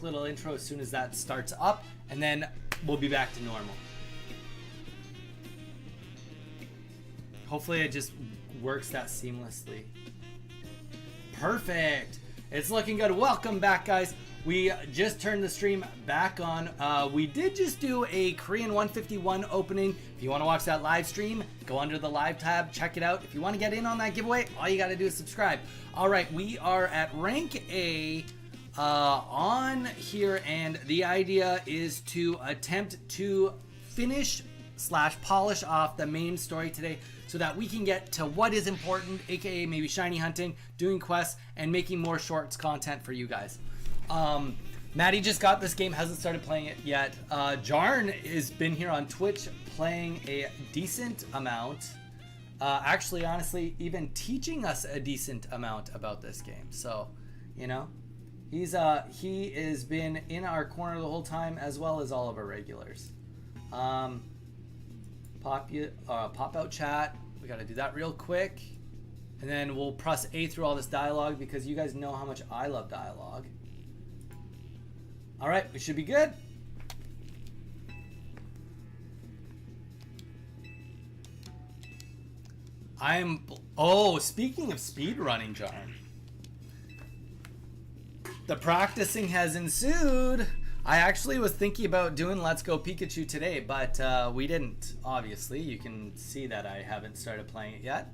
little intro as soon as that starts up, and then we'll be back to normal. Hopefully it just works that seamlessly. Perfect. It's looking good. Welcome back, guys. We just turned the stream back on. We did just do a Korean 151 opening. If you want to watch that live stream, go under the live tab, check it out. If you want to get in on that giveaway, all you got to do is subscribe. All right, we are at rank A on here, and the idea is to attempt to finish / polish off the main story today so that we can get to what is important, aka maybe shiny hunting, doing quests, and making more shorts content for you guys. Maddie just got this game, hasn't started playing it yet. Jarn has been here on Twitch playing a decent amount. Actually, honestly, even teaching us a decent amount about this game. So, you know, he has been in our corner the whole time, as well as all of our regulars. Pop out chat. We got to do that real quick, and then we'll press A through all this dialogue because you guys know how much I love dialogue. All right, we should be good. Speaking of speed running, John, the practicing has ensued. I actually was thinking about doing Let's Go Pikachu today, but we didn't, obviously. You can see that I haven't started playing it yet.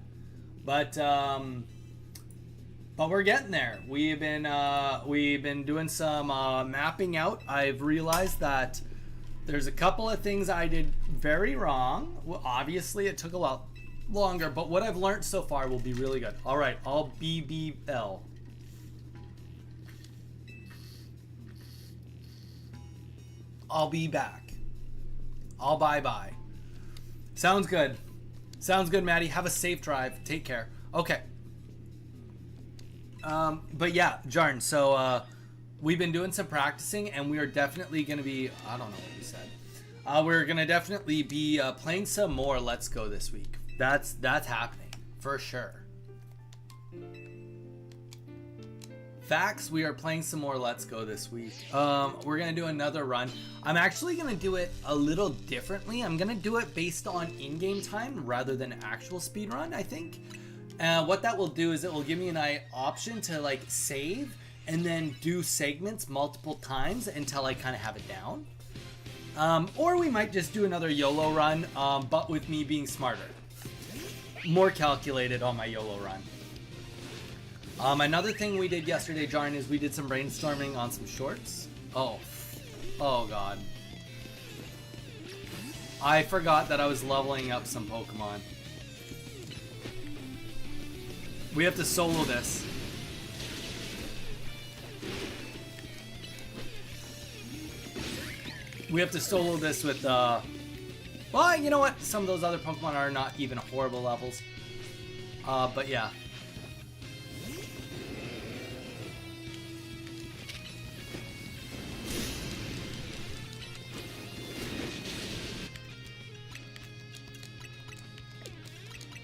But we're getting there. We've been doing some mapping out. I've realized that there's a couple of things I did very wrong. Well, obviously, it took a lot longer, but what I've learned so far will be really good. All right, I'll BBL. I'll be back. I'll bye-bye. Sounds good. Sounds good, Maddie. Have a safe drive. Take care. Okay. But yeah, Jarn, so we've been doing some practicing, and we are definitely going to be, I don't know what you said. We're going to definitely be playing some more Let's Go this week. That's happening for sure. Facts, we are playing some more Let's Go this week. We're going to do another run. I'm actually going to do it a little differently. I'm going to do it based on in-game time rather than actual speedrun, I think. What that will do is it will give me an option to like save and then do segments multiple times until I kind of have it down. Or we might just do another YOLO run, but with me being smarter. More calculated on my YOLO run. Another thing we did yesterday, Jarn, is we did some brainstorming on some shorts. Oh god. I forgot that I was leveling up some Pokemon. We have to solo this. We have to solo this with, well, you know what? Some of those other Pokemon are not even horrible levels. But yeah.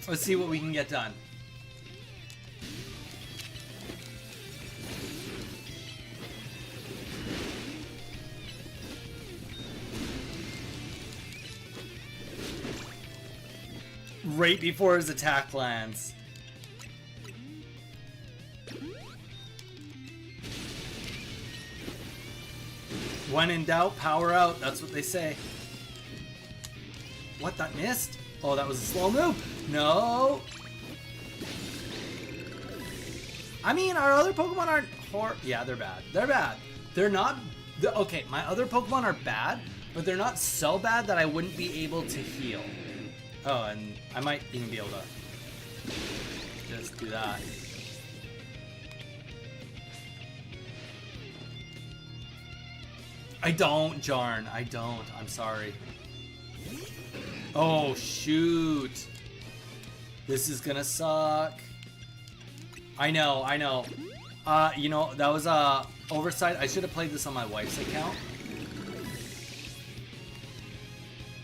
Let's see what we can get done. Right before his attack lands. When in doubt, power out. That's what they say. What, that missed? Oh, that was a slow move. No. I mean, our other Pokemon aren't yeah, they're bad. They're bad. They're not... Okay, my other Pokemon are bad, but they're not so bad that I wouldn't be able to heal. Oh, and I might even be able to just do that. I don't, Jarn. I don't. I'm sorry. Oh, shoot. This is gonna suck. I know. You know, that was a oversight. I should have played this on my wife's account.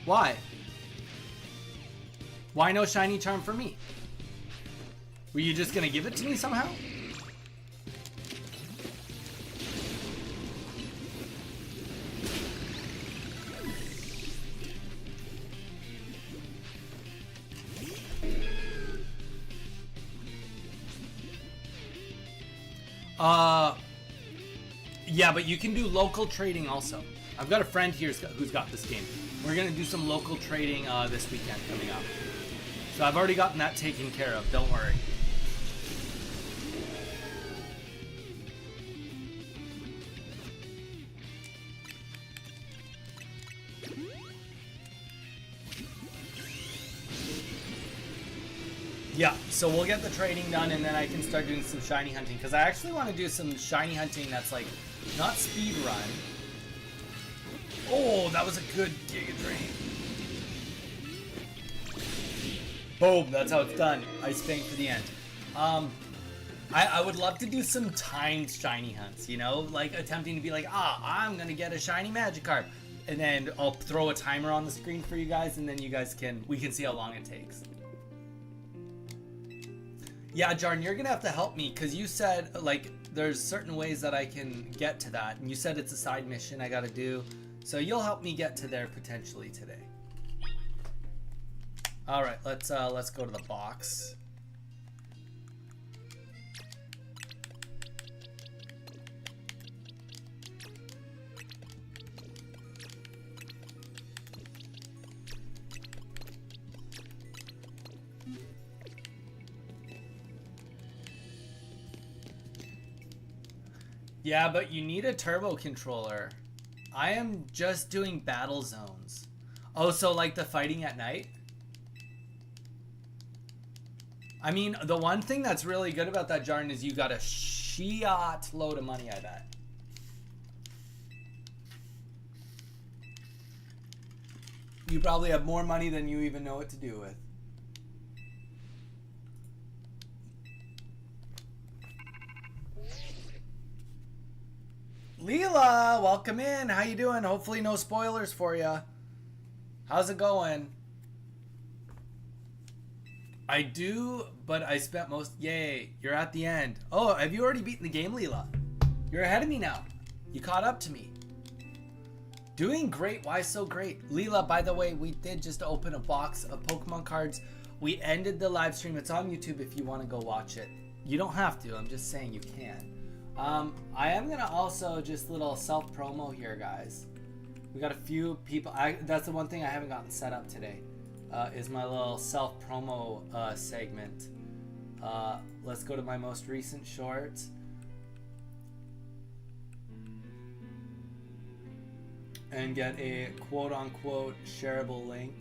Why? Why no shiny charm for me? Were you just gonna give it to me somehow? Yeah, but you can do local trading also. I've got a friend here who's got this game. We're gonna do some local trading this weekend coming up. So I've already gotten that taken care of. Don't worry. Yeah, so we'll get the trading done and then I can start doing some shiny hunting. Because I actually want to do some shiny hunting that's like, not speed run. Oh, that was a good Giga Drain. Boom, that's how it's done. Ice Bank for the end. I would love to do some timed shiny hunts, you know? Like attempting to be like, I'm going to get a shiny Magikarp. And then I'll throw a timer on the screen for you guys and then you guys we can see how long it takes. Yeah, Jarn, you're gonna have to help me because you said like there's certain ways that I can get to that, and you said it's a side mission I gotta do, so you'll help me get to there potentially today. All right, let's go to the box. Yeah, but you need a turbo controller. I am just doing battle zones. Oh, so like the fighting at night? I mean, the one thing that's really good about that, Jarn, is you got a shiat load of money, I bet. You probably have more money than you even know what to do with. Leela, welcome in. How you doing? Hopefully no spoilers for you. How's it going? I do, but I spent most... Yay, you're at the end. Oh, have you already beaten the game, Leela? You're ahead of me now. You caught up to me. Doing great. Why so great? Leela, by the way, we did just open a box of Pokemon cards. We ended the live stream. It's on YouTube if you want to go watch it. You don't have to. I'm just saying you can. I am going to also just little self-promo here, guys. We got a few people. That's the one thing I haven't gotten set up today, is my little self-promo segment. Let's go to my most recent short. And get a quote-unquote shareable link.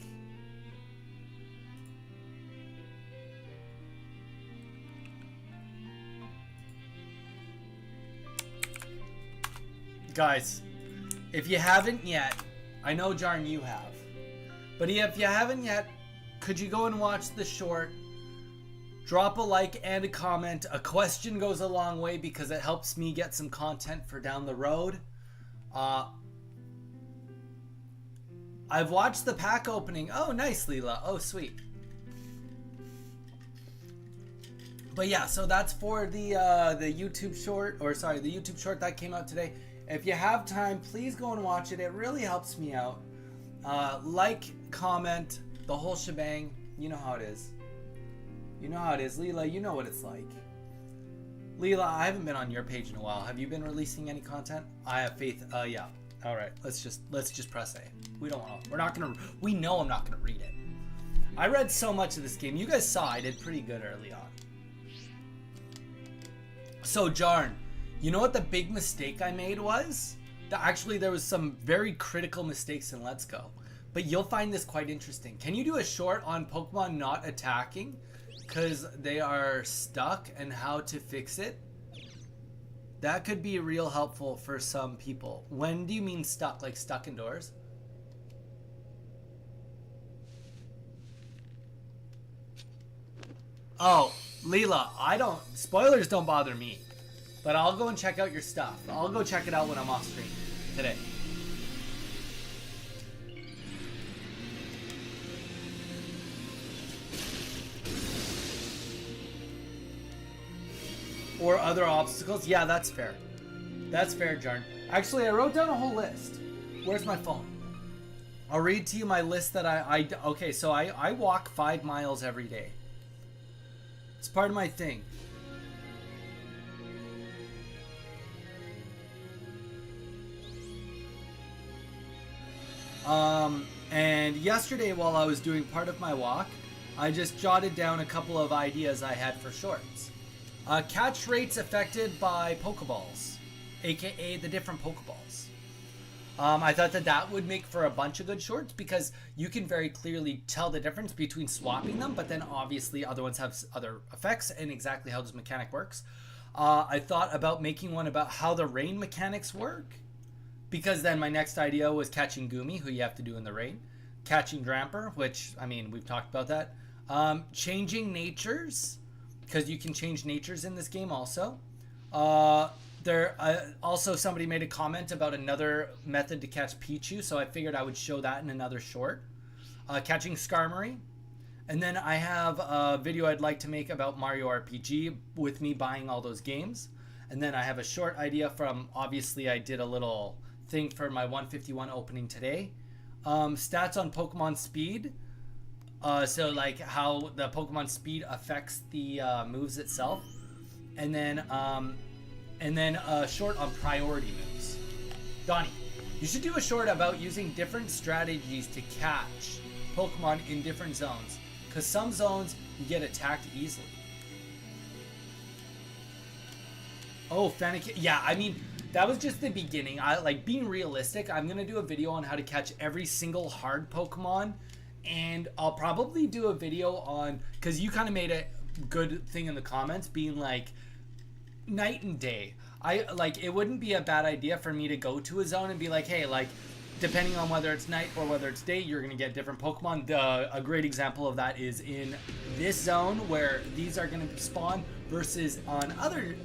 Guys, if you haven't yet, I know, Jarn, you have. But if you haven't yet, could you go and watch the short? Drop a like and a comment. A question goes a long way because it helps me get some content for down the road. I've watched the pack opening. Oh, nice, Leela. Oh, sweet. But yeah, so that's for the YouTube short, or sorry, the YouTube short that came out today. If you have time, please go and watch it. It really helps me out. Like, comment, the whole shebang. You know how it is. You know how it is. Leela, you know what it's like. Leela, I haven't been on your page in a while. Have you been releasing any content? I have faith. Yeah. All right. Let's just press A. We don't want to. We're not gonna. We know I'm not gonna read it. I read so much of this game. You guys saw I did pretty good early on. So Jarn, you know what the big mistake I made was? Actually, there was some very critical mistakes in Let's Go. But you'll find this quite interesting. Can you do a short on Pokemon not attacking because they are stuck and how to fix it? That could be real helpful for some people. When do you mean stuck? Like stuck indoors? Oh, Leela, spoilers don't bother me. But I'll go and check out your stuff. I'll go check it out when I'm off stream today. Or other obstacles. Yeah, that's fair. That's fair, Jarn. Actually, I wrote down a whole list. Where's my phone? I'll read to you my list that okay, so I walk 5 miles every day. It's part of my thing. And yesterday, while I was doing part of my walk, I just jotted down a couple of ideas I had for shorts. Catch rates affected by Pokeballs, aka the different Pokeballs. I thought that would make for a bunch of good shorts because you can very clearly tell the difference between swapping them, but then obviously other ones have other effects and exactly how this mechanic works. I thought about making one about how the rain mechanics work, because then my next idea was catching Goomy, who you have to do in the rain, catching Dramper, which, I mean, we've talked about that, changing natures, because you can change natures in this game also. Also somebody made a comment about another method to catch Pichu, so I figured I would show that in another short. Catching Skarmory. And then I have a video I'd like to make about Mario RPG with me buying all those games. And then I have a short idea from, obviously I did a little thing for my 151 opening today. Stats on Pokemon speed. So like how the Pokemon speed affects the moves itself. And then a short on priority moves. Donnie, you should do a short about using different strategies to catch Pokemon in different zones. Because some zones, you get attacked easily. Oh, Fennekin. Yeah, I mean, that was just the beginning. I like being realistic. I'm going to do a video on how to catch every single hard Pokemon. And I'll probably do a video on... Because you kind of made a good thing in the comments, being like... night and day. It wouldn't be a bad idea for me to go to a zone and be like, hey, like, depending on whether it's night or whether it's day, you're gonna get different Pokemon. A great example of that is in this zone where these are gonna spawn, versus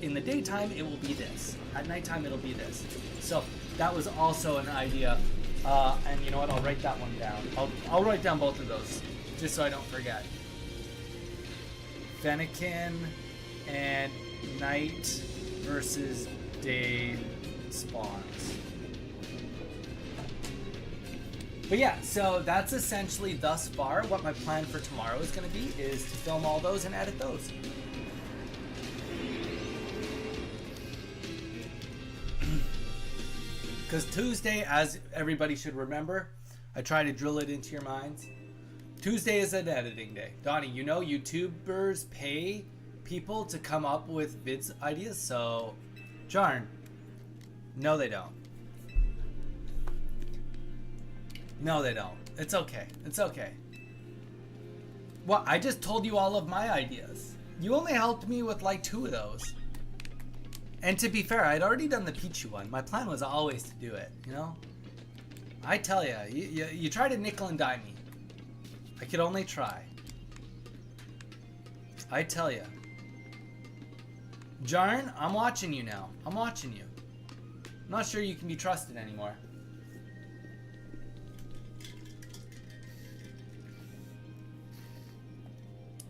in the daytime it will be this. At nighttime it'll be this. So that was also an idea. And you know what? I'll write that one down. I'll write down both of those just so I don't forget. Fennekin and night versus day spawns. But yeah, so that's essentially thus far what my plan for tomorrow is going to be, is to film all those and edit those. Because Tuesday, as everybody should remember, I try to drill it into your minds. Tuesday is an editing day. Donnie, you know YouTubers pay people to come up with vids ideas, so Jarn, no they don't. No they don't. It's okay. It's okay. Well, I just told you all of my ideas. You only helped me with like 2 of those. And to be fair, I'd already done the Pichu one. My plan was always to do it, you know? I tell ya, you try to nickel and dime me. I could only try. I tell ya. Jarn, I'm watching you now. I'm watching you. I'm not sure you can be trusted anymore.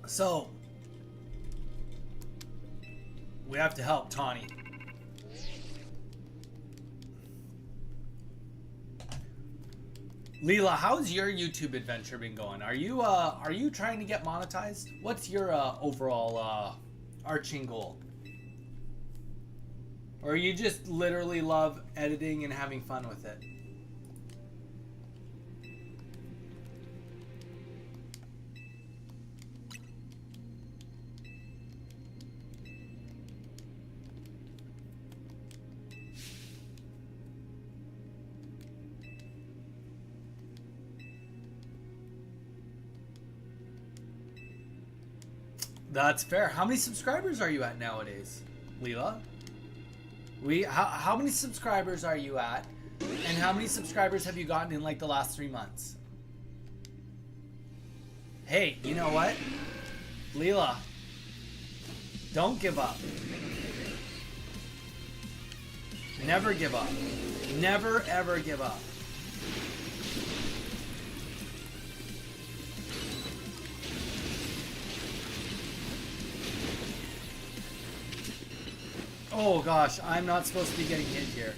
So, we have to help Tawny. Leela, how's your YouTube adventure been going? Are you trying to get monetized? What's your overall arching goal? Or you just literally love editing and having fun with it? That's fair. How many subscribers are you at nowadays, Leela? How many subscribers are you at? And how many subscribers have you gotten in like the last 3 months? Hey, you know what? Leela, don't give up. Never give up. Never ever give up. Oh gosh, I'm not supposed to be getting hit here.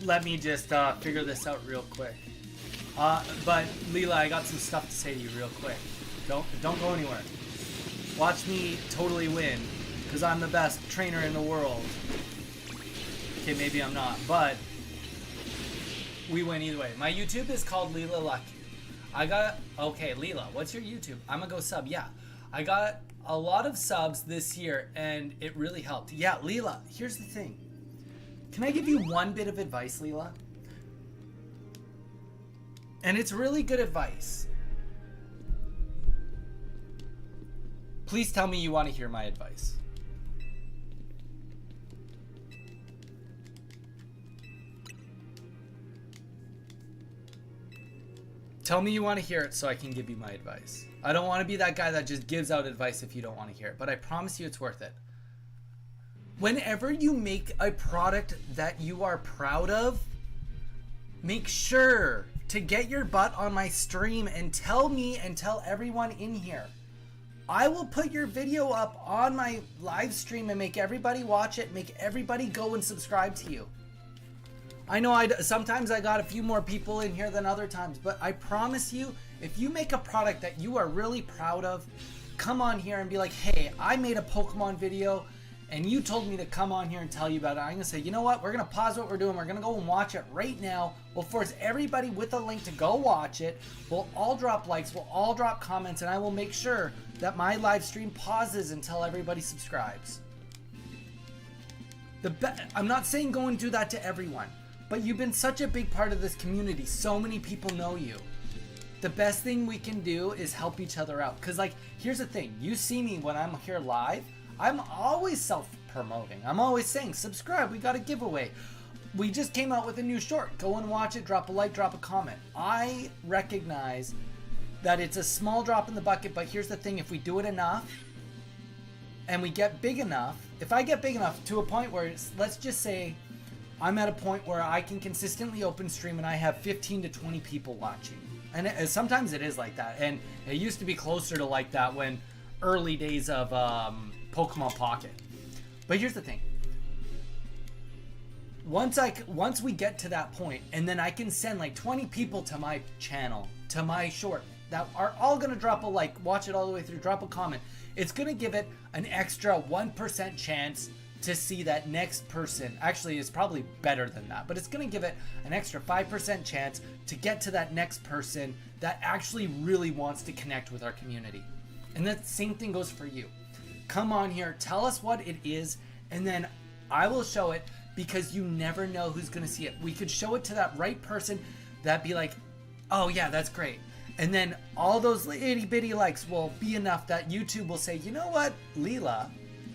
let me just figure this out real quick. But Leela, I got some stuff to say to you real quick. Don't go anywhere. Watch me totally win, because I'm the best trainer in the world. Okay, maybe I'm not, but we win either way. My YouTube is called Leela Lucky. Okay, Leela, what's your YouTube? I'm gonna go sub. Yeah, I got a lot of subs this year, and it really helped. Yeah, Leela, here's the thing. Can I give you one bit of advice, Leela? And it's really good advice. Please tell me you want to hear my advice. Tell me you want to hear it so I can give you my advice. I don't want to be that guy that just gives out advice if you don't want to hear it, but I promise you it's worth it. Whenever you make a product that you are proud of, make sure to get your butt on my stream and tell me and tell everyone in here. I will put your video up on my live stream and make everybody watch it, make everybody go and subscribe to you. I know sometimes I got a few more people in here than other times, but I promise you, if you make a product that you are really proud of, come on here and be like, hey, I made a Pokemon video and you told me to come on here and tell you about it. I'm going to say, you know what? We're going to pause what we're doing. We're going to go and watch it right now. We'll force everybody with a link to go watch it. We'll all drop likes. We'll all drop comments. And I will make sure that my live stream pauses until everybody subscribes. I'm not saying go and do that to everyone, but you've been such a big part of this community. So many people know you. The best thing we can do is help each other out. Because, like, here's the thing. You see me when I'm here live. I'm always self-promoting. I'm always saying, subscribe, we got a giveaway. We just came out with a new short. Go and watch it, drop a like, drop a comment. I recognize that it's a small drop in the bucket, but here's the thing. If we do it enough and we get big enough, if I get big enough to a point where, let's just say, I'm at a point where I can consistently open stream and I have 15 to 20 people watching. And sometimes it is like that. And it used to be closer to like that when early days of Pokemon Pocket. But here's the thing. Once we get to that point, and then I can send like 20 people to my channel, to my short, that are all going to drop a like, watch it all the way through, drop a comment. It's going to give it an extra 1% chance to see that next person. Actually, it's probably better than that, but it's going to give it an extra 5% chance to get to that next person that actually really wants to connect with our community. And that same thing goes for you. Come on here, tell us what it is, and then I will show it, because you never know who's going to see it. We could show it to that right person that be like, oh yeah, that's great. And then all those itty bitty likes will be enough that YouTube will say, you know what, Leela,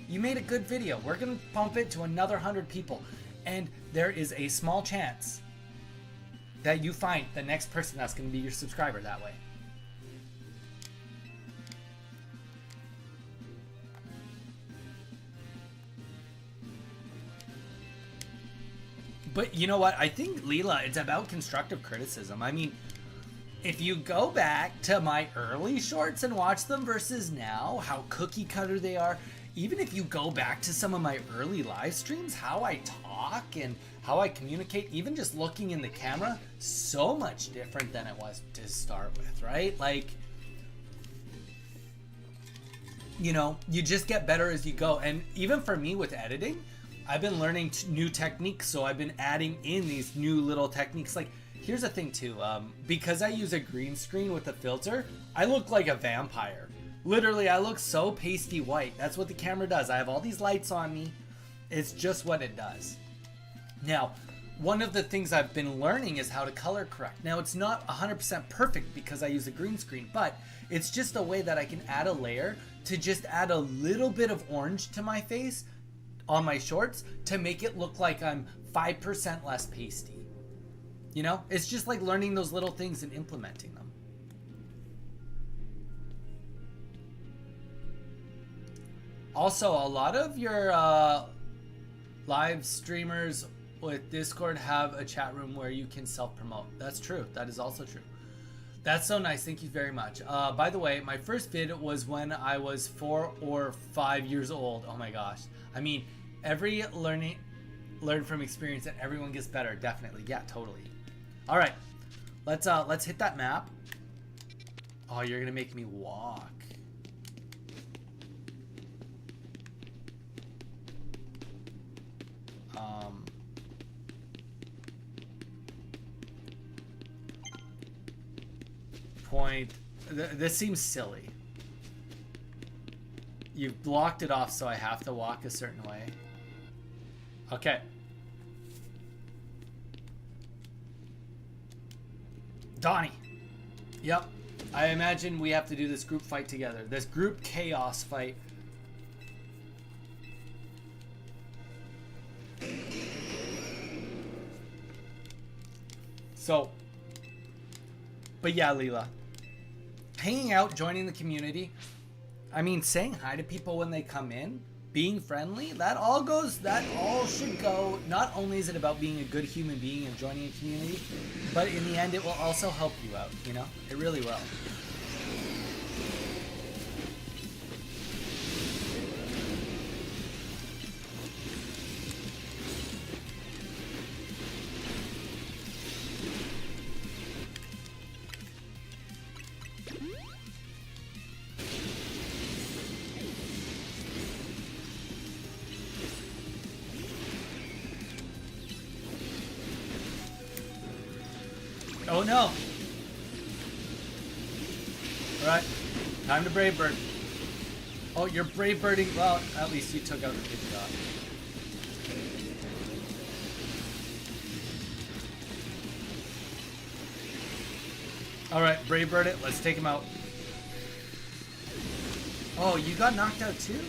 you made a good video. We're going to pump it to another 100 people. And there is a small chance that you find the next person that's going to be your subscriber that way. But you know what? I think, Leela, it's about constructive criticism. I mean, if you go back to my early shorts and watch them versus now, how cookie cutter they are, even if you go back to some of my early live streams, how I talk and how I communicate, even just looking in the camera, so much different than it was to start with, right? Like, you know, you just get better as you go. And even for me with editing, I've been learning new techniques, so I've been adding in these new little techniques. Like, here's the thing too, because I use a green screen with a filter, I look like a vampire. Literally, I look so pasty white. That's what the camera does. I have all these lights on me. It's just what it does. Now, one of the things I've been learning is how to color correct. Now, it's not 100% perfect because I use a green screen, but it's just a way that I can add a layer to just add a little bit of orange to my face on my shorts to make it look like I'm 5% less pasty. You know, it's just like learning those little things and implementing them. Also, a lot of your live streamers with Discord have a chat room where you can self-promote. That's true. That is also true. That's so nice. Thank you very much. By the way, my first vid was when I was 4 or 5 years old. Oh my gosh. I mean, every learning learn from experience and everyone gets better. Definitely. Yeah, totally. All right. Let's hit that map. Oh, you're gonna make me walk. Point. This seems silly. You've blocked it off, so I have to walk a certain way. Okay. Donnie. Yep. I imagine we have to do this group fight together. This group chaos fight. So. But yeah, Leela. Hanging out, joining the community. I mean, saying hi to people when they come in. Being friendly. That all should go. Not only is it about being a good human being and joining a community, but in the end, it will also help you out, you know? It really will. Oh no! Alright, time to brave bird. Oh, you're brave birding. Well, at least you took out the big shot. Alright, brave bird it. Let's take him out. Oh, you got knocked out too?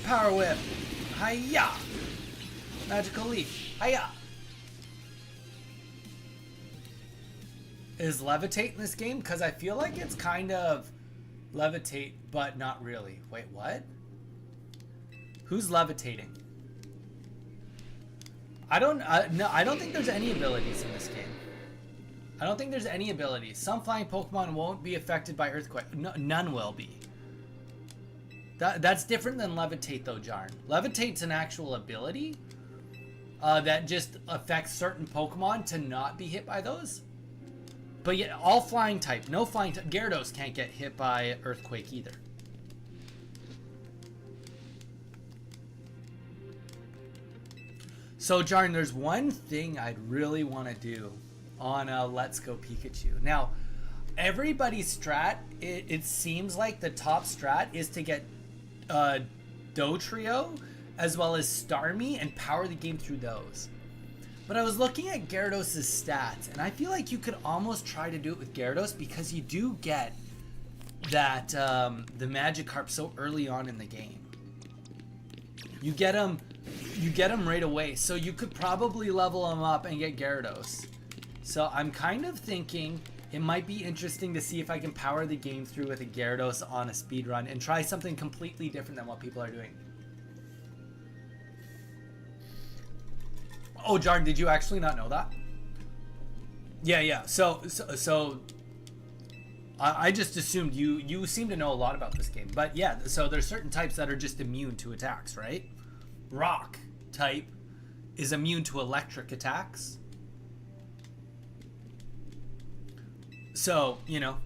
Power whip. Hiya! Magical leaf. Hiya! Is levitate in this game? Because I feel like it's kind of levitate, but not really. Wait, what? Who's levitating? I don't think there's any abilities in this game. I don't think there's any abilities. Some flying Pokemon won't be affected by earthquake. No, none will be. That's different than levitate though, Jarn. Levitate's an actual ability that just affects certain Pokemon to not be hit by those. But yeah, all flying type. No flying type. Gyarados can't get hit by earthquake either. So Jarn, there's one thing I'd really want to do on Let's Go Pikachu. Now, everybody's strat, it seems like the top strat is to get Dotrio as well as Starmie and power the game through those. But I was looking at Gyarados' stats and I feel like you could almost try to do it with Gyarados because you do get that the Magikarp so early on in the game. You get him right away, so you could probably level him up and get Gyarados. So I'm kind of thinking it might be interesting to see if I can power the game through with a Gyarados on a speed run and try something completely different than what people are doing. Oh, Jarn, did you actually not know that? Yeah. So I just assumed you seem to know a lot about this game. But yeah, so there's certain types that are just immune to attacks, right? Rock type is immune to electric attacks. So, you know,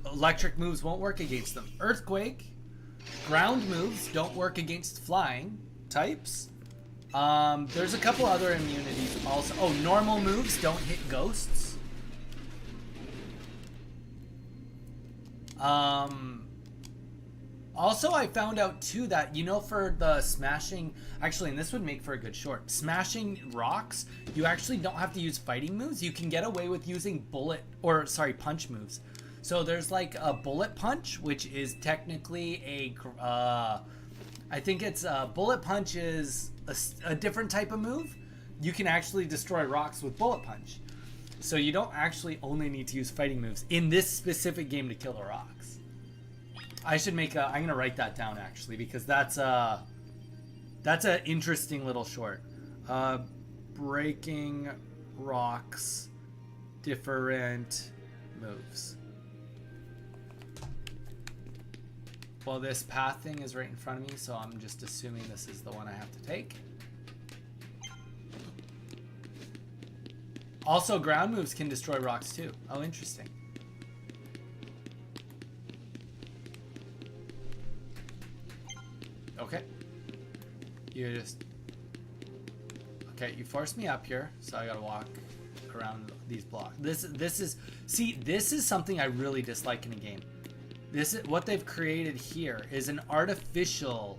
electric moves won't work against them. Earthquake, ground moves don't work against flying types. There's a couple other immunities also. Oh, normal moves don't hit ghosts. Also, I found out too that, you know, for the smashing, actually, and this would make for a good short, smashing rocks, you actually don't have to use fighting moves. You can get away with using punch moves. So there's like a bullet punch, which is technically I think it's bullet punch is a different type of move. You can actually destroy rocks with bullet punch. So you don't actually only need to use fighting moves in this specific game to kill the rocks. I should make I'm gonna write that down actually because that's an interesting little short. Breaking rocks, different moves. Well, this path thing is right in front of me, so I'm just assuming this is the one I have to take. Also, ground moves can destroy rocks too. Oh, interesting. Okay. You just... Okay, you forced me up here, so I gotta walk around these blocks. This is... See, this is something I really dislike in a game. This is what they've created here is an artificial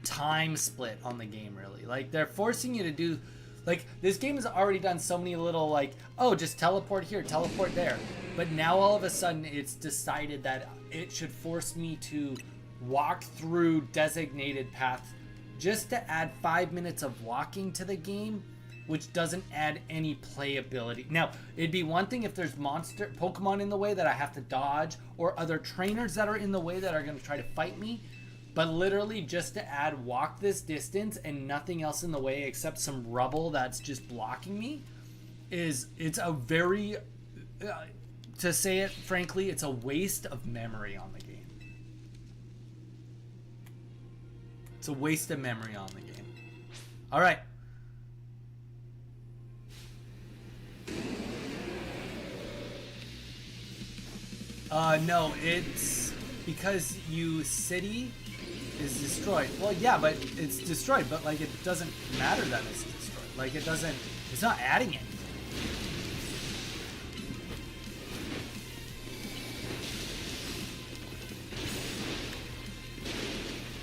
time split on the game, really. Like, they're forcing you to do... Like, this game has already done so many little, like, oh, just teleport here, teleport there. But now all of a sudden it's decided that it should force me to walk through designated paths just to add 5 minutes of walking to the game, which doesn't add any playability. Now, it'd be one thing if there's monster Pokemon in the way that I have to dodge, or other trainers that are in the way that are going to try to fight me. But literally just to add walk this distance and nothing else in the way except some rubble that's just blocking me it's a very, to say it frankly, it's a waste of memory on the game. It's a waste of memory on the game. All right. No, it's because city is destroyed. Well, yeah, but it's destroyed, but like it doesn't matter that it's destroyed. Like it's not adding anything.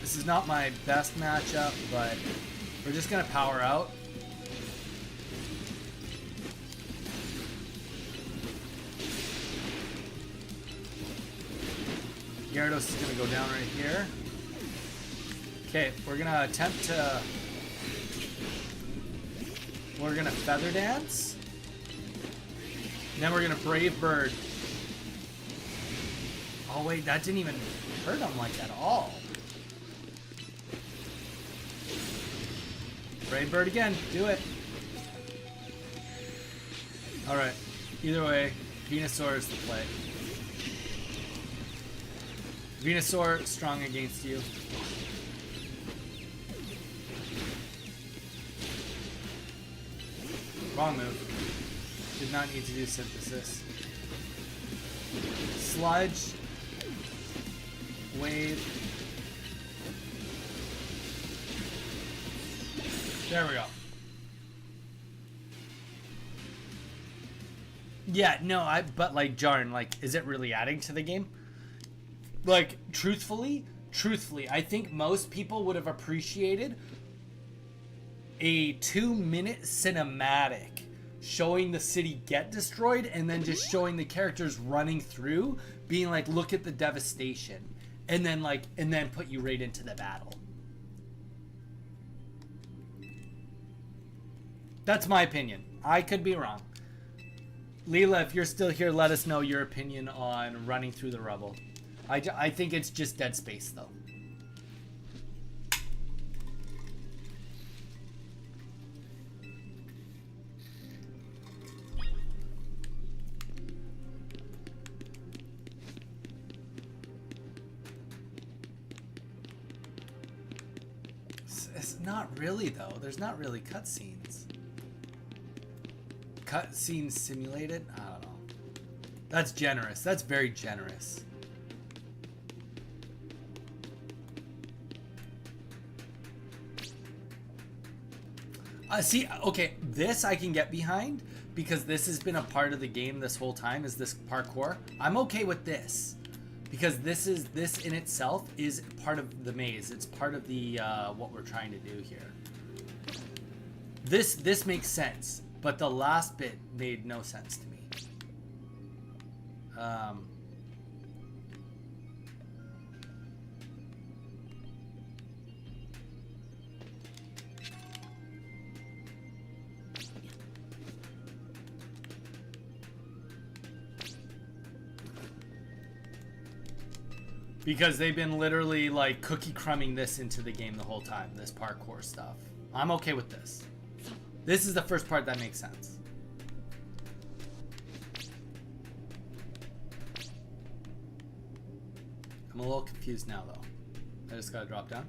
This is not my best matchup, but we're just gonna power out. Gyarados is gonna go down right here. Okay, we're gonna attempt to... We're gonna Feather Dance. And then we're gonna Brave Bird. Oh wait, that didn't even hurt him like at all. Brave Bird again, do it. Alright, either way, Venusaur is the play. Venusaur, strong against you. Wrong move. Did not need to do synthesis. Sludge. Wave. There we go. Yeah, no, but like, Jarn, like, is it really adding to the game? Like, truthfully, I think most people would have appreciated a 2-minute cinematic showing the city get destroyed and then just showing the characters running through, being like, look at the devastation, and then put you right into the battle. That's my opinion. I could be wrong. Leela, if you're still here, let us know your opinion on running through the rubble. I think it's just dead space, though. It's not really, though. There's not really cutscenes. Cutscenes simulated? I don't know. That's generous. That's very generous. See, okay, this I can get behind because this has been a part of the game this whole time, is this parkour. I'm okay with this because this in itself is part of the maze. It's part of the what we're trying to do here. This makes sense, but the last bit made no sense to me. Because they've been literally like cookie crumbing this into the game the whole time, this parkour stuff. I'm okay with this. This is the first part that makes sense. I'm a little confused now, though. I just gotta drop down.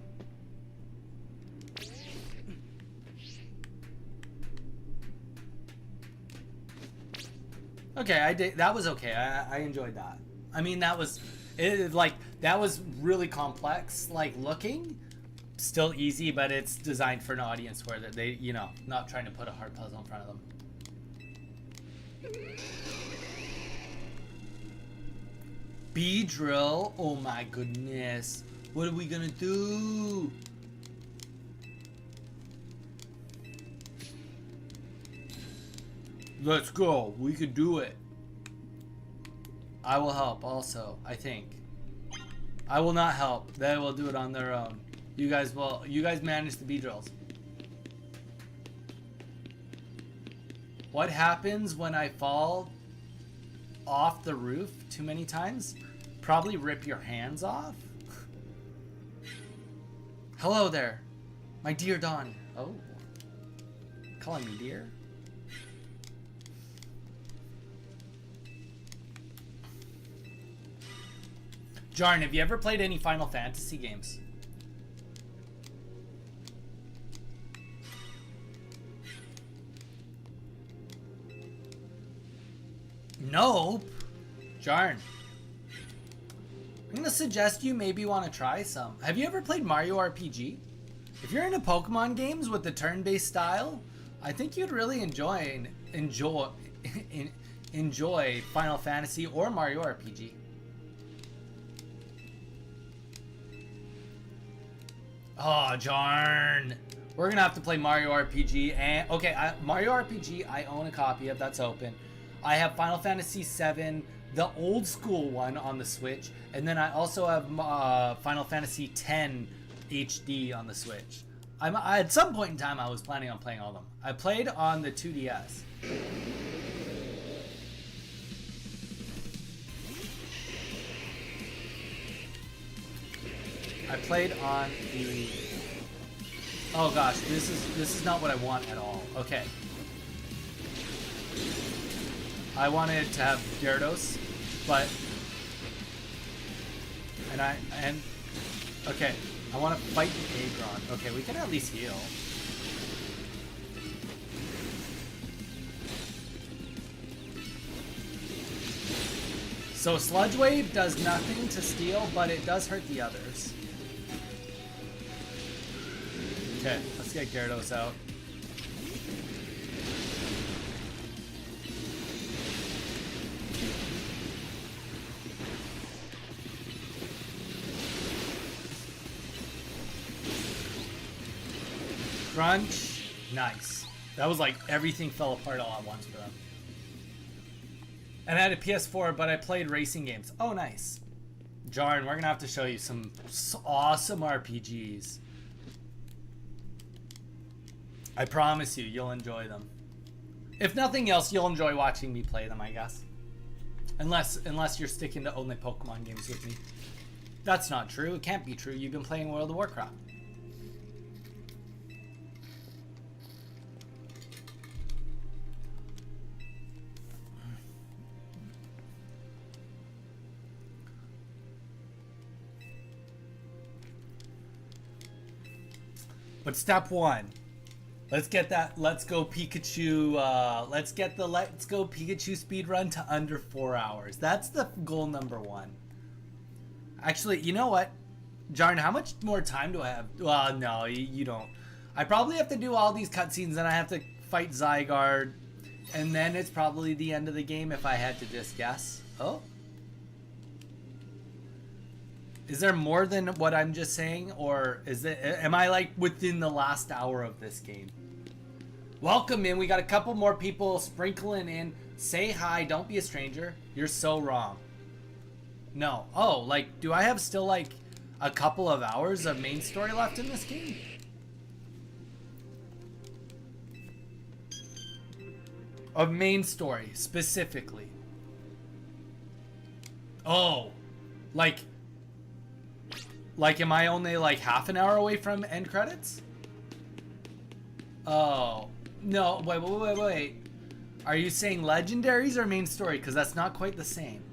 Okay, I did. That was okay. I enjoyed that. I mean, that was like that was really complex. Like looking, still easy, but it's designed for an audience where they, you know, not trying to put a hard puzzle in front of them. Beedrill. Oh my goodness. What are we gonna do? Let's go. We could do it. I will help also, I think. I will not help. They will do it on their own. You guys manage the Beedrills. What happens when I fall off the roof too many times? Probably rip your hands off. Hello there, my dear Dawn. Oh, calling me dear. Jarn, have you ever played any Final Fantasy games? Nope. Jarn, I'm gonna suggest you maybe want to try some. Have you ever played Mario RPG? If you're into Pokemon games with the turn-based style, I think you'd really enjoy Final Fantasy or Mario RPG. Oh, Jarn. We're gonna have to play Mario RPG. And okay, Mario RPG, I own a copy of. That's open. I have Final Fantasy VII, the old school one on the Switch, and then I also have Final Fantasy X HD on the Switch. At some point in time, I was planning on playing all of them. I played on the 2DS. I played on the... Oh gosh, this is not what I want at all. Okay. I wanted to have Gyarados, but... Okay, I want to fight Aggron. Okay, we can at least heal. So Sludge Wave does nothing to steal, but it does hurt the others. Okay, let's get Gyarados out. Crunch. Nice. That was like everything fell apart all at once for them. And I had a PS4, but I played racing games. Oh, nice. Jarn, we're gonna have to show you some awesome RPGs. I promise you, you'll enjoy them. If nothing else, you'll enjoy watching me play them, I guess. Unless you're sticking to only Pokemon games with me. That's not true. It can't be true. You've been playing World of Warcraft. But step one, let's get that Let's Go Pikachu, let's get the Let's Go Pikachu speedrun to under 4 hours. That's the goal number one. Actually, you know what? Jarn, how much more time do I have? Well, no, you don't. I probably have to do all these cutscenes, and I have to fight Zygarde, and then it's probably the end of the game if I had to just guess. Oh. Is there more than what I'm just saying, or am I like within the last hour of this game? Welcome in. We got a couple more people sprinkling in. Say hi. Don't be a stranger. You're so wrong. No. Oh, like, do I have still like a couple of hours of main story left in this game? Of main story, specifically. Oh, like, am I only like half an hour away from end credits? Oh, no, wait. Are you saying legendaries or main story? Because that's not quite the same.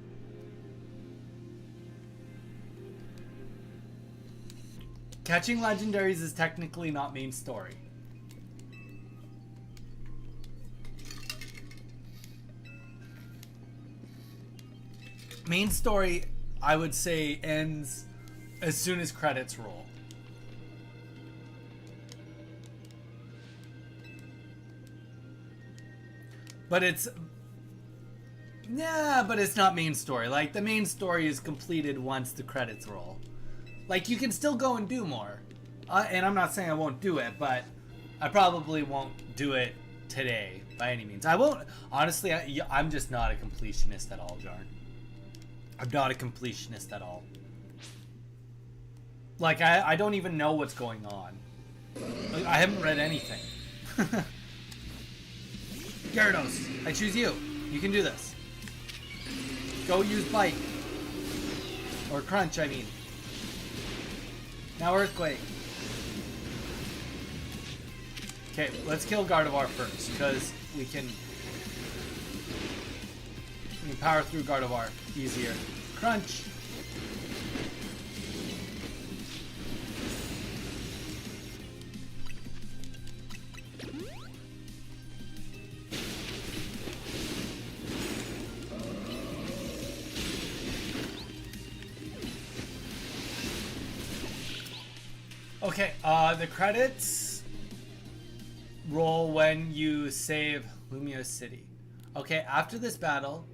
Catching legendaries is technically not main story. Main story, I would say, ends as soon as credits roll. But it's... Yeah, but it's not main story. Like, the main story is completed once the credits roll. Like, you can still go and do more. And I'm not saying I won't do it, but I probably won't do it today by any means. I won't... Honestly, I'm just not a completionist at all, Jarn. I'm not a completionist at all. Like, I don't even know what's going on. Like, I haven't read anything. Gyarados, I choose you. You can do this. Go use Bite. Or Crunch, I mean. Now Earthquake. Okay, let's kill Gardevoir first, because we can power through Gardevoir easier. Crunch. Okay, the credits roll when you save Lumiose City. Okay, after this battle,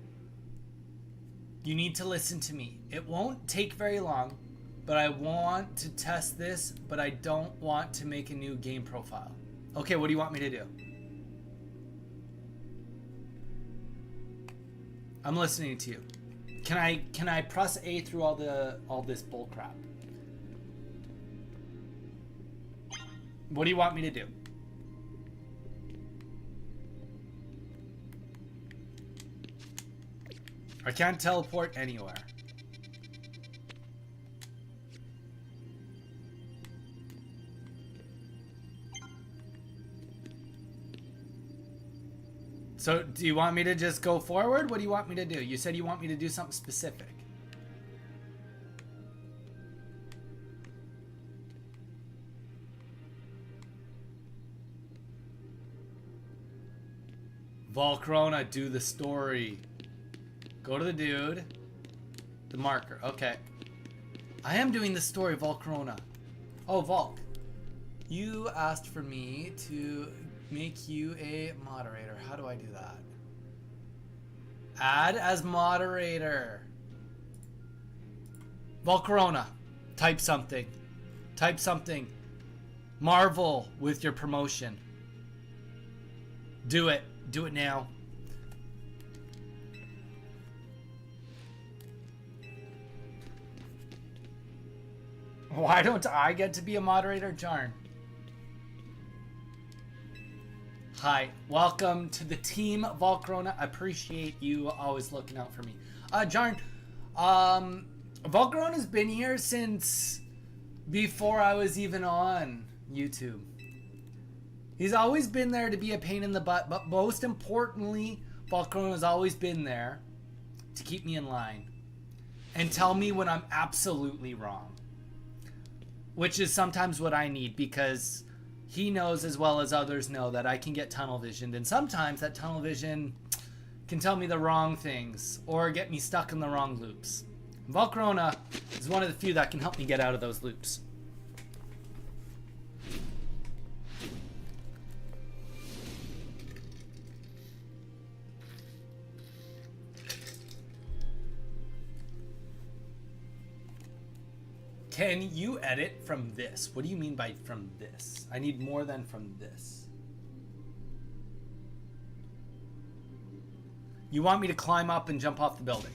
you need to listen to me. It won't take very long, but I want to test this, but I don't want to make a new game profile. Okay, what do you want me to do? I'm listening to you. Can I press A through all this bull crap? What do you want me to do? I can't teleport anywhere. So, do you want me to just go forward? What do you want me to do? You said you want me to do something specific. Volcarona, do the story. Go to the dude. The marker. Okay. I am doing the story, Volcarona. Oh, Volk. You asked for me to make you a moderator. How do I do that? Add as moderator. Volcarona. Type something. Type something. Marvel with your promotion. Do it. Do it now. Why don't I get to be a moderator, Jarn? Hi, welcome to the team, Volcarona. I appreciate you always looking out for me. Jarn, Volcarona's been here since before I was even on YouTube. He's always been there to be a pain in the butt, but most importantly, Volcarona's always been there to keep me in line and tell me when I'm absolutely wrong. Which is sometimes what I need, because he knows as well as others know that I can get tunnel visioned, and sometimes that tunnel vision can tell me the wrong things or get me stuck in the wrong loops. Volcarona is one of the few that can help me get out of those loops. Can you edit from this? What do you mean by from this? I need more than from this. You want me to climb up and jump off the building?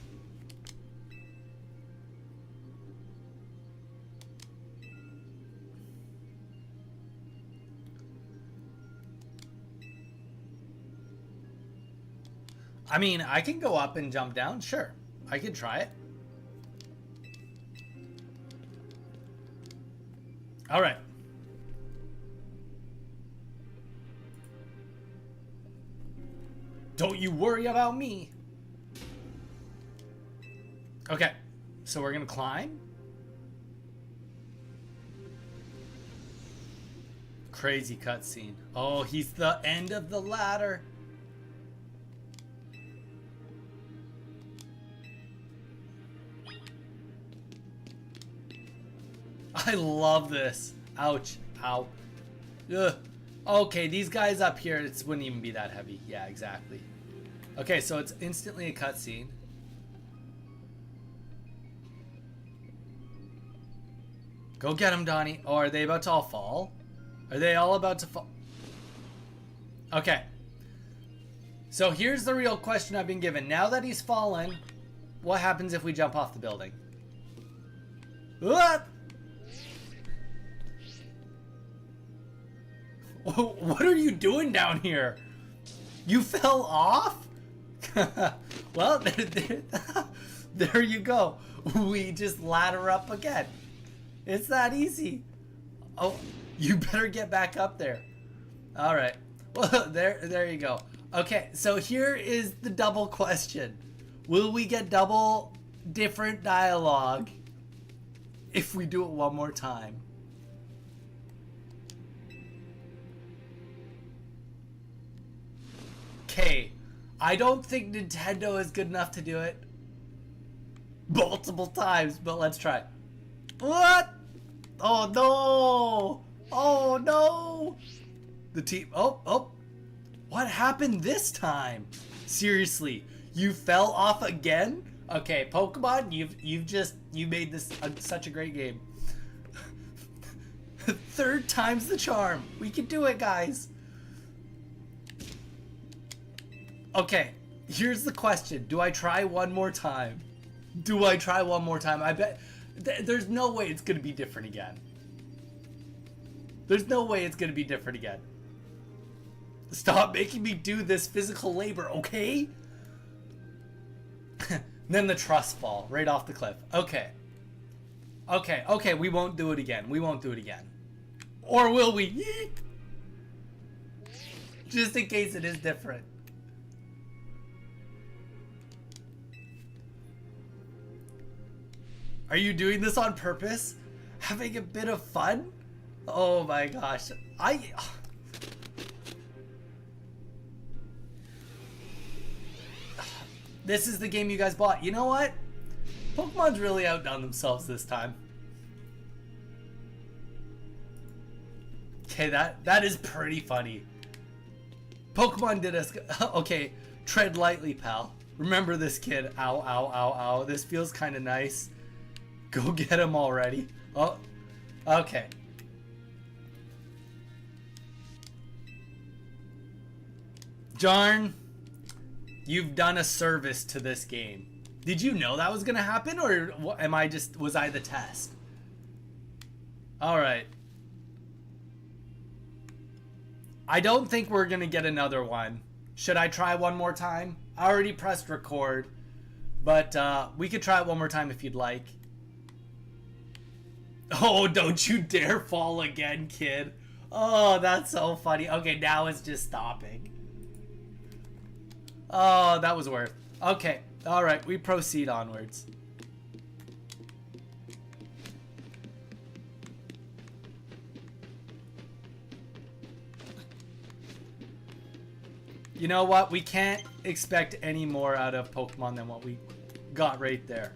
I mean, I can go up and jump down. Sure, I could try it. All right. Don't you worry about me. Okay, so we're gonna climb. Crazy cutscene. Oh, he's the end of the ladder. I love this. Ouch. Ow. Ugh. Okay, these guys up here, it wouldn't even be that heavy. Yeah, exactly. Okay, so it's instantly a cutscene. Go get him, Donnie. Oh, are they about to all fall? Are they all about to fall? Okay. So here's the real question I've been given. Now that he's fallen, what happens if we jump off the building? What? What are you doing down here? You fell off? Well, there you go. We just ladder up again. It's that easy. Oh, you better get back up there. All right. Well, there you go. Okay, so here is the double question. Will we get double different dialogue if we do it one more time? Okay, I don't think Nintendo is good enough to do it multiple times, but let's try. What? Oh no! Oh no! The team. Oh! What happened this time? Seriously, you fell off again? Okay, Pokemon, you made this such a great game. Third time's the charm. We can do it, guys. Okay, here's the question. Do I try one more time? Do I try one more time? I bet there's no way it's gonna be different again. There's no way it's gonna be different again. Stop making me do this physical labor, okay? Then the trust fall right off the cliff. Okay. Okay, we won't do it again. We won't do it again. Or will we? Just in case it is different. Are you doing this on purpose? Having a bit of fun? Oh my gosh. This is the game you guys bought. You know what? Pokemon's really outdone themselves this time. Okay, that is pretty funny. Pokemon did us... Okay, tread lightly, pal. Remember this kid. Ow, ow, ow, ow. This feels kind of nice. Go get him already. Oh, okay. Jarn, you've done a service to this game. Did you know that was gonna happen, or was I the test? All right. I don't think we're gonna get another one. Should I try one more time? I already pressed record, but we could try it one more time if you'd like. Oh, don't you dare fall again, kid. Oh, that's so funny. Okay, now it's just stopping. Oh, that was worth. Okay, all right, we proceed onwards. You know what? We can't expect any more out of Pokemon than what we got right there.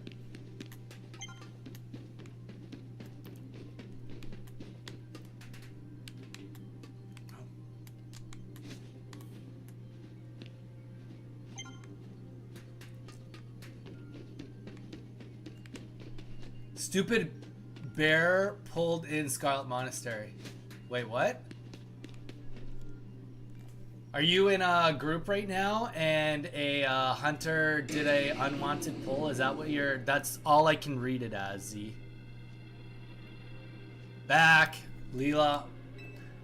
Stupid bear pulled in Scarlet Monastery. Wait, what? Are you in a group right now and a hunter did a unwanted pull? Is that what that's all I can read it as, Z. Back, Leela.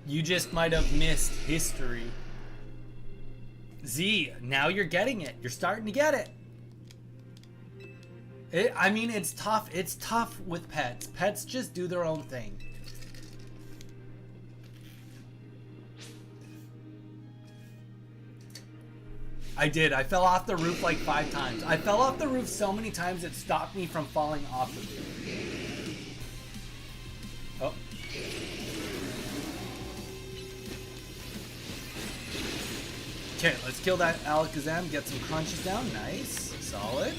You just might have missed history. Z, now you're getting it. You're starting to get it. I mean, it's tough. It's tough with pets. Pets just do their own thing. I did. I fell off the roof like 5 times. I fell off the roof so many times it stopped me from falling off the roof. Oh. Okay, let's kill that Alakazam, get some crunches down. Nice. Solid.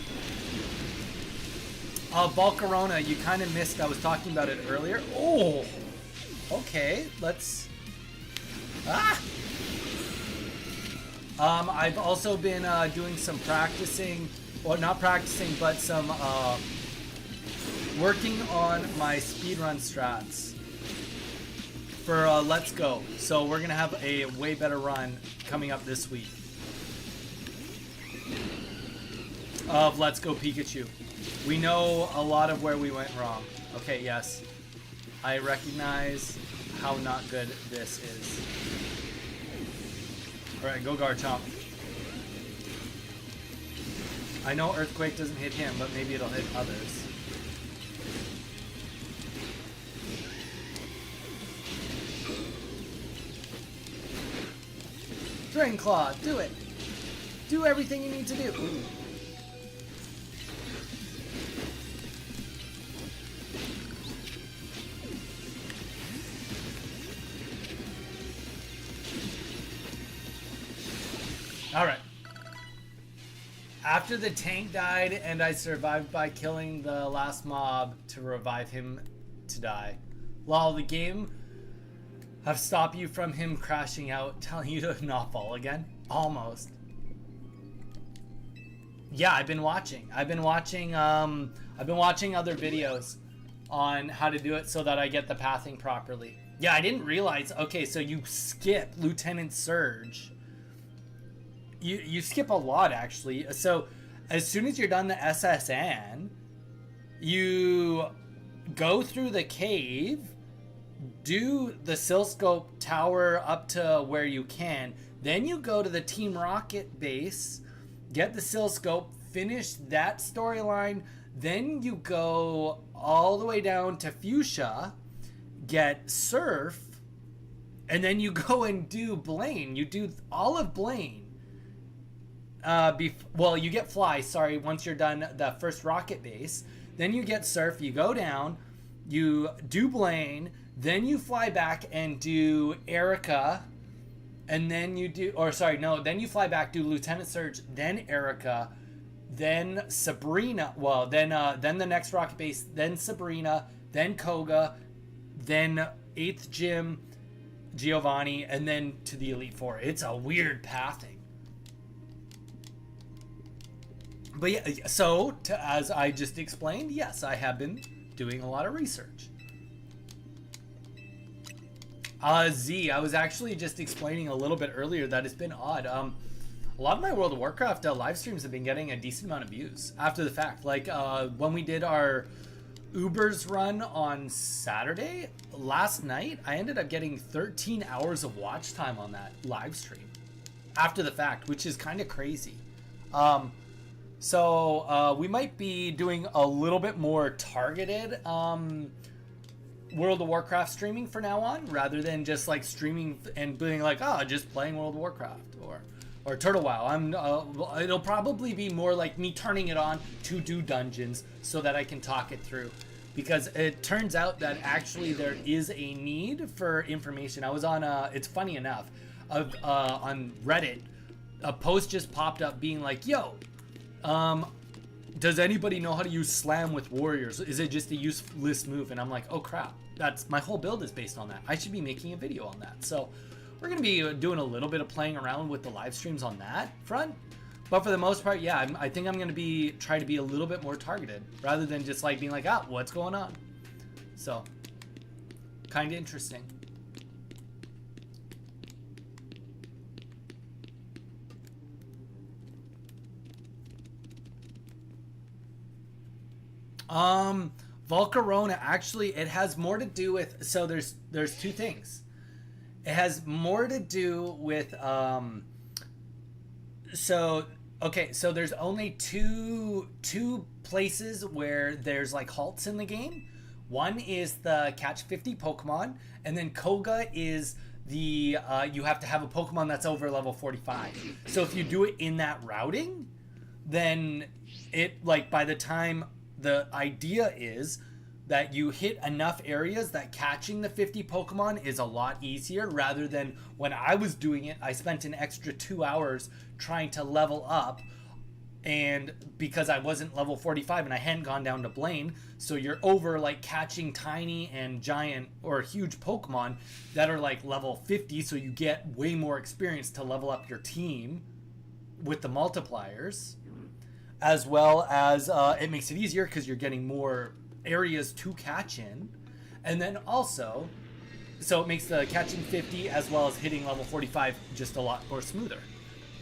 Volcarona, you kind of missed. I was talking about it earlier. Oh! Okay, let's... Ah! I've also been doing some practicing, or not practicing, but some working on my speedrun strats for Let's Go. So we're gonna have a way better run coming up this week of Let's Go Pikachu. We know a lot of where we went wrong. Okay, yes. I recognize how not good this is. Alright, go Garchomp. I know Earthquake doesn't hit him, but maybe it'll hit others. Drain Claw, do it! Do everything you need to do! Ooh. Alright. After the tank died and I survived by killing the last mob to revive him to die. Lol, the game have stopped you from him crashing out, telling you to not fall again? Almost. Yeah, I've been watching other videos on how to do it so that I get the pathing properly. Yeah, I didn't realize. Okay, so you skip Lieutenant Surge. You skip a lot, actually. So as soon as you're done the SSN, you go through the cave, do the Silscope Tower up to where you can, then you go to the Team Rocket base, get the Silscope, finish that storyline, then you go all the way down to Fuchsia, get Surf, and then you go and do Blaine. You do all of Blaine. Well, you get Fly, sorry, once you're done the first rocket base. Then you get Surf, you go down, you do Blaine, then you fly back and do Erica, and then you do, or sorry, no, then you fly back, do Lieutenant Surge, then Erica, then Sabrina, well, then the next rocket base, then Sabrina, then Koga, then 8th Gym, Giovanni, and then to the Elite Four. It's a weird pathing. But yeah, so as I just explained, yes, I have been doing a lot of research. Z, I was actually just explaining a little bit earlier that it's been odd. A lot of my World of Warcraft live streams have been getting a decent amount of views after the fact. Like when we did our Ubers run on Saturday, last night, I ended up getting 13 hours of watch time on that live stream after the fact, which is kind of crazy. So we might be doing a little bit more targeted World of Warcraft streaming for now on, rather than just like streaming and being like, oh, just playing World of Warcraft or Turtle WoW. It'll probably be more like me turning it on to do dungeons so that I can talk it through, because it turns out that actually there is a need for information. I was on it's funny enough, on Reddit, a post just popped up being like, yo, does anybody know how to use Slam with warriors? Is it just a useless move? And I'm like, oh crap, that's my whole build is based on that. I should be making a video on that. So we're going to be doing a little bit of playing around with the live streams on that front. But for the most part, yeah, I think I'm going to be trying to be a little bit more targeted rather than just like being like, ah, what's going on? So kind of interesting. Volcarona, actually, it has more to do with, so there's two things. It has more to do with, so there's only two places where there's like halts in the game. One is the catch 50 Pokemon, and then Koga is the, you have to have a Pokemon that's over level 45. So if you do it in that routing, then it, like, by the time, the idea is that you hit enough areas that catching the 50 Pokemon is a lot easier, rather than when I was doing it, I spent an extra 2 hours trying to level up, and because I wasn't level 45 and I hadn't gone down to Blaine, so you're over like catching tiny and giant or huge Pokemon that are like level 50, so you get way more experience to level up your team with the multipliers, as well as it makes it easier because you're getting more areas to catch in. And then also, so it makes the catching 50 as well as hitting level 45 just a lot more smoother.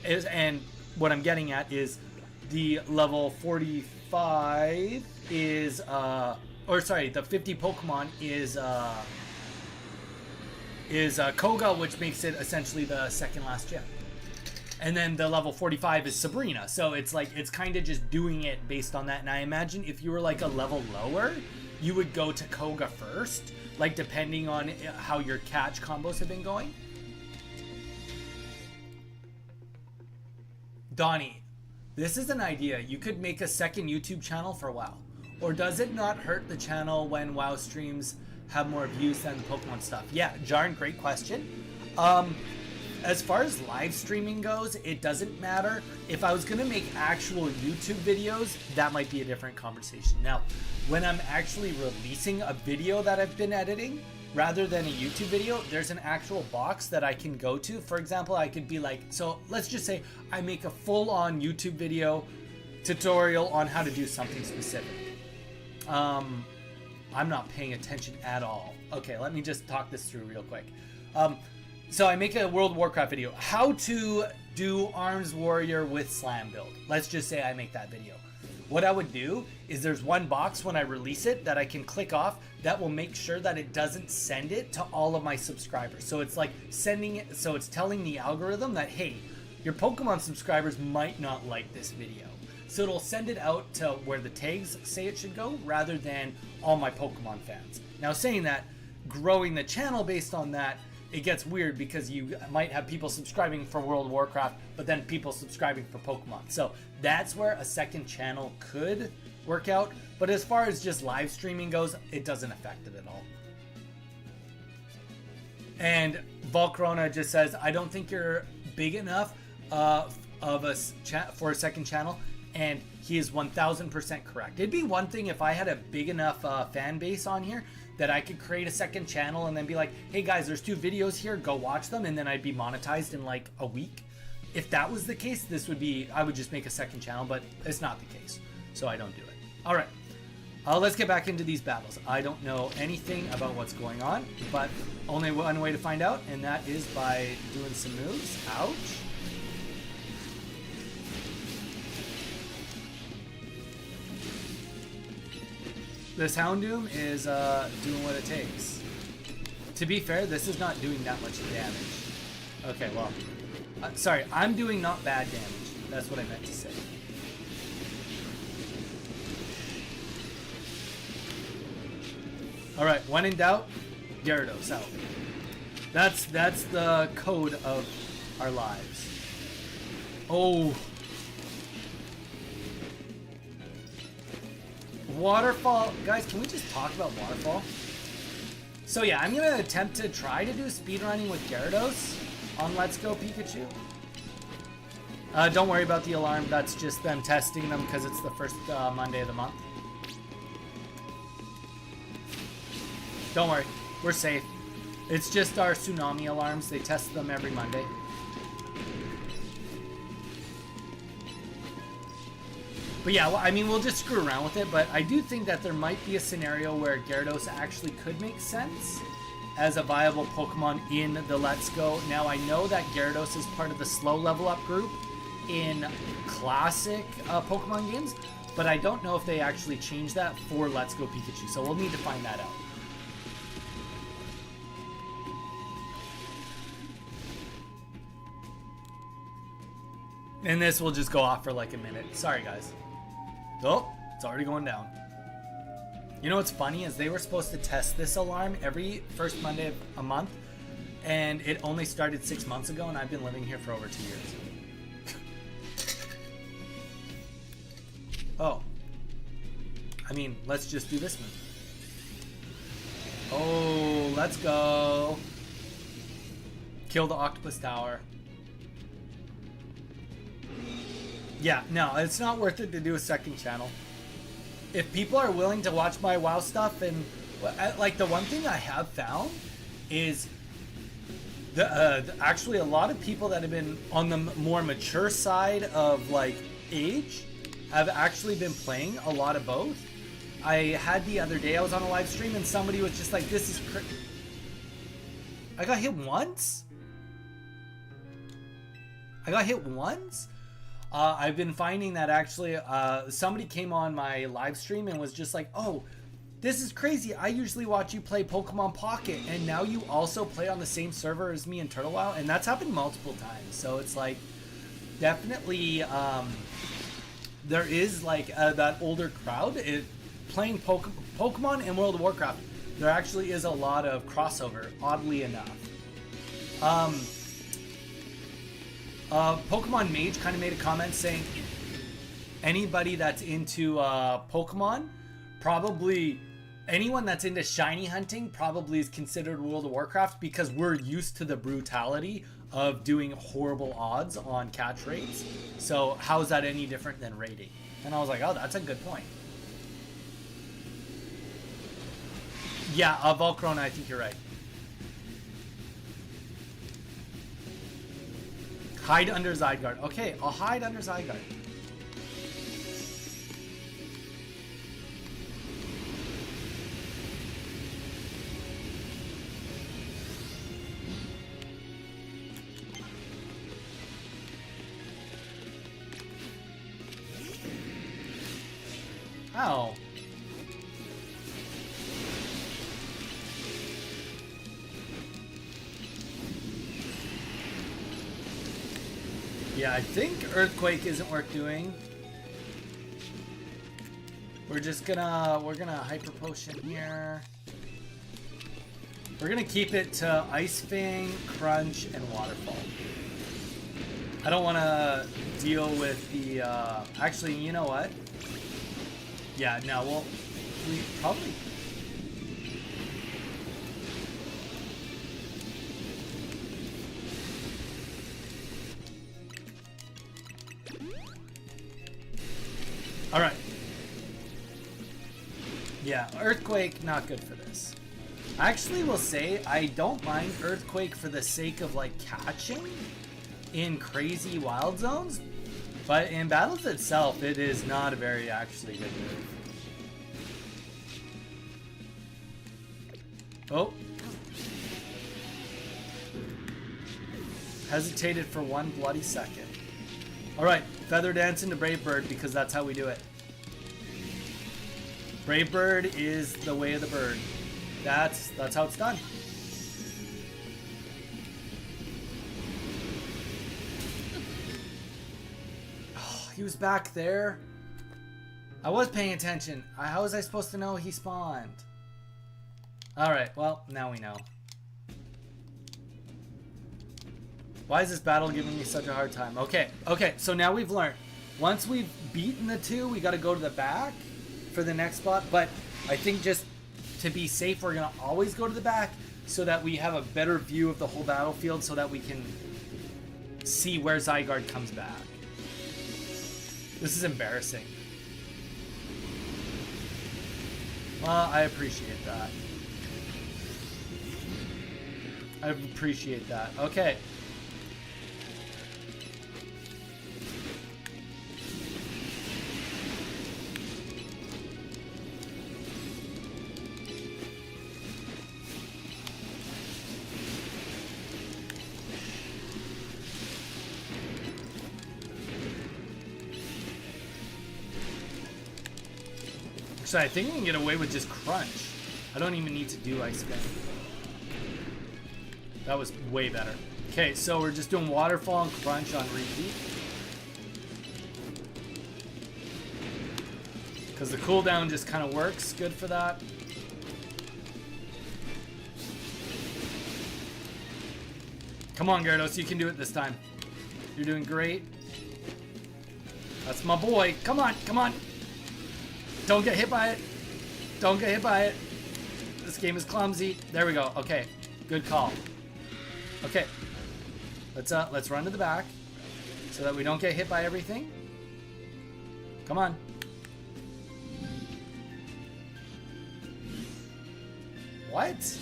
And what I'm getting at is the level 45 is the 50 Pokemon is Koga, which makes it essentially the second last gym. And then the level 45 is Sabrina. So it's like, it's kind of just doing it based on that. And I imagine if you were like a level lower, you would go to Koga first, like depending on how your catch combos have been going. Donnie, this is an idea. You could make a second YouTube channel for WoW. Or does it not hurt the channel when WoW streams have more views than Pokemon stuff? Yeah, Jarn, great question. As far as live streaming goes, it doesn't matter. If I was going to make actual YouTube videos, that might be a different conversation. Now, when I'm actually releasing a video that I've been editing, rather than a YouTube video, there's an actual box that I can go to. For example, I could be like, so let's just say I make a full-on YouTube video tutorial on how to do something specific. I'm not paying attention at all. Okay, let me just talk this through real quick. So I make a World of Warcraft video. How to do Arms Warrior with Slam build. Let's just say I make that video. What I would do is there's one box when I release it that I can click off that will make sure that it doesn't send it to all of my subscribers. So it's like sending it, so it's telling the algorithm that, hey, your Pokemon subscribers might not like this video. So it'll send it out to where the tags say it should go rather than all my Pokemon fans. Now saying that, growing the channel based on that, it gets weird because you might have people subscribing for World of Warcraft, but then people subscribing for Pokemon. So that's where a second channel could work out. But as far as just live streaming goes, it doesn't affect it at all. And Volcrona just says, I don't think you're big enough for a second channel. And he is 1000% correct. It'd be one thing if I had a big enough fan base on here that I could create a second channel and then be like, hey guys, there's 2 videos here, go watch them, and then I'd be monetized in like a week. If that was the case, I would just make a second channel, but it's not the case, so I don't do it. All right, let's get back into these battles. I don't know anything about what's going on, but only one way to find out, and that is by doing some moves. Ouch. This Houndoom is doing what it takes. To be fair, this is not doing that much damage. Okay, well, sorry, I'm doing not bad damage. That's what I meant to say. All right, when in doubt, Gyarados out. That's the code of our lives. Oh. Waterfall. Guys, can we just talk about Waterfall? So yeah, I'm going to attempt to try to do speedrunning with Gyarados on Let's Go Pikachu. Don't worry about the alarm. That's just them testing them because it's the first Monday of the month. Don't worry. We're safe. It's just our tsunami alarms. They test them every Monday. But yeah, well, I mean, we'll just screw around with it, but I do think that there might be a scenario where Gyarados actually could make sense as a viable Pokemon in the Let's Go. Now, I know that Gyarados is part of the slow level up group in classic Pokemon games, but I don't know if they actually changed that for Let's Go Pikachu, so we'll need to find that out. And this will just go off for like a minute. Sorry, guys. Oh, it's already going down. You know what's funny is they were supposed to test this alarm every first Monday of a month, and it only started 6 months ago, and I've been living here for over 2 years. Oh. I mean, let's just do this move. Oh, let's go. Kill the octopus tower. Yeah, no, it's not worth it to do a second channel. If people are willing to watch my WoW stuff, and like the one thing I have found is actually a lot of people that have been on the more mature side of like age have actually been playing a lot of both. I had the other day, I was on a live stream and somebody was just like, this is I got hit once? I got hit once? I've been finding that actually somebody came on my live stream and was just like, oh, this is crazy. I usually watch you play Pokemon Pocket and now you also play on the same server as me in Turtle WoW, and that's happened multiple times. So it's like definitely there is like that older crowd playing Pokemon and World of Warcraft. There actually is a lot of crossover, oddly enough. Pokemon Mage kind of made a comment saying anybody that's into Pokemon, probably anyone that's into shiny hunting probably is considered World of Warcraft, because we're used to the brutality of doing horrible odds on catch rates. So how is that any different than raiding? And I was like, oh, that's a good point. Yeah, Volcarona, I think you're right. Hide under Zygarde. Okay, I'll hide under Zygarde. Ow. Yeah, I think Earthquake isn't worth doing. We're gonna Hyper Potion here. We're gonna keep it to Ice Fang, Crunch, and Waterfall. I don't wanna deal with the, actually, you know what? Yeah, no, we probably... Alright. Yeah, Earthquake, not good for this. I actually will say I don't mind Earthquake for the sake of like catching in crazy wild zones, but in battles itself, it is not a very actually good move. Oh. Hesitated for one bloody second. Alright, Feather Dance into Brave Bird, because that's how we do it. Brave Bird is the way of the bird. That's how it's done. Oh, he was back there. I was paying attention. How was I supposed to know he spawned? Alright, well, now we know. Why is this battle giving me such a hard time? Okay, so now we've learned. Once we've beaten the two, we gotta go to the back for the next spot. But I think just to be safe, we're gonna always go to the back so that we have a better view of the whole battlefield so that we can see where Zygarde comes back. This is embarrassing. Well, I appreciate that. I appreciate that. Okay. Actually, I think we can get away with just Crunch. I don't even need to do Ice Fang. That was way better. Okay, so we're just doing Waterfall and Crunch on repeat. Because the cooldown just kind of works good for that. Come on, Gyarados, you can do it this time. You're doing great. That's my boy. Come on, come on. Don't get hit by it. Don't get hit by it. This game is clumsy. There we go. Okay. Good call. Okay. Let's run to the back so that we don't get hit by everything. Come on. What?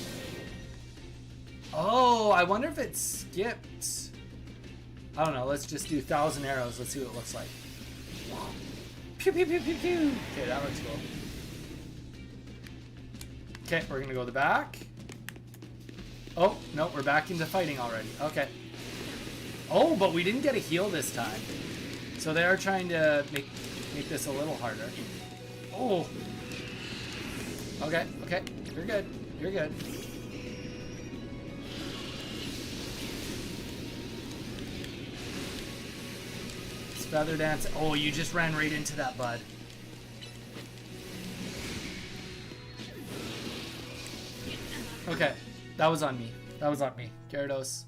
Oh, I wonder if it skipped. I don't know. Let's just do 1,000 arrows. Let's see what it looks like. Pew, pew, pew, pew, pew. Okay, that looks cool. Okay, we're going to go to the back. Oh, no, we're back into fighting already. Okay. Oh, but we didn't get a heal this time. So they are trying to make this a little harder. Oh. Okay, okay. You're good. You're good. It's feather dance. Oh, you just ran right into that, bud. Okay, that was on me. That was on me. Gyarados.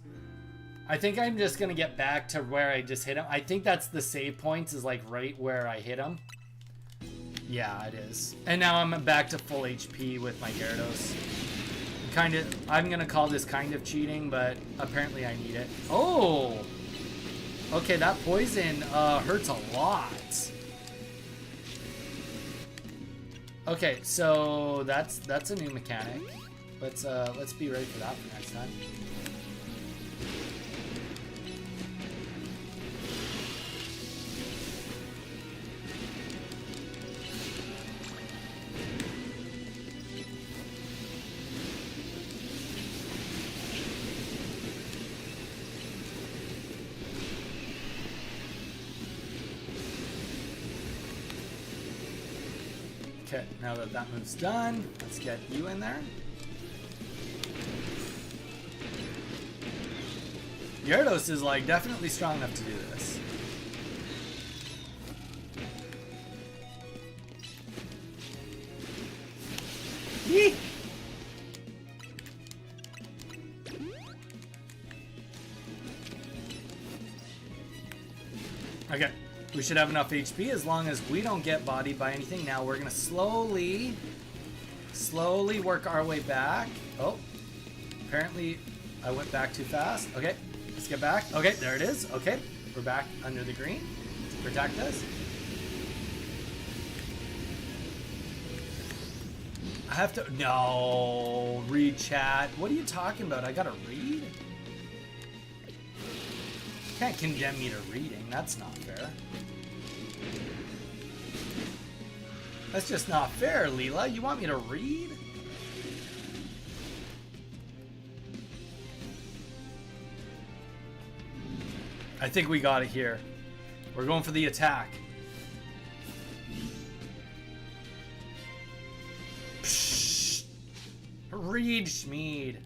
I think I'm just gonna get back to where I just hit him. I think that's the save points, is like right where I hit him. Yeah, it is. And now I'm back to full HP with my Gyarados. I'm gonna call this kind of cheating, but apparently I need it. Oh! Okay, that poison hurts a lot. Okay, so that's a new mechanic. Let's be ready for that for next time. Okay, now that that move's done, let's get you in there. Gyarados is like definitely strong enough to do this. Yee! Okay, we should have enough HP as long as we don't get bodied by anything. Now we're gonna slowly work our way back. Oh, apparently I went back too fast. Okay, let's get back. Okay, there it is. Okay, we're back under the green to protect us. I have to, no, read chat. What are you talking about? I gotta read? Can't condemn me to reading. That's not fair. That's just not fair, Leela. You want me to read? I think we got it here. We're going for the attack. Psh, read Schmied.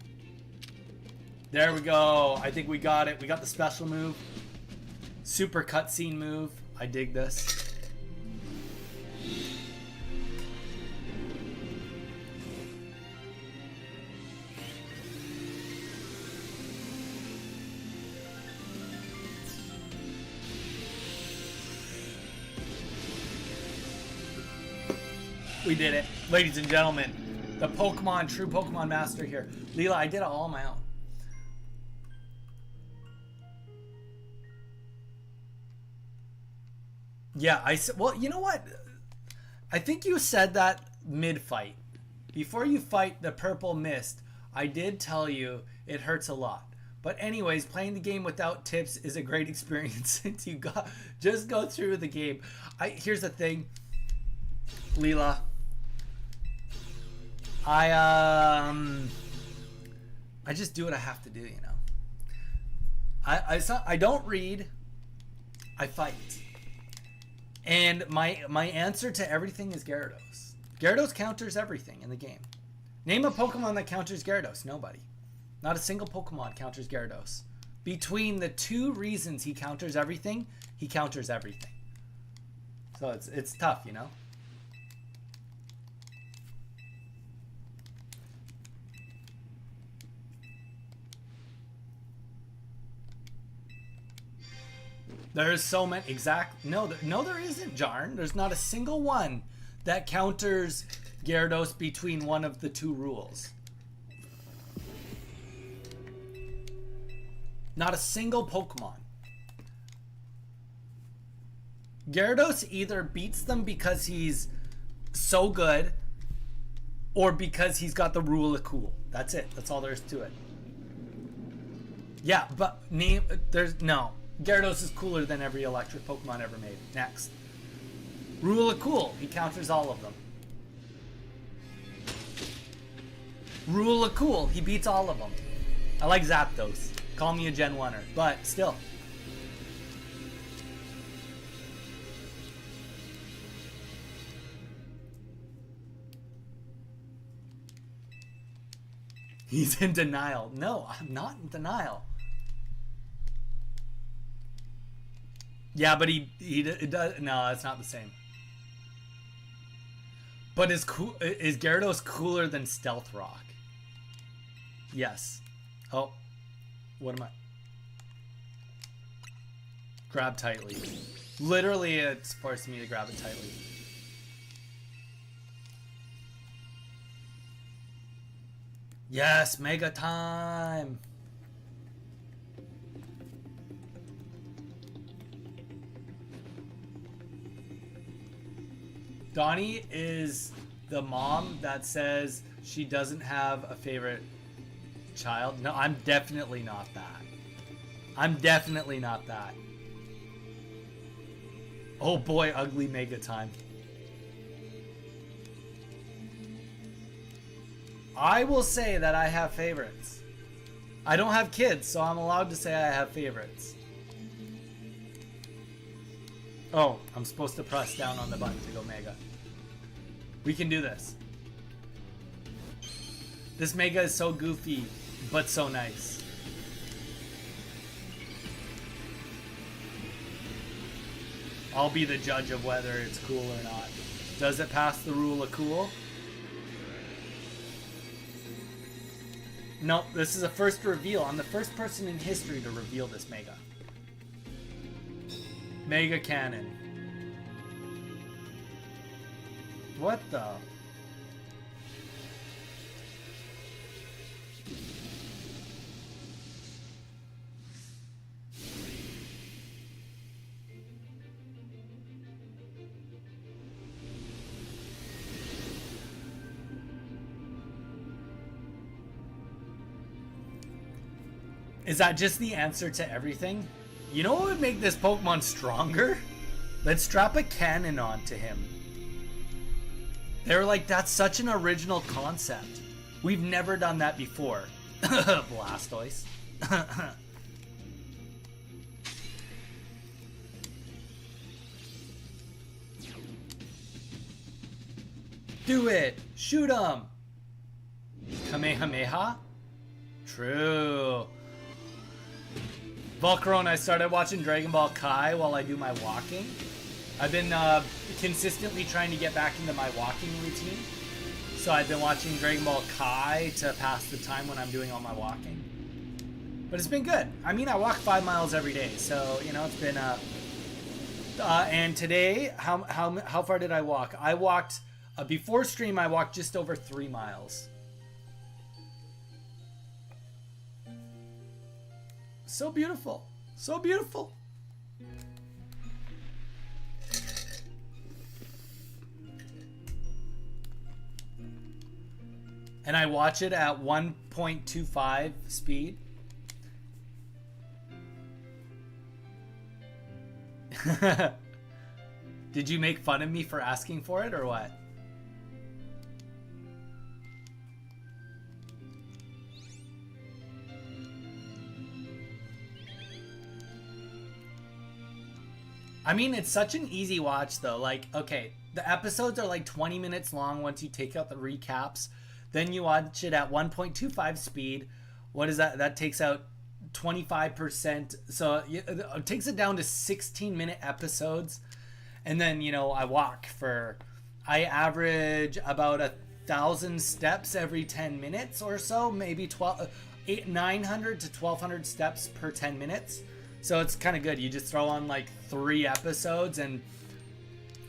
There we go. I think we got it. We got the special move. Super cutscene move. I dig this. We did it. Ladies and gentlemen, the Pokemon, true Pokemon master here. Leela, I did it all on my own. Yeah, well, you know what? I think you said that mid-fight. Before you fight the purple mist, I did tell you it hurts a lot. But anyways, playing the game without tips is a great experience since you just go through the game. Here's the thing, Leela. I just do what I have to do, you know. I don't read. I fight. And my answer to everything is Gyarados. Gyarados counters everything in the game. Name a Pokemon that counters Gyarados. Nobody. Not a single Pokemon counters Gyarados. Between the two reasons he counters everything, he counters everything. So it's tough, you know. There's so many no, there isn't, Jarn. There's not a single one that counters Gyarados between one of the two rules. Not a single Pokemon. Gyarados either beats them because he's so good or because he's got the rule of cool. That's it. That's all there is to it. Yeah, but no. Gyarados is cooler than every electric Pokemon ever made. Next. Rule of cool. He counters all of them. Rule of cool. He beats all of them. I like Zapdos. Call me a Gen 1er. But still. He's in denial. No, I'm not in denial. Yeah, but it does. No, it's not the same. But is Gyarados cooler than Stealth Rock? Yes. Oh, what am I? Grab tightly. Literally, it's forcing me to grab it tightly. Yes, Mega time. Donnie is the mom that says she doesn't have a favorite child. No, I'm definitely not that. I'm definitely not that. Oh boy, ugly Mega time. I will say that I have favorites. I don't have kids, so I'm allowed to say I have favorites. Oh, I'm supposed to press down on the button to go Mega. We can do this. This Mega is so goofy, but so nice. I'll be the judge of whether it's cool or not. Does it pass the rule of cool? Nope, this is a first reveal. I'm the first person in history to reveal this Mega. Mega Cannon. What the? Is that just the answer to everything? You know what would make this Pokemon stronger? Let's strap a cannon onto him. They're like, that's such an original concept. We've never done that before. Blastoise. Do it! Shoot him! Kamehameha? True. Volcaron, I started watching Dragon Ball Kai while I do my walking. I've been consistently trying to get back into my walking routine. So I've been watching Dragon Ball Kai to pass the time when I'm doing all my walking. But it's been good. I mean, I walk 5 miles every day. So, you know, it's been... and today, how far did I walk? I walked... before stream, I walked just over 3 miles. So beautiful. So beautiful. And I watch it at 1.25 speed. Did you make fun of me for asking for it or what? I mean, it's such an easy watch, though. Like, okay, the episodes are like 20 minutes long once you take out the recaps. Then you watch it at 1.25 speed. What is that? That takes out 25%. So it takes it down to 16-minute episodes. And then, you know, I walk for... I average about 1,000 steps every 10 minutes or so. Maybe 900 to 1,200 steps per 10 minutes. So it's kind of good. You just throw on like 3 episodes and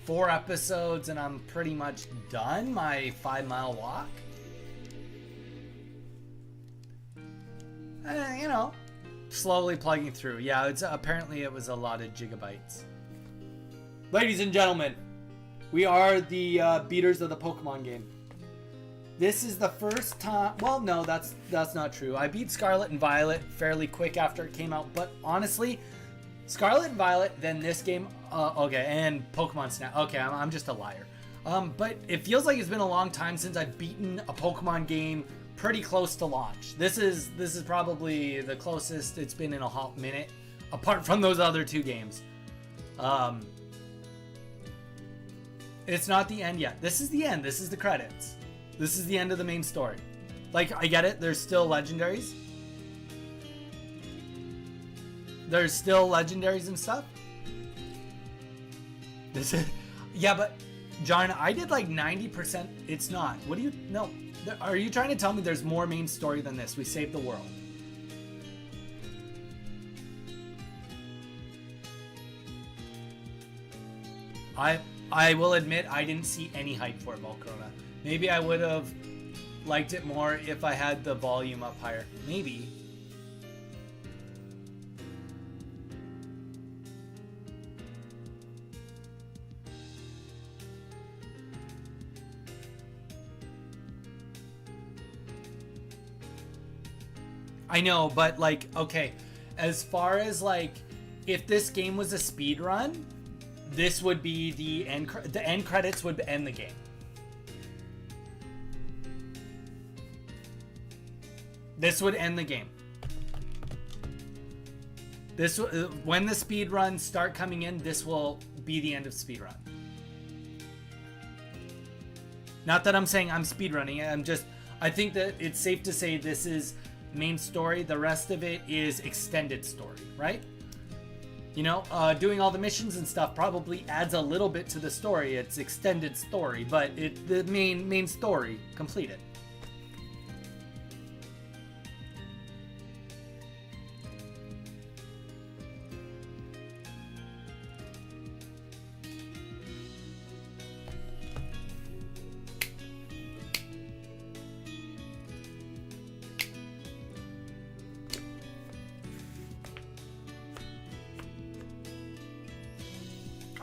4 episodes and I'm pretty much done my 5-mile walk. You know, slowly plugging through. Yeah, apparently it was a lot of gigabytes. Ladies and gentlemen, we are the beaters of the Pokemon game. This is the first time. Well, no, that's not true. I beat Scarlet and Violet fairly quick after it came out, but honestly, Scarlet and Violet, then this game, okay, and Pokemon Snap. Okay, I'm just a liar. But it feels like it's been a long time since I've beaten a Pokemon game pretty close to launch. This is probably the closest it's been in a hot minute, apart from those other 2 games. It's not the end yet. This is the end. This is the credits. This is the end of the main story. Like, I get it. There's still legendaries. There's still legendaries and stuff. This is... Yeah, but... John, I did like 90%. It's not. What do you... No. Are you trying to tell me there's more main story than this? We saved the world. I will admit I didn't see any hype for Volcarona. Maybe I would have liked it more if I had the volume up higher. Maybe. I know, but like, okay, as far as like, if this game was a speed run, this would be the end credits would end the game. This would end the game. This when the speed runs start coming in, this will be the end of speed run. Not that I'm saying I'm speed running. I think that it's safe to say this is main story. The rest of it is extended story, right? You know, doing all the missions and stuff probably adds a little bit to the story. It's extended story, but the main story completed.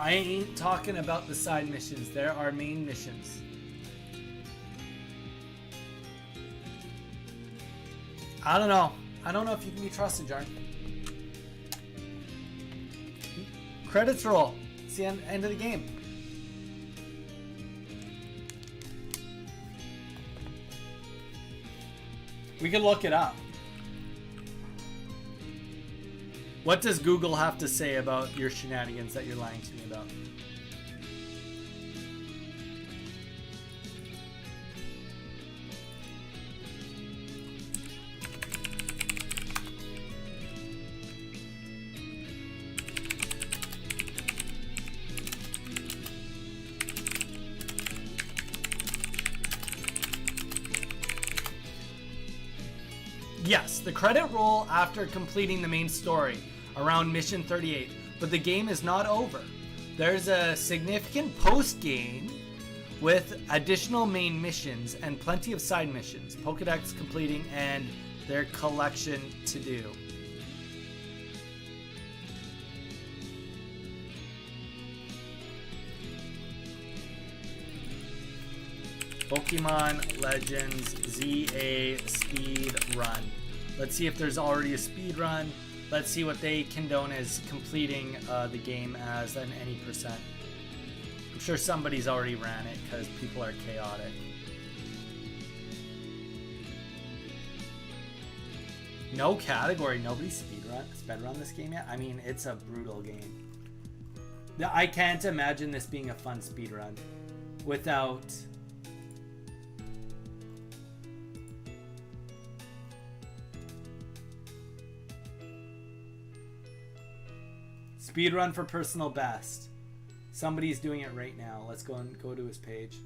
I ain't talking about the side missions. There are main missions. I don't know. I don't know if you can be trusted, Jarn. Credits roll. It's the end of the game. We can look it up. What does Google have to say about your shenanigans that you're lying to me about? Yes, the credit roll after completing the main story, around mission 38, but the game is not over. There's a significant post-game with additional main missions and plenty of side missions, Pokedex completing, and their collection to do. Pokemon Legends ZA Speed Run. Let's see if there's already a speed run. Let's see what they condone as completing the game as an any percent. I'm sure somebody's already ran it because people are chaotic. No category. Nobody sped run this game yet. I mean, it's a brutal game. I can't imagine this being a fun speed run without. Speedrun for personal best. Somebody's doing it right now. Let's go to his page.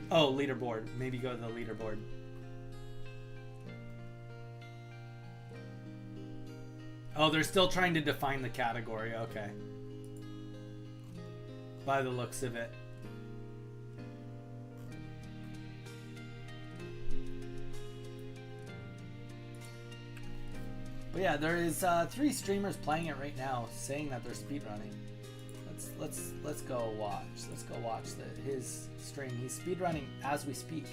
Oh, leaderboard. Maybe go to the leaderboard. Oh, they're still trying to define the category. Okay. By the looks of it. But yeah, there is 3 streamers playing it right now, saying that they're speedrunning. Let's go watch. Let's go watch his stream. He's speedrunning as we speak.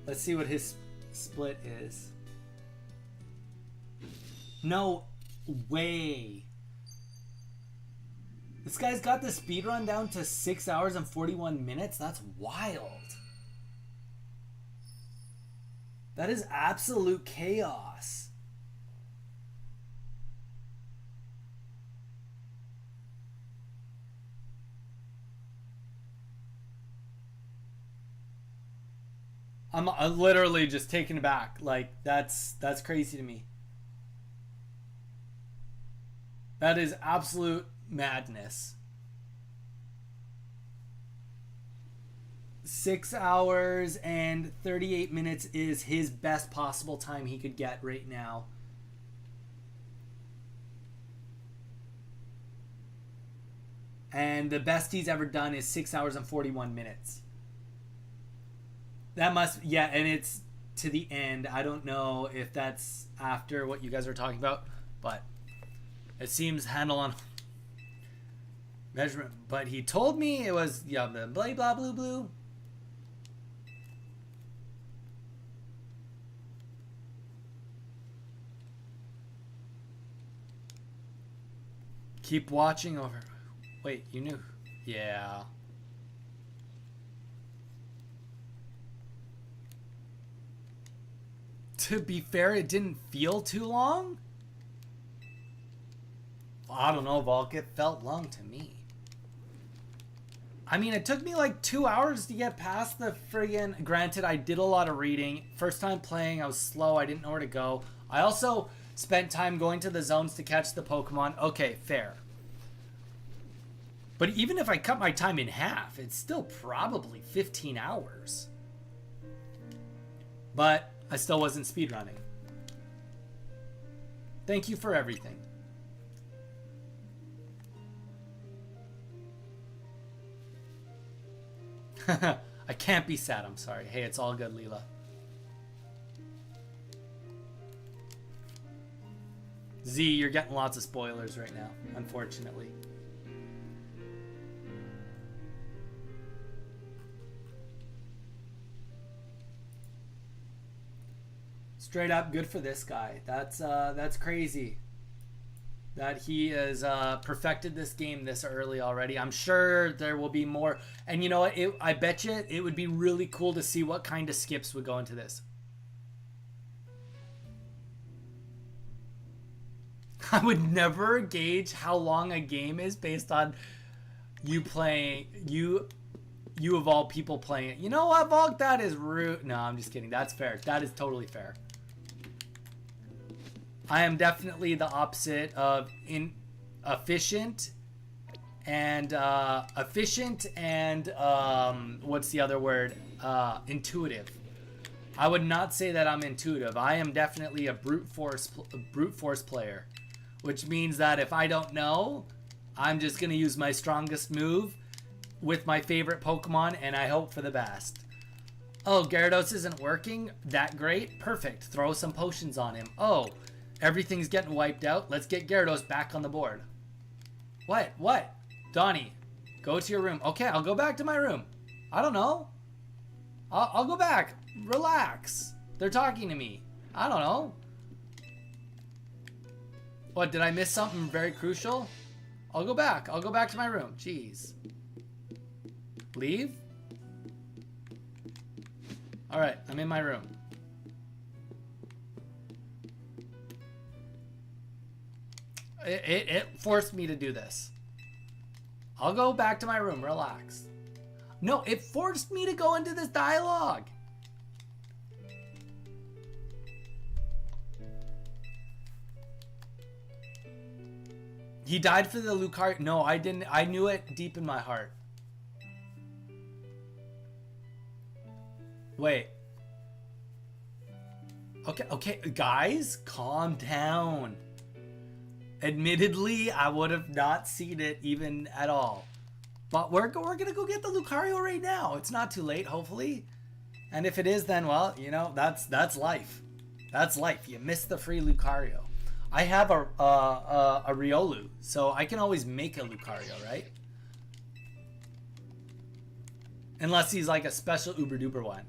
Let's see what his split is. No way. This guy's got the speedrun down to 6 hours and 41 minutes. That's wild. That is absolute chaos. I'm literally just taken aback. Like, that's crazy to me. That is absolute madness. 6 hours and 38 minutes is his best possible time he could get right now. And the best he's ever done is 6 hours and 41 minutes. That must, yeah, and it's to the end. I don't know if that's after what you guys are talking about, but it seems handle on measurement. But he told me it was, yeah, the blah, blah, blue, blue. Keep watching over. Wait, you knew? Yeah. To be fair, it didn't feel too long. I don't know, Volk. It felt long to me. I mean, it took me like 2 hours to get past the friggin'... Granted, I did a lot of reading. First time playing, I was slow. I didn't know where to go. I also spent time going to the zones to catch the Pokemon. Okay, fair. But even if I cut my time in half, it's still probably 15 hours. But I still wasn't speedrunning. Thank you for everything. I can't be sad, I'm sorry. Hey, it's all good, Leela. Z, you're getting lots of spoilers right now, unfortunately. Straight up, good for this guy. That's crazy that he has perfected this game this early already. I'm sure there will be more. And you know what? I bet you it would be really cool to see what kind of skips would go into this. I would never gauge how long a game is based on you playing, you of all people playing it. You know what, Volk? That is rude. No, I'm just kidding. That's fair. That is totally fair. I am definitely the opposite of efficient and what's the other word? Intuitive. I would not say that I'm intuitive. I am definitely a brute force player, which means that if I don't know, I'm just gonna use my strongest move with my favorite Pokemon, and I hope for the best. Oh, Gyarados isn't working that great. Perfect. Throw some potions on him. Oh. Everything's getting wiped out. Let's get Gyarados back on the board. What? Donnie, go to your room. Okay, I'll go back to my room. I don't know. I'll go back. Relax. They're talking to me. I don't know. What, did I miss something very crucial? I'll go back. I'll go back to my room. Jeez. Leave? Alright, I'm in my room. It forced me to do this. I'll go back to my room. Relax. No, it forced me to go into this dialogue. He died for the Lucario. No, I didn't. I knew it deep in my heart. Wait. Okay, okay, guys, calm down. Admittedly, I would have not seen it even at all. But we're gonna go get the Lucario right now. It's not too late, hopefully. And if it is, then, well, you know, that's life. That's life. You miss the free Lucario. I have a Riolu, so I can always make a Lucario, right? Unless he's like a special uber duper one.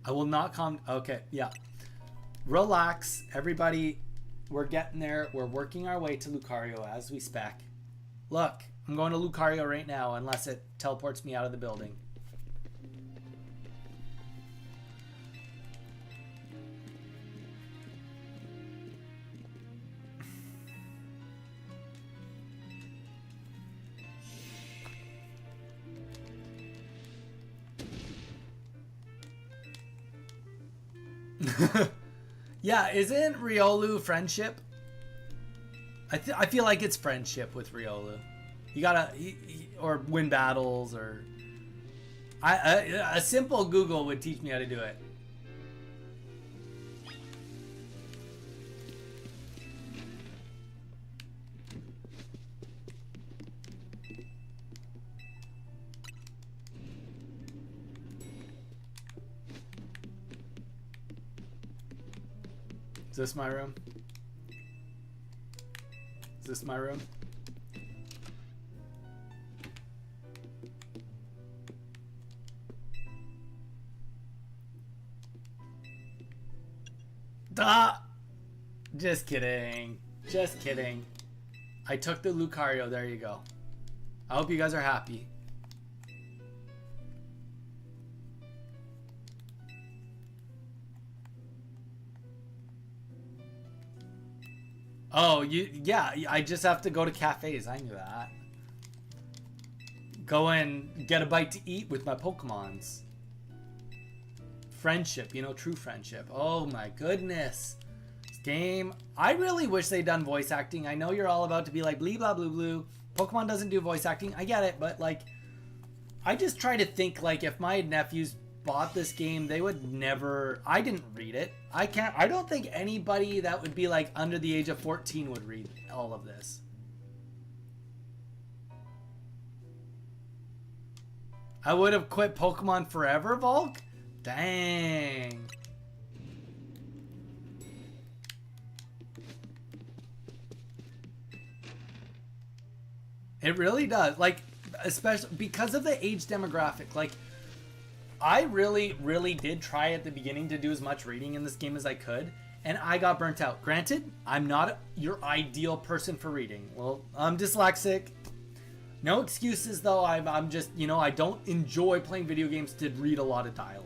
I will not come. Okay, yeah. Relax, everybody. We're getting there. We're working our way to Lucario as we spec. Look, I'm going to Lucario right now unless it teleports me out of the building. Yeah, isn't Riolu friendship? I feel like it's friendship with Riolu. You gotta or win battles, or a simple Google would teach me how to do it. Is this my room? Is this my room? Duh! Just kidding. Just kidding. I took the Lucario. There you go. I hope you guys are happy. Oh, yeah, I just have to go to cafes. I knew that. Go and get a bite to eat with my Pokemons. Friendship, you know, true friendship. Oh my goodness. This game, I really wish they'd done voice acting. I know you're all about to be like, blee blah blue blue. Pokemon doesn't do voice acting. I get it, but like, I just try to think like if my nephews bought this game, they would never. I didn't read it. I don't think anybody that would be like under the age of 14 would read all of this. I would have quit Pokemon forever, Volk? Dang. It really does. Like, especially because of the age demographic. Like, I really did try at the beginning to do as much reading in this game as I could, and I got burnt out. Granted, I'm not your ideal person for reading. Well, I'm dyslexic. No excuses, though. I'm just, you know, I don't enjoy playing video games to read a lot of dialogue.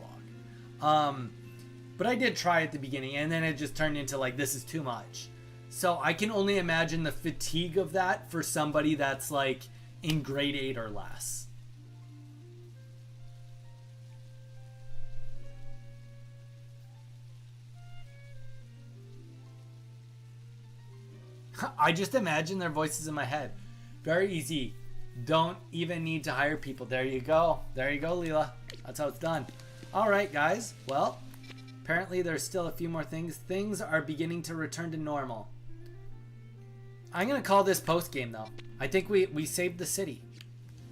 But I did try at the beginning, and then it just turned into like, this is too much. So I can only imagine the fatigue of that for somebody that's like in grade 8 or less. I just imagine their voices in my head. Very easy. Don't even need to hire people. There you go. There you go, Leela. That's how it's done. All right, guys. Well, apparently there's still a few more things. Things are beginning to return to normal. I'm going to call this post-game, though. I think we saved the city.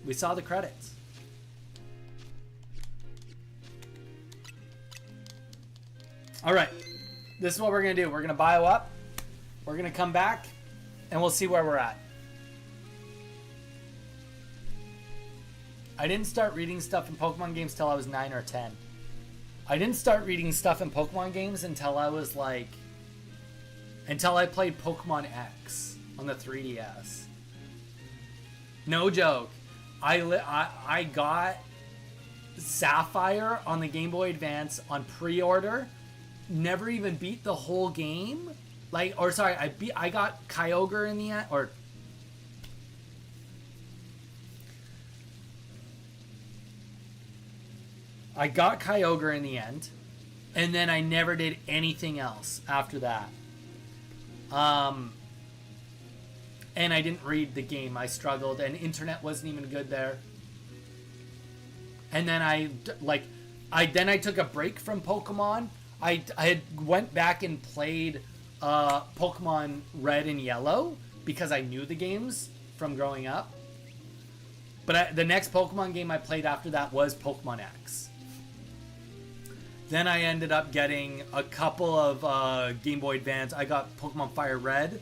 We saw the credits. All right. This is what we're going to do. We're going to bio up. We're going to come back, and we'll see where we're at. I didn't start reading stuff in Pokemon games till I was 9 or 10. I didn't start reading stuff in Pokemon games until I was like... until I played Pokemon X on the 3DS. No joke. I got Sapphire on the Game Boy Advance on pre-order. Never even beat the whole game. Like, or sorry, I got Kyogre in the end, or... I got Kyogre in the end, and then I never did anything else after that. and I didn't read the game. I struggled, and internet wasn't even good there. And then I took a break from Pokemon. I had went back and played Pokemon Red and Yellow because I knew the games from growing up. But the next Pokemon game I played after that was Pokemon X. Then I ended up getting a couple of Game Boy Advance. I got Pokemon Fire Red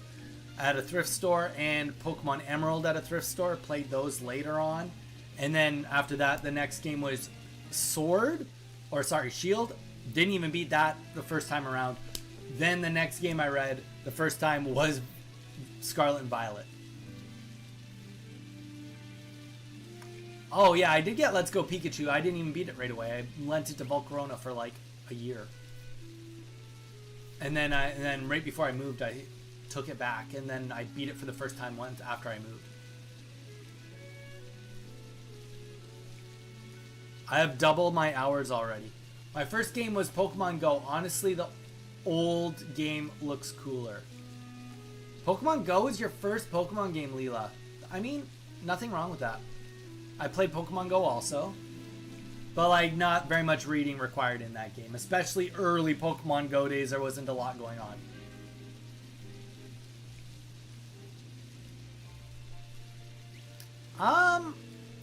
at a thrift store and Pokemon Emerald at a thrift store. Played those later on. And then after that, the next game was Shield. Didn't even beat that the first time around. Then the next game I read the first time was Scarlet and Violet. Oh yeah, I did get Let's Go Pikachu. I didn't even beat it right away. I lent it to Volcarona for like a year. And then right before I moved, I took it back, and then I beat it for the first time once after I moved. I have doubled my hours already. My first game was Pokemon Go. Honestly, the old game looks cooler. Pokemon Go is your first Pokemon game, Leela. I mean, nothing wrong with that. I played Pokemon Go also. But like, not very much reading required in that game. Especially early Pokemon Go days, there wasn't a lot going on.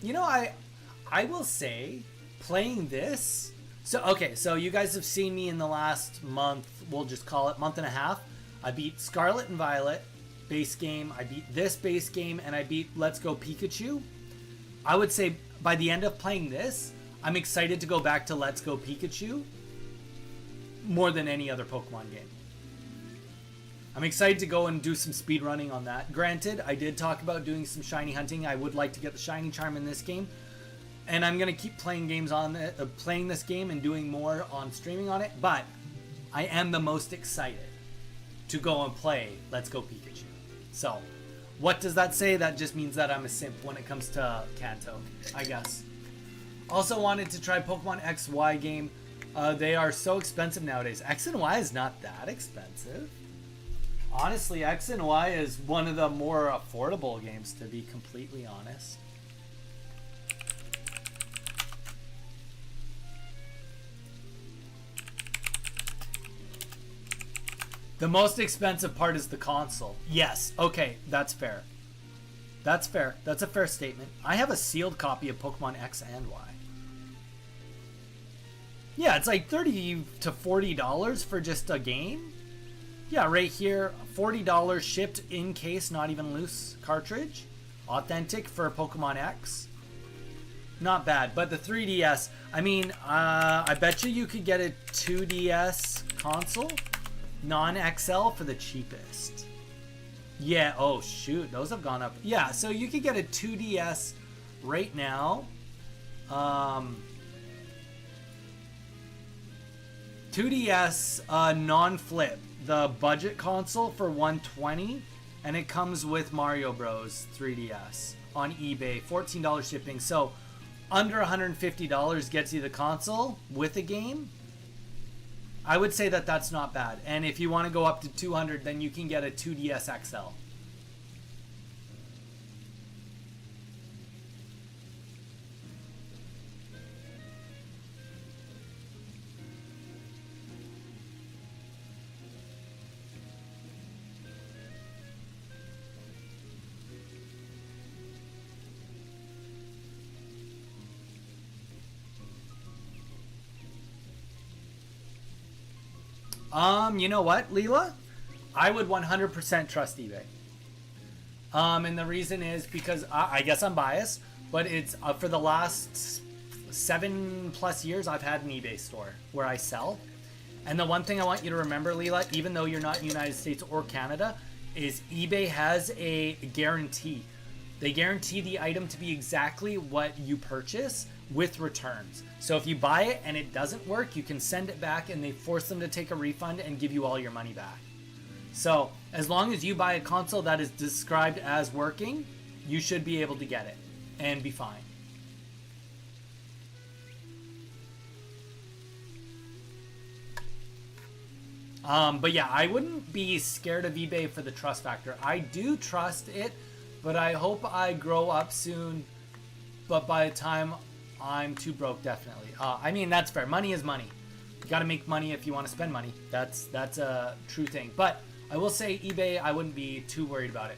You know, I will say, playing this... So you guys have seen me in the last month, we'll just call it month and a half. I beat Scarlet and Violet base game, I beat this base game, and I beat Let's Go Pikachu. I would say by the end of playing this, I'm excited to go back to Let's Go Pikachu more than any other Pokemon game. I'm excited to go and do some speed running on that. Granted, I did talk about doing some shiny hunting. I would like to get the shiny charm in this game. And I'm going to keep playing games on it, playing this game and doing more on streaming on it. But I am the most excited to go and play Let's Go Pikachu. So, what does that say? That just means that I'm a simp when it comes to Kanto, I guess. Also wanted to try Pokemon XY game. They are so expensive nowadays. X and Y is not that expensive. Honestly, X and Y is one of the more affordable games, to be completely honest. The most expensive part is the console. Yes, okay, that's fair. That's fair. That's a fair statement. I have a sealed copy of Pokemon X and Y. Yeah, it's like $30 to $40 for just a game. Yeah, right here, $40 shipped in case, not even loose cartridge. Authentic for Pokemon X. Not bad, but the 3DS, I mean, I bet you could get a 2DS console. Non-XL for the cheapest. Yeah, oh shoot, those have gone up. Yeah, so you could get a 2DS right now. 2DS non-flip, the budget console for $120, and it comes with Mario Bros 3DS on eBay, $14 shipping. So under $150 gets you the console with a game. I would say that that's not bad. And if you want to go up to 200, then you can get a 2DS XL. You know what, Leela? I would 100% trust eBay. And the reason is because I guess I'm biased, but it's for the last 7+ years I've had an eBay store where I sell. And the one thing I want you to remember, Leela, even though you're not in the United States or Canada, is eBay has a guarantee. They guarantee the item to be exactly what you purchase with returns. So if you buy it and it doesn't work, you can send it back and they force them to take a refund and give you all your money back. So as long as you buy a console that is described as working, you should be able to get it and be fine. But yeah, I wouldn't be scared of eBay for the trust factor. I do trust it, but I hope I grow up soon. But by the time I'm too broke, definitely. I mean, that's fair. Money is money. You got to make money if you want to spend money. That's a true thing. But I will say eBay, I wouldn't be too worried about it.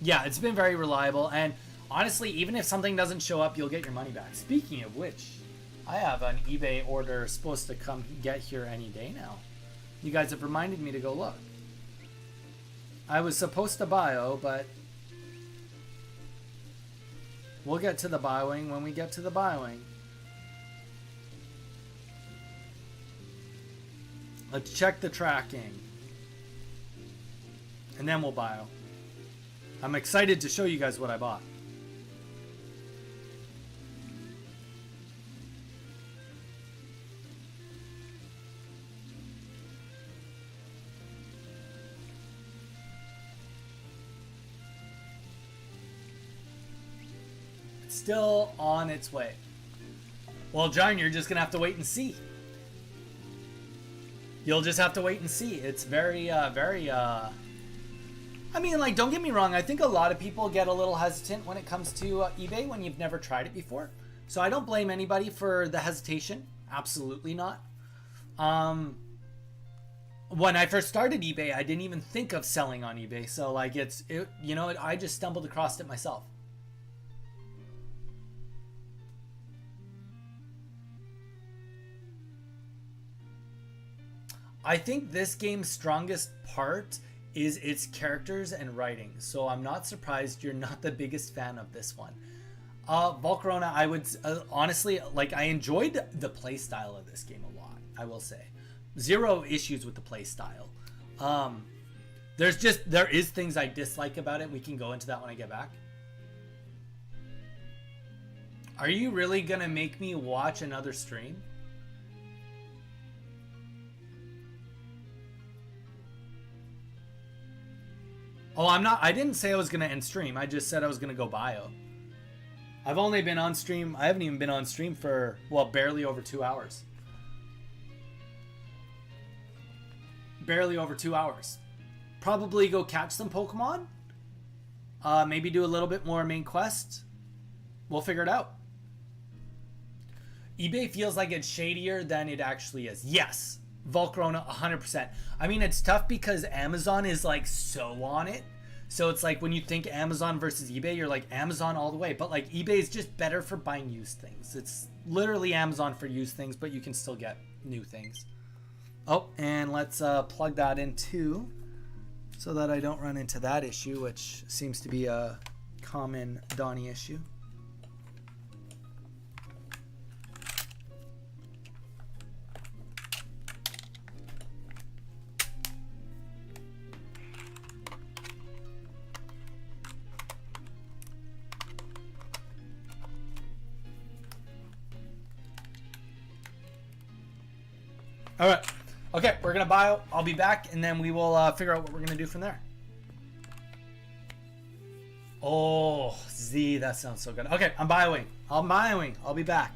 Yeah, it's been very reliable. And honestly, even if something doesn't show up, you'll get your money back. Speaking of which, I have an eBay order supposed to come get here any day now. You guys have reminded me to go look. I was supposed to bio, but we'll get to the bioing when we get to the bioing. Let's check the tracking. And then we'll bio. I'm excited to show you guys what I bought. Still on its way. Well, John, you're just gonna have to wait and see. You'll just have to wait and see. It's very I mean, like, don't get me wrong. I think a lot of people get a little hesitant when it comes to eBay when you've never tried it before. So I don't blame anybody for the hesitation. Absolutely not. When I first started eBay, I didn't even think of selling on eBay. So like, I just stumbled across it myself. I think this game's strongest part is its characters and writing, so I'm not surprised you're not the biggest fan of this one. Volcarona, I would honestly, like, I enjoyed the play style of this game a lot, I will say. Zero issues with the play style. There is things I dislike about it. We can go into that when I get back. Are you really gonna make me watch another stream? Oh, I'm not. I didn't say I was going to end stream. I just said I was going to go bio. I've only been on stream. I haven't even been on stream for, well, barely over 2 hours. Barely over 2 hours. Probably go catch some Pokemon. Maybe do a little bit more main quest. We'll figure it out. eBay feels like it's shadier than it actually is. Yes. Volcarona 100%. I mean, it's tough because Amazon is like so on it. So it's like when you think Amazon versus eBay, you're like Amazon all the way. But like eBay is just better for buying used things. It's literally Amazon for used things, but you can still get new things. Oh, and let's plug that in too, so that I don't run into that issue, which seems to be a common Donnie issue. All right. Okay, we're going to bio. I'll be back, and then we will figure out what we're going to do from there. Oh, Z, that sounds so good. Okay, I'm bioing. I'll be back.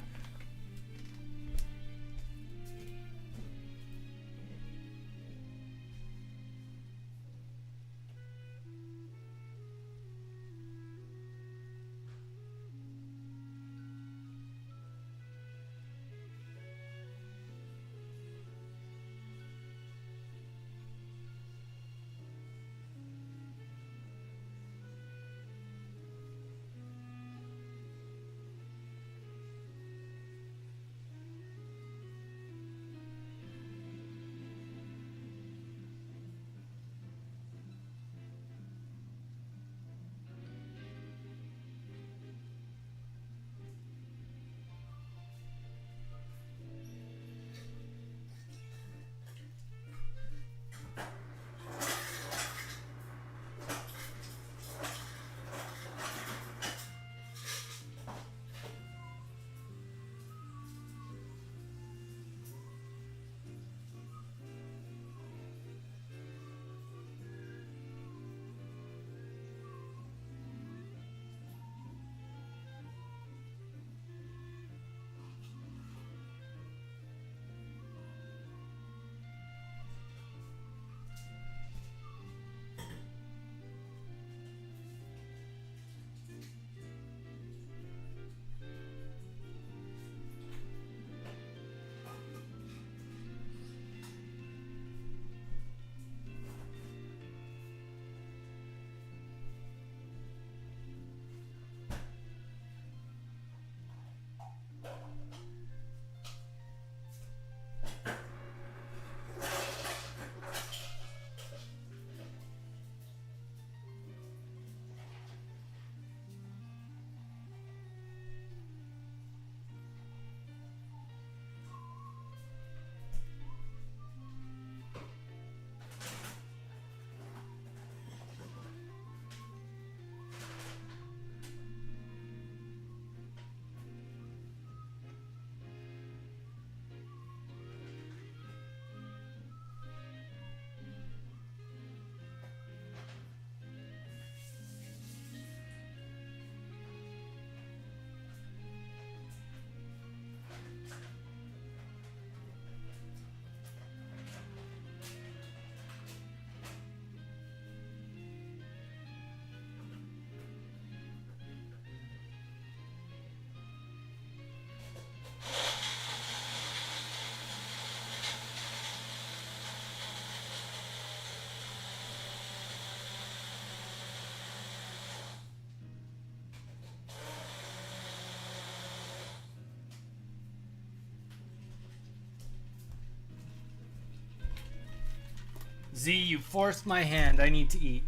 Z, you forced my hand. I need to eat.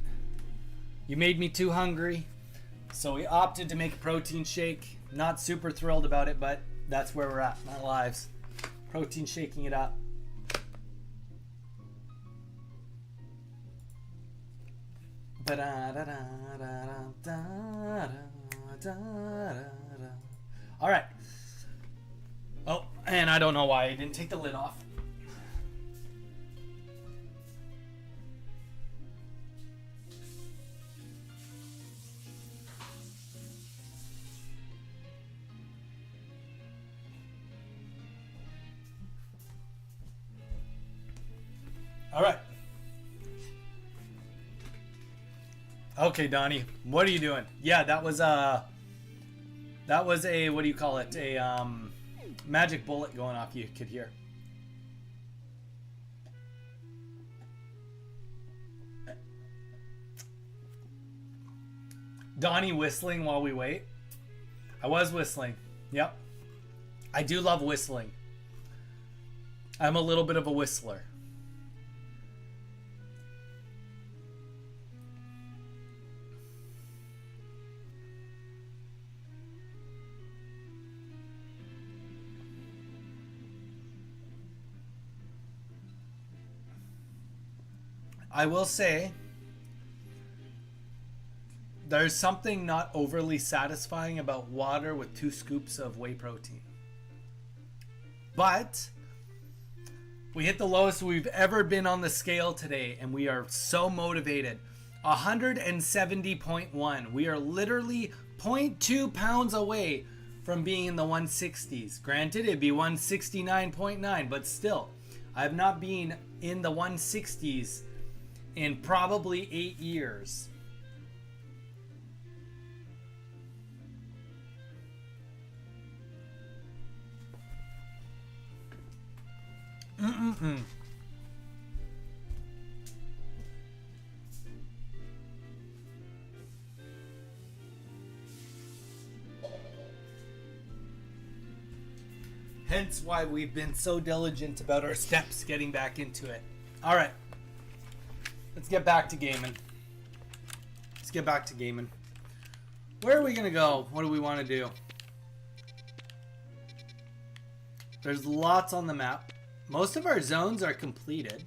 You made me too hungry. So we opted to make a protein shake. Not super thrilled about it, but that's where we're at in our lives. Protein shaking it up. All right. Oh, and I don't know why I didn't take the lid off. All right. Okay, Donnie, what are you doing? Yeah, that was a what do you call it? A magic bullet going off. You could hear. Donnie whistling while we wait. I was whistling. Yep. I do love whistling. I'm a little bit of a whistler. I will say there's something not overly satisfying about water with 2 scoops of whey protein. But we hit the lowest we've ever been on the scale today, and we are so motivated. 170.1. We are literally 0.2 pounds away from being in the 160s. Granted, it'd be 169.9, but still, I have not been in the 160s in probably 8 years. Hence why we've been so diligent about our steps getting back into it. All right. Let's get back to gaming. Where are we going to go? What do we want to do? There's lots on the map. Most of our zones are completed.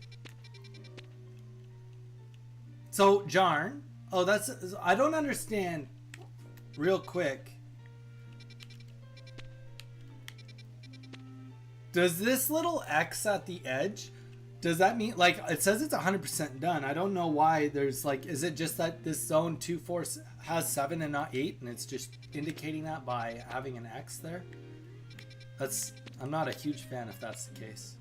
So, Jarn. Oh, that's... I don't understand. Real quick. Does this little X at the edge... Does that mean, like, it says it's 100% done. I don't know why there's, like, is it just that this zone 2-4 has 7 and not 8, and it's just indicating that by having an X there? I'm not a huge fan if that's the case.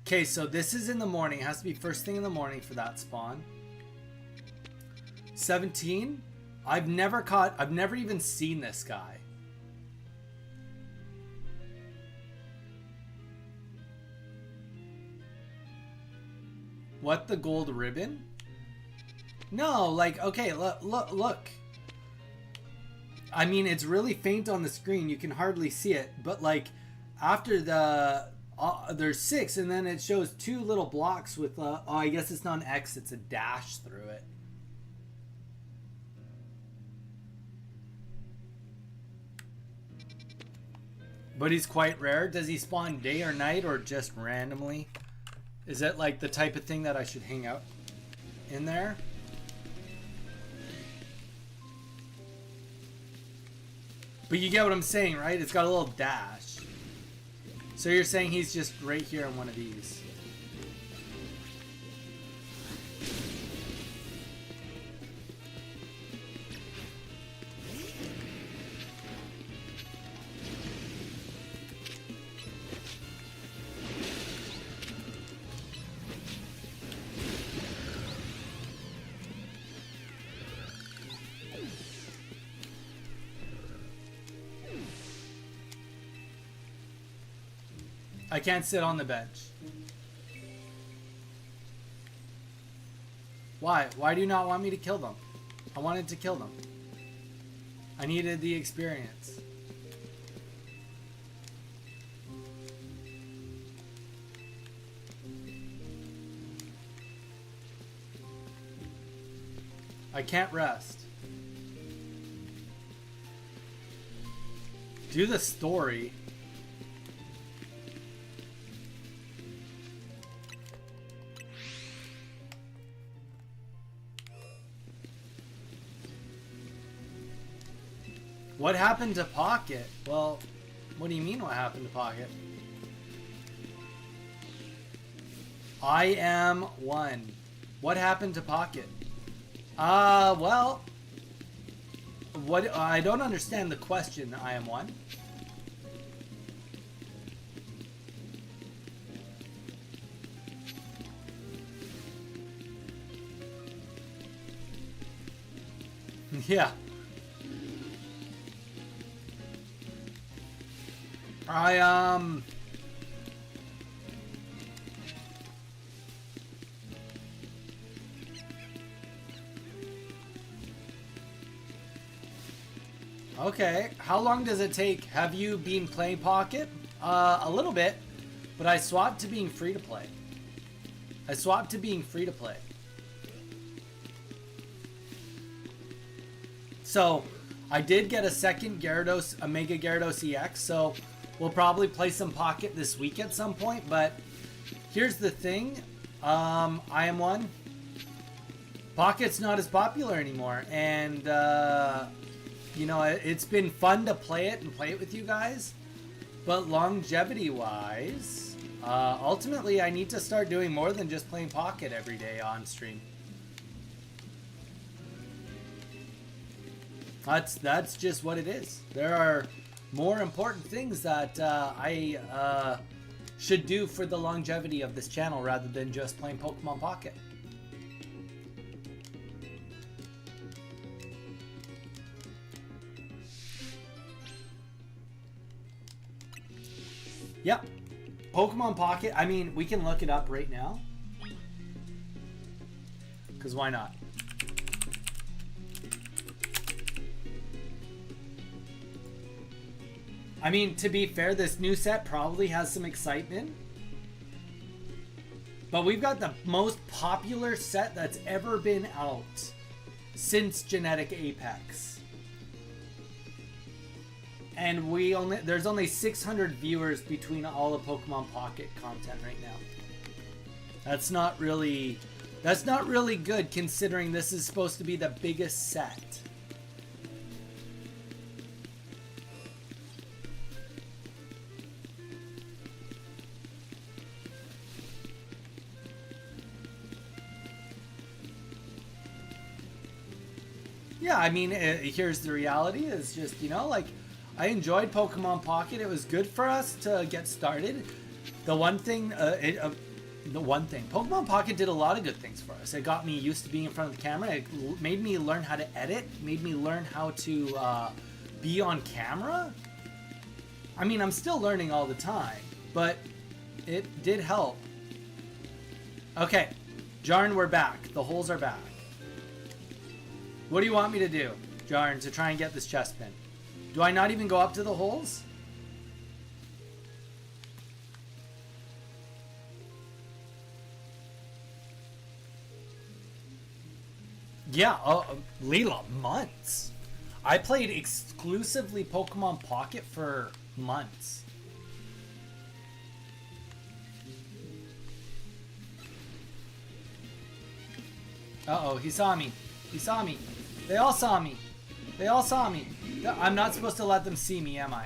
Okay, so this is in the morning. It has to be first thing in the morning for that spawn. 17. I've never even seen this guy. What, the gold ribbon? No, like, okay, look. I mean, it's really faint on the screen. You can hardly see it. But, like, after there's 6, and then it shows 2 little blocks with, oh, I guess it's not an X. It's a dash through it. But he's quite rare. Does he spawn day or night or just randomly? Is that like the type of thing that I should hang out in there? But you get what I'm saying, right? It's got a little dash. So you're saying he's just right here on one of these. I can't sit on the bench. Why? Why do you not want me to kill them? I wanted to kill them. I needed the experience. I can't rest. Do the story. What happened to Pocket? Well, what do you mean what happened to Pocket? I am one. What happened to Pocket? Well, what I don't understand the question, I am one. Yeah. Okay, how long does it take? Have you been playing Pocket? A little bit, but I swapped to being free to play. So, I did get a second Gyarados, a Mega Gyarados EX, so we'll probably play some Pocket this week at some point, but here's the thing. I am one. Pocket's not as popular anymore, and, you know, it's been fun to play it and play it with you guys, but longevity-wise, ultimately I need to start doing more than just playing Pocket every day on stream. That's just what it is. There are more important things that I should do for the longevity of this channel rather than just playing Pokemon Pocket. Yep. Pokemon Pocket, I mean, we can look it up right now. Because why not? I mean, to be fair, this new set probably has some excitement. But we've got the most popular set that's ever been out since Genetic Apex. And there's only 600 viewers between all the Pokemon Pocket content right now. That's not really good considering this is supposed to be the biggest set. Yeah, I mean, here's the reality is just, you know, like, I enjoyed Pokemon Pocket. It was good for us to get started. Pokemon Pocket did a lot of good things for us. It got me used to being in front of the camera. It made me learn how to edit. Made me learn how to be on camera. I mean, I'm still learning all the time, but it did help. Okay, Jarn, we're back. The holes are back. What do you want me to do, Jarn, to try and get this chest pin? Do I not even go up to the holes? Yeah, Leela, months. I played exclusively Pokemon Pocket for months. Uh-oh, he saw me. He saw me. They all saw me. They all saw me. I'm not supposed to let them see me, am I?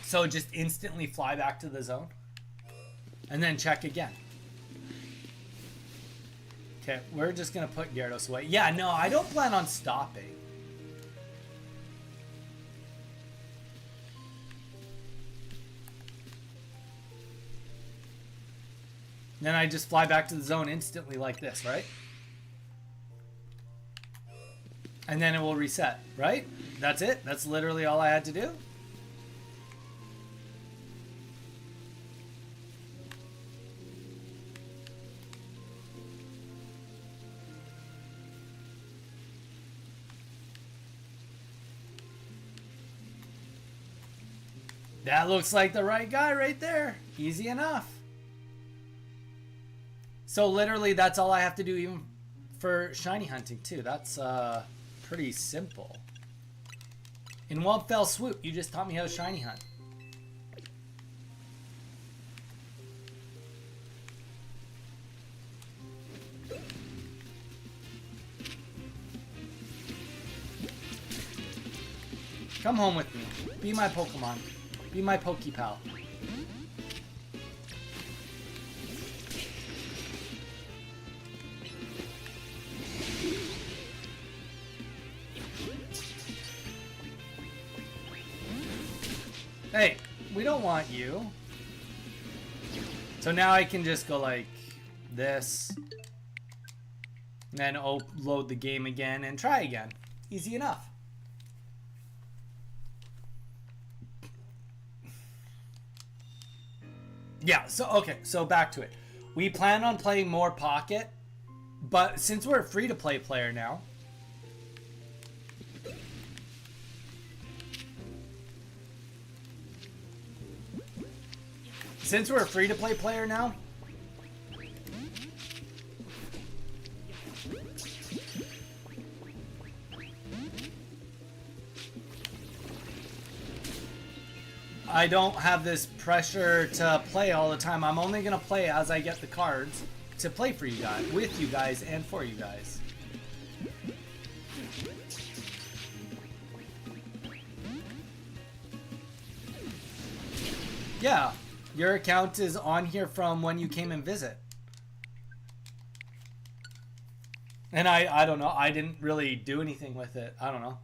So just instantly fly back to the zone and then check again. Okay, we're just gonna put Gyarados away. Yeah, no, I don't plan on stopping. Then I just fly back to the zone instantly like this, right? And then it will reset, right? That's it. That's literally all I had to do. That looks like the right guy right there. Easy enough. So literally that's all I have to do even for shiny hunting too. That's pretty simple. In one fell swoop, you just taught me how to shiny hunt. Come home with me. Be my Pokemon. Be my Pokepal. Hey, we don't want you. So now I can just go like this. And then load the game again and try again. Easy enough. Yeah, so okay, so back to it. We plan on playing more Pocket, but since we're a free-to-play player now, I don't have this pressure to play all the time. I'm only gonna play as I get the cards to play for you guys, with you guys, and for you guys. Yeah, your account is on here from when you came and visit. And I don't know, I didn't really do anything with it. I don't know.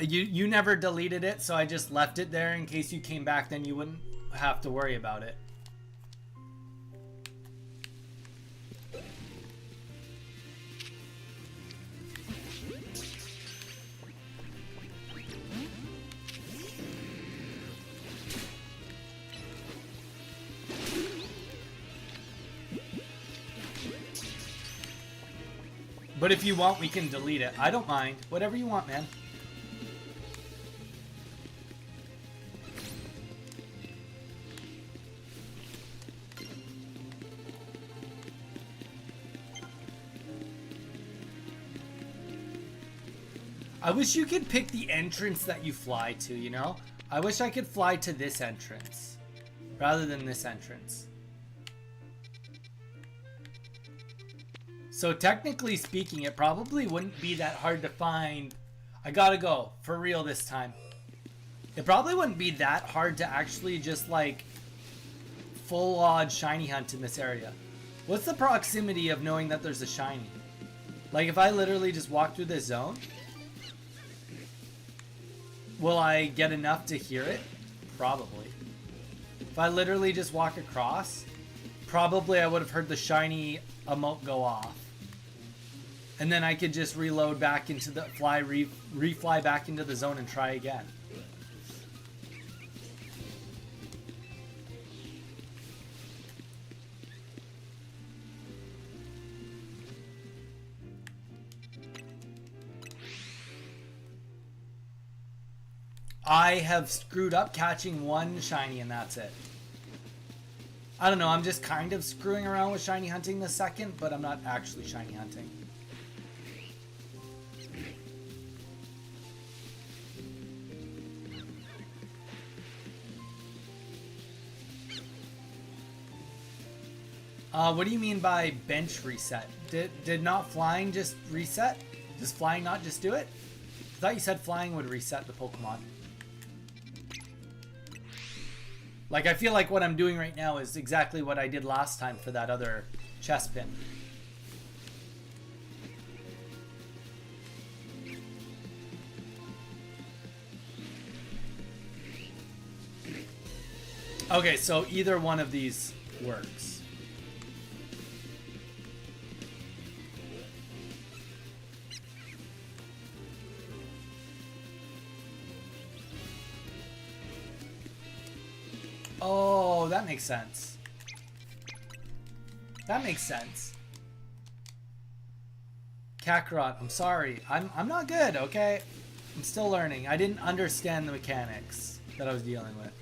You never deleted it, so I just left it there in case you came back, then you wouldn't have to worry about it. But if you want, we can delete it. I don't mind. Whatever you want, man. I wish you could pick the entrance that you fly to, you know? I wish I could fly to this entrance rather than this entrance. So technically speaking, it probably wouldn't be that hard to find. I gotta go, for real this time. It probably wouldn't be that hard to actually just like full-on shiny hunt in this area. What's the proximity of knowing that there's a shiny? Like if I literally just walk through this zone, will I get enough to hear it? Probably. If I literally just walk across, probably I would have heard the shiny emote go off. And then I could just reload back into the refly back into the zone and try again. I have screwed up catching one shiny and that's it. I don't know, I'm just kind of screwing around with shiny hunting this second, but I'm not actually shiny hunting. What do you mean by bench reset? Did not flying just reset? Does flying not just do it? I thought you said flying would reset the Pokemon. Like, I feel like what I'm doing right now is exactly what I did last time for that other chest pin. Okay, so either one of these works. Oh, that makes sense. That makes sense. Kakarot, I'm sorry. I'm not good, okay? I'm still learning. I didn't understand the mechanics that I was dealing with.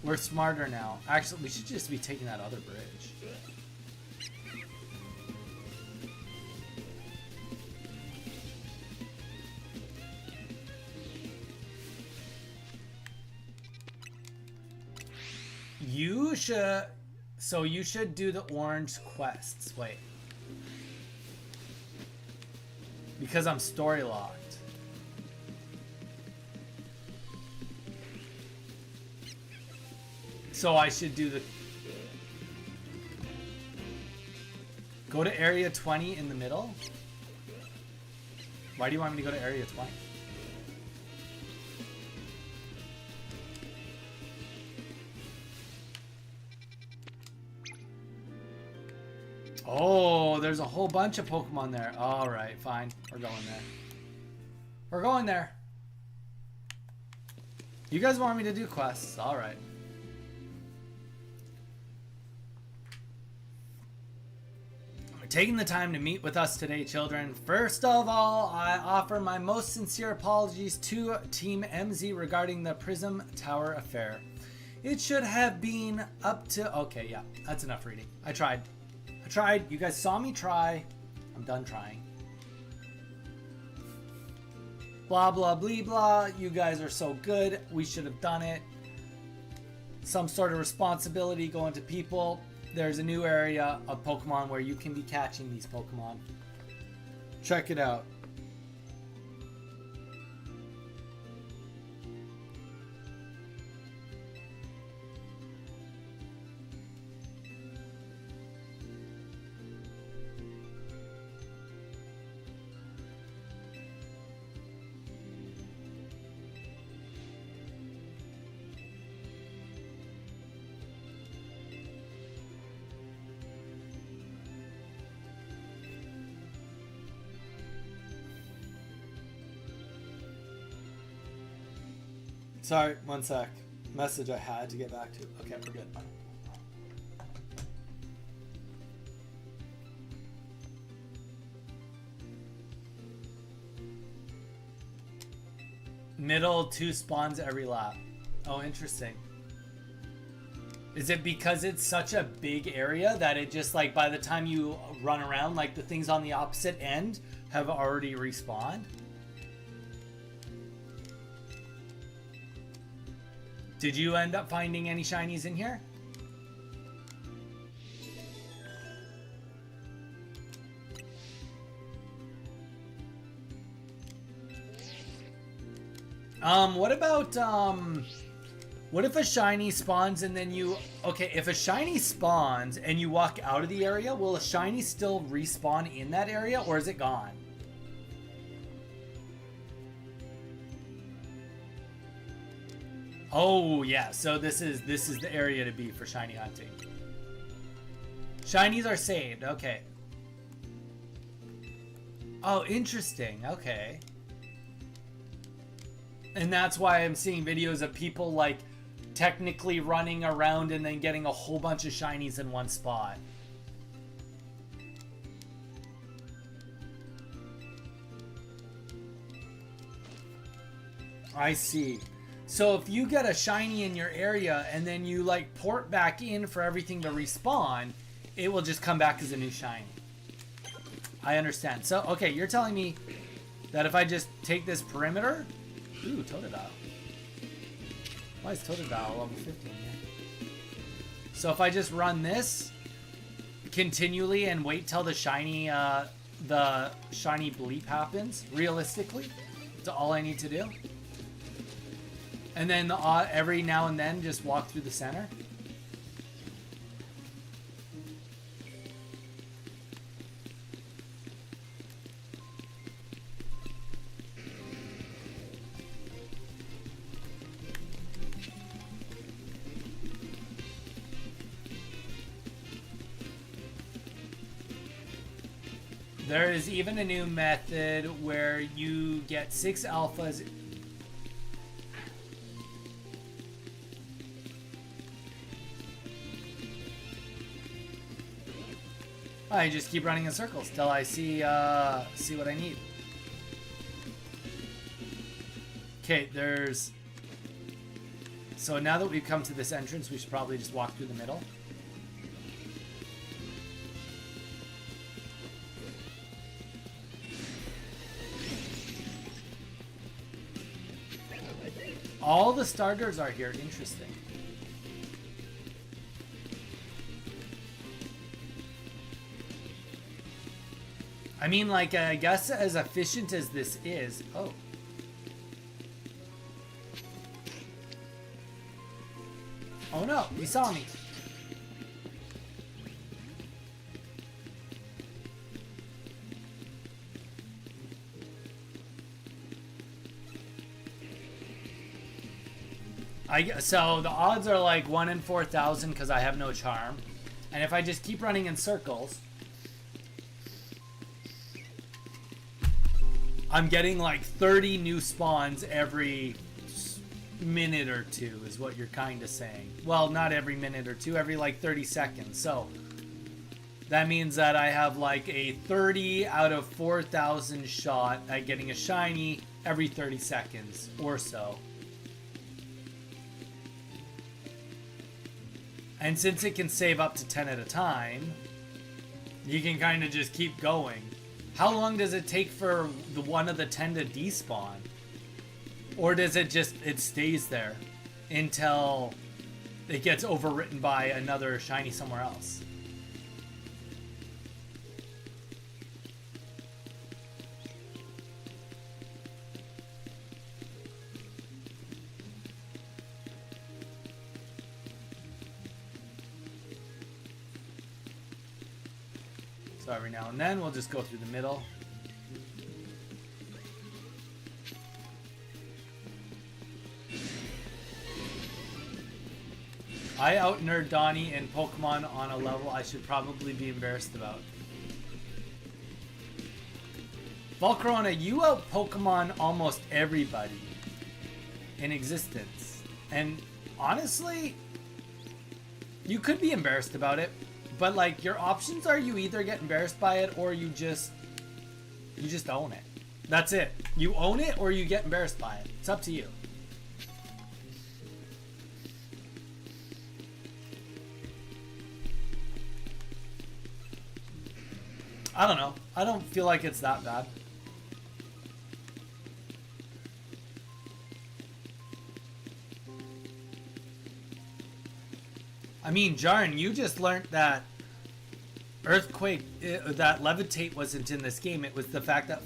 We're smarter now. Actually, we should just be taking that other bridge. You should... So you should do the orange quests. Wait. Because I'm story locked. So I should do the... Go to area 20 in the middle? Why do you want me to go to area 20? Oh, there's a whole bunch of Pokemon there. Alright, fine. We're going there. We're going there. You guys want me to do quests. Alright. Taking the time to meet with us today, children. First of all, I offer my most sincere apologies to Team MZ regarding the Prism Tower affair. It should have been up to... Okay, yeah, that's enough reading. I tried. You guys saw me try. I'm done trying. Blah, blah, blah, blah. You guys are so good. We should have done it. Some sort of responsibility going to people. There's a new area of Pokemon where you can be catching these Pokemon. Check it out. Sorry, one sec. Message I had to get back to. Okay, we're good. Middle 2 spawns every lap. Oh, interesting. Is it because it's such a big area that it just like by the time you run around, like the things on the opposite end have already respawned? Did you end up finding any shinies in here? What about, what if a shiny spawns and then you... Okay, if a shiny spawns and you walk out of the area, will a shiny still respawn in that area or is it gone? Oh yeah, so this is the area to be for shiny hunting. Shinies are saved, okay. Oh, interesting, okay. And that's why I'm seeing videos of people like technically running around and then getting a whole bunch of shinies in one spot. I see. So if you get a shiny in your area and then you like port back in for everything to respawn, it will just come back as a new shiny. I understand. So, okay, you're telling me that if I just take this perimeter... Ooh, Totodile. Why is Totodile level 15 here? So if I just run this continually and wait till the shiny bleep happens, realistically, that's all I need to do. And then every now and then just walk through the center. There is even a new method where you get 6 alphas. I just keep running in circles till I see what I need. Okay, there's... So now that we've come to this entrance, we should probably just walk through the middle. All the starters are here. Interesting. I mean, like, I guess as efficient as this is... Oh. Oh no, he saw me. So the odds are like 1 in 4,000 because I have no charm. And if I just keep running in circles, I'm getting like 30 new spawns every minute or two is what you're kind of saying. Well, not every minute or two, every like 30 seconds. So that means that I have like a 30 out of 4,000 shot at getting a shiny every 30 seconds or so. And since it can save up to 10 at a time, you can kind of just keep going. How long does it take for the one of the 10 to despawn? Or does it just, it stays there until it gets overwritten by another shiny somewhere else? So every now and then we'll just go through the middle. I out-nerd Donnie in Pokemon on a level I should probably be embarrassed about. Volcarona, you out-Pokemon almost everybody in existence. And honestly, you could be embarrassed about it, but like your options are you either get embarrassed by it or you just own it. That's it. You own it or you get embarrassed by it. It's up to you. I don't know. I don't feel like it's that bad. I mean, Jarn, you just learned that Earthquake, that Levitate wasn't in this game. It was the fact that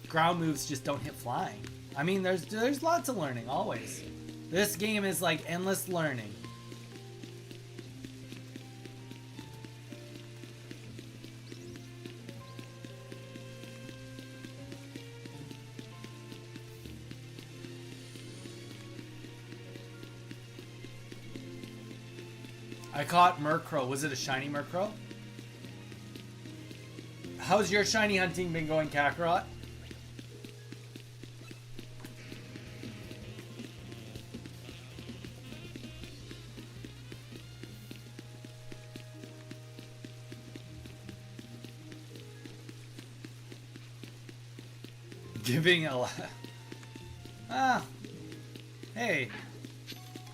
ground moves just don't hit flying. I mean, there's lots of learning, always. This game is like endless learning. I caught Murkrow. Was it a shiny Murkrow? How's your shiny hunting been going, Kakarot? Giving a... Hey.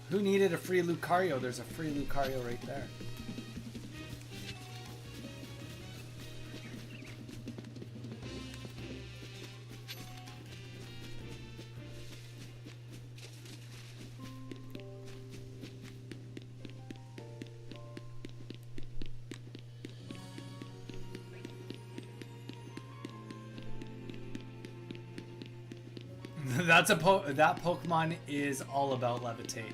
Who needed a free Lucario? There's a free Lucario right there. That Pokemon is all about Levitate.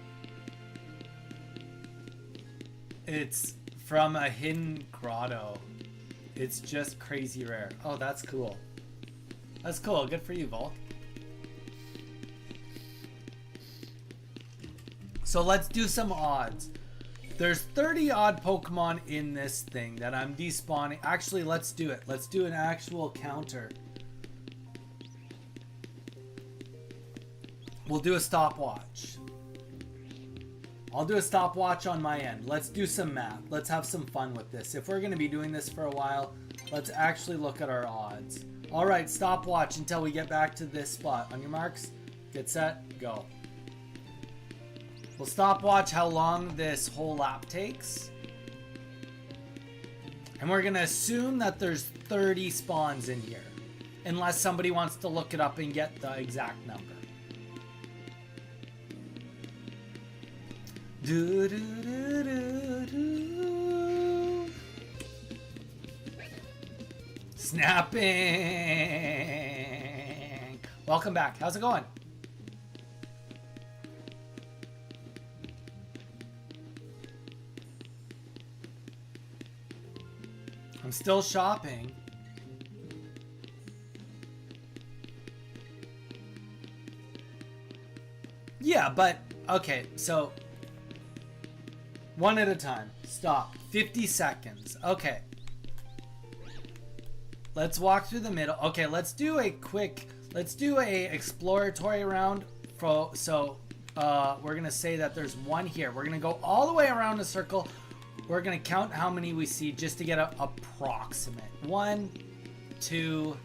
It's from a hidden grotto. It's just crazy rare. Oh, that's cool. That's cool. Good for you, Volk. So let's do some odds. There's 30 odd Pokemon in this thing that I'm despawning. Actually, let's do it. Let's do an actual counter. We'll do a stopwatch. I'll do a stopwatch on my end. Let's do some math. Let's have some fun with this. If we're going to be doing this for a while, let's actually look at our odds. All right, stopwatch until we get back to this spot. On your marks, get set, go. We'll stopwatch how long this whole lap takes. And we're going to assume that there's 30 spawns in here. Unless somebody wants to look it up and get the exact number. Do, do, do, do, do. Snapping. Welcome back. How's it going? I'm still shopping. Yeah, but okay, so one at a time. Stop. 50 seconds. Okay. Let's walk through the middle. Okay, let's do a exploratory round. So we're gonna say that there's one here. We're gonna go all the way around the circle. We're gonna count how many we see just to get an approximate. 1, 2.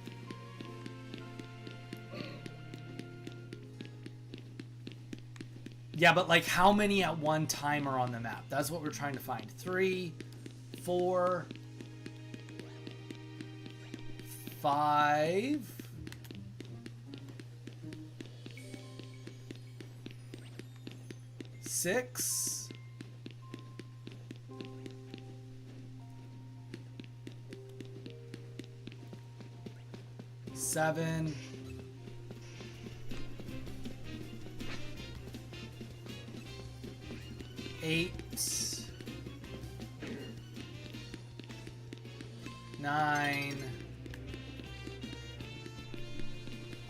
Yeah, but like how many at one time are on the map? That's what we're trying to find. 3, 4, 5. 6. 7. 8. 9.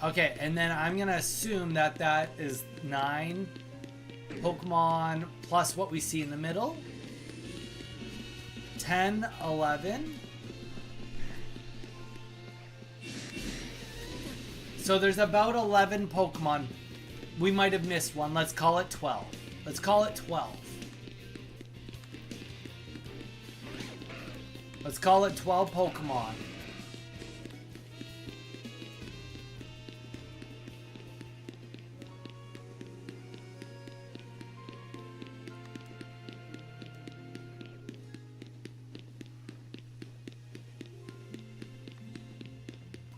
Okay, and then I'm gonna assume that that is 9 Pokemon plus what we see in the middle. 10, 11. So there's about 11 Pokemon. We might have missed one. Let's call it 12. Let's call it 12. Let's call it 12 Pokemon.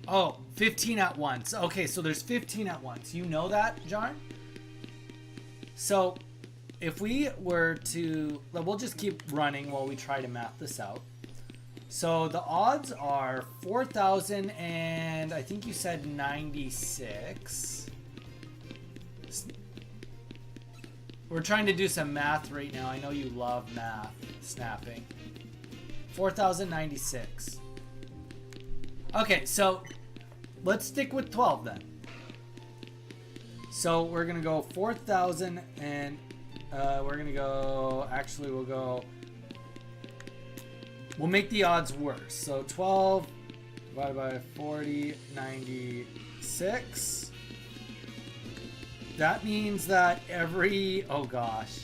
Oh, 15 at once. Okay, so there's 15 at once. You know that, John? So if we were to, we'll just keep running while we try to map this out. So the odds are 4,000 and I think you said 96. We're trying to do some math right now. I know you love math, snapping. 4,096. Okay, so let's stick with 12 then. So we're gonna go 4,000 and we're gonna go, actually we'll make the odds worse. So 12 divided by 40, 96. That means that every, oh gosh.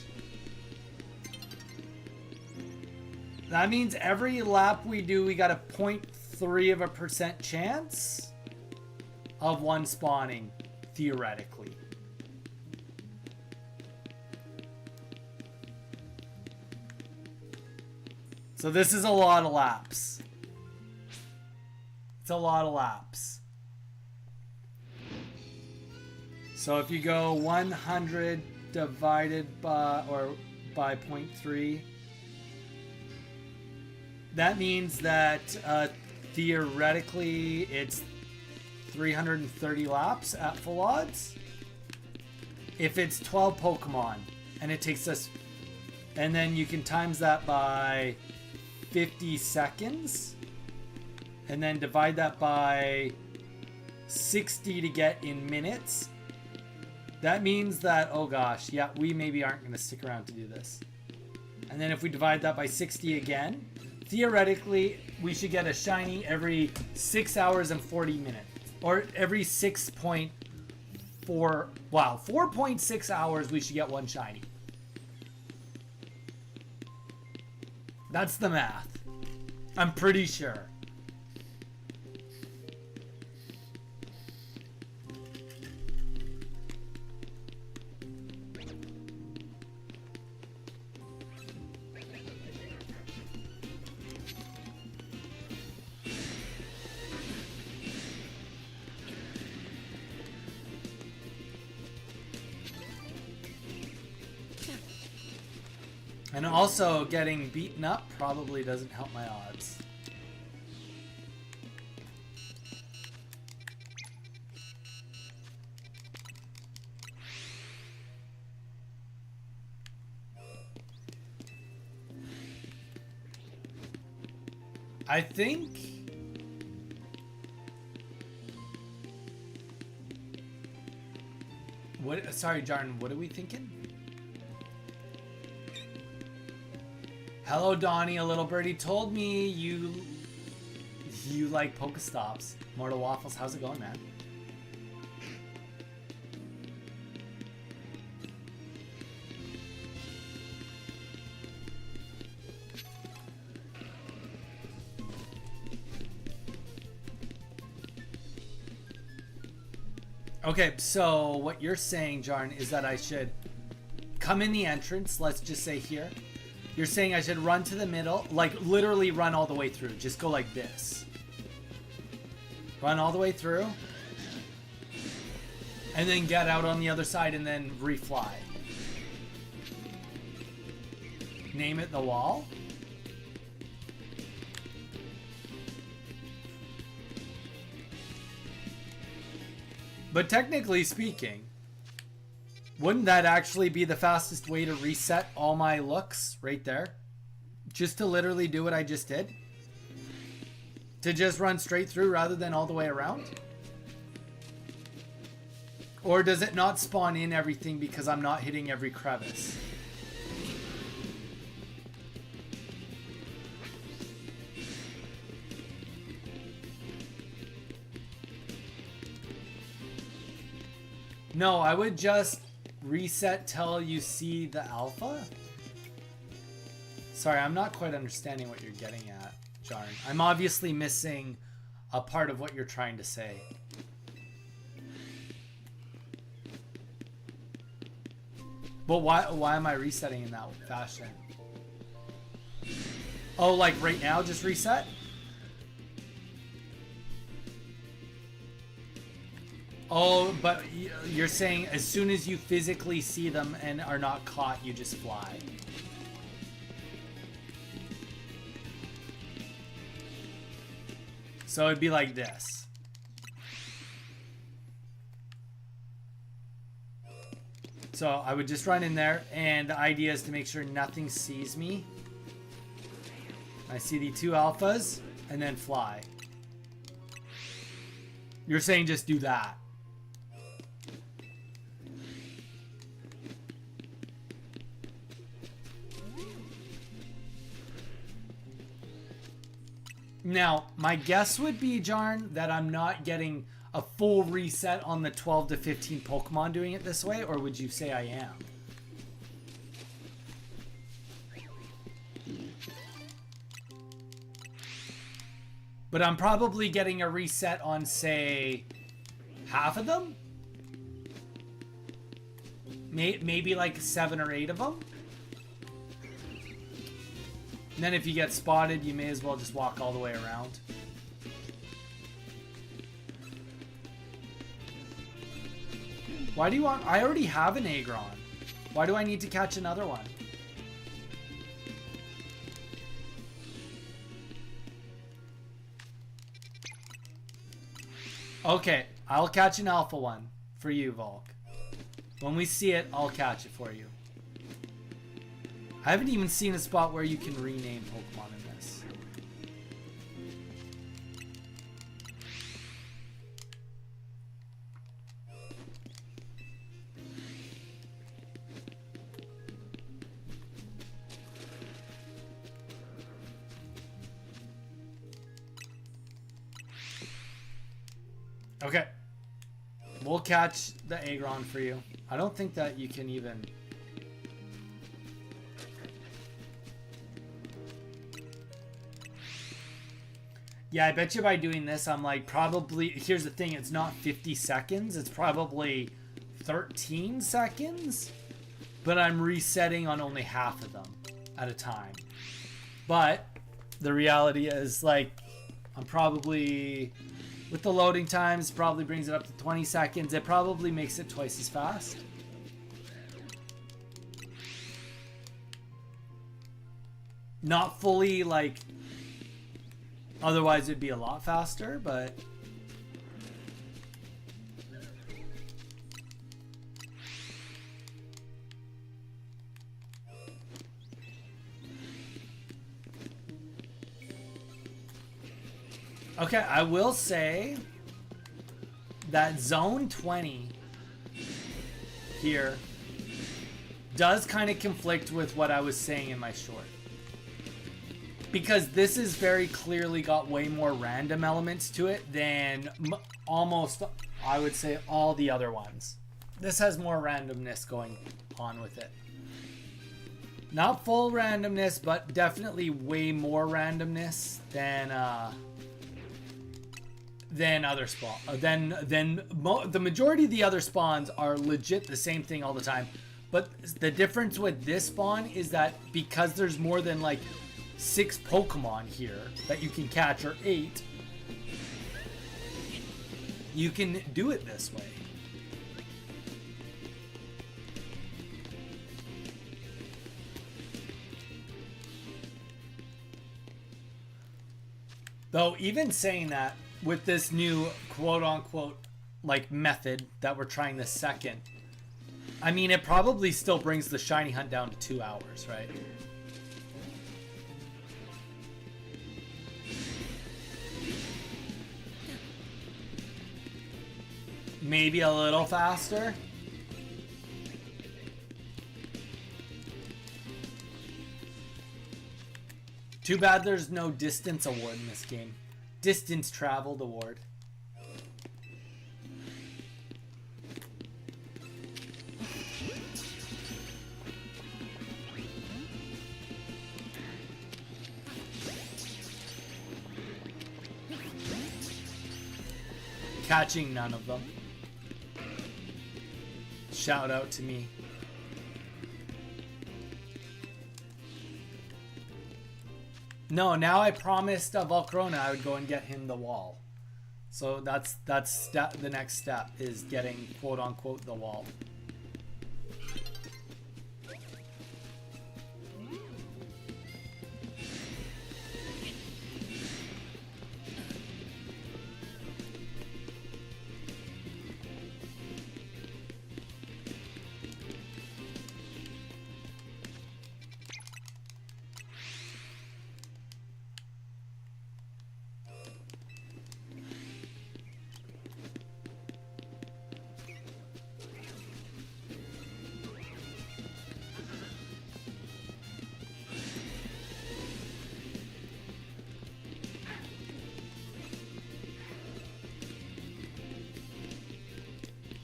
That means every lap we do, we got a 0.3% chance of one spawning, theoretically. So this is a lot of laps. It's a lot of laps. So if you go 100 divided by, or by 0.3, that means that theoretically it's 330 laps at full odds. If it's 12 Pokemon and it takes us, and then you can times that by 50 seconds and then divide that by 60 to get in minutes. That means that, oh gosh, yeah, we maybe aren't going to stick around to do this. And then if we divide that by 60 again, theoretically, we should get a shiny every 6 hours and 40 minutes. Or every 6.4, wow, 4.6 hours we should get one shiny. That's the math. I'm pretty sure. And also, getting beaten up probably doesn't help my odds. I think... What? Sorry, Jarn, what are we thinking? Hello, Donnie. A little birdie told me you like Pokestops. Mortal Waffles, how's it going, man? Okay, so what you're saying, Jarn, is that I should come in the entrance. Let's just say here. You're saying I should run to the middle, like literally run all the way through. Just go like this. Run all the way through. And then get out on the other side and then refly. Name it the wall. But technically speaking, wouldn't that actually be the fastest way to reset all my looks right there? Just to literally do what I just did? To just run straight through rather than all the way around? Or does it not spawn in everything because I'm not hitting every crevice? No, I would just reset till you see the alpha? Sorry, I'm not quite understanding what you're getting at, Jarn. I'm obviously missing a part of what you're trying to say. But why am I resetting in that fashion? Oh, like right now, just reset? Oh, but you're saying as soon as you physically see them and are not caught, you just fly. So it'd be like this. So I would just run in there, and the idea is to make sure nothing sees me. I see the two alphas, and then fly. You're saying just do that. Now, my guess would be, Jarn, that I'm not getting a full reset on the 12 to 15 Pokemon doing it this way, or would you say I am? But I'm probably getting a reset on, say, half of them? Maybe like 7 or 8 of them? And then if you get spotted, you may as well just walk all the way around. Why do you want... I already have an Aggron. Why do I need to catch another one? Okay, I'll catch an alpha one for you, Volk. When we see it, I'll catch it for you. I haven't even seen a spot where you can rename Pokemon in this. Okay. We'll catch the Aggron for you. I don't think that you can even... Yeah, I bet you by doing this, I'm like probably... Here's the thing, it's not 50 seconds. It's probably 13 seconds. But I'm resetting on only half of them at a time. But the reality is, like, I'm probably... With the loading times, probably brings it up to 20 seconds. It probably makes it twice as fast. Not fully, like... Otherwise, it'd be a lot faster, but... Okay, I will say that Zone 20 here does kind of conflict with what I was saying in my short. Because this is very clearly got way more random elements to it than almost, I would say, all the other ones. This has more randomness going on with it. Not full randomness, but definitely way more randomness than other spawn. The majority of the other spawns are legit the same thing all the time. But the difference with this spawn is that because there's more than like 6 Pokemon here that you can catch, or 8, you can do it this way. Though even saying that, with this new quote-unquote like method that we're trying this second, I mean, it probably still brings the shiny hunt down to 2 hours, right? Maybe a little faster. Too bad there's no distance award in this game. Distance traveled award. Catching none of them. Shout out to me. No, now I promised Volcarona I would go and get him the wall. So that's the next step, is getting quote unquote the wall.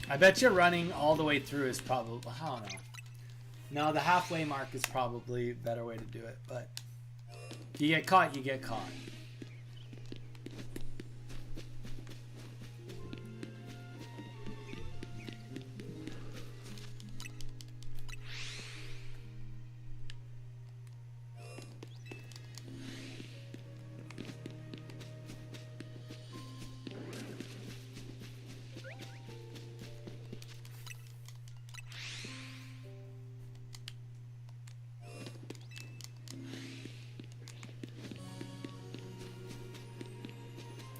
I bet you running all the way through is probably, I don't know. No, the halfway mark is probably a better way to do it, but if you get caught, you get caught.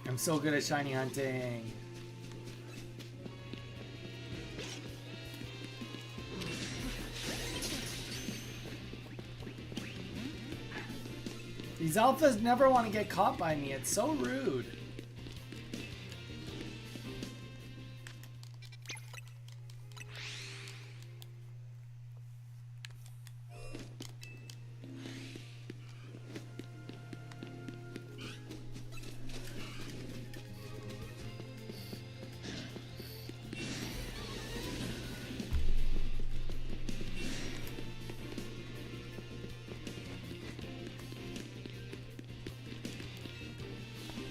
I'm so good at shiny hunting. These alphas never want to get caught by me. It's so rude.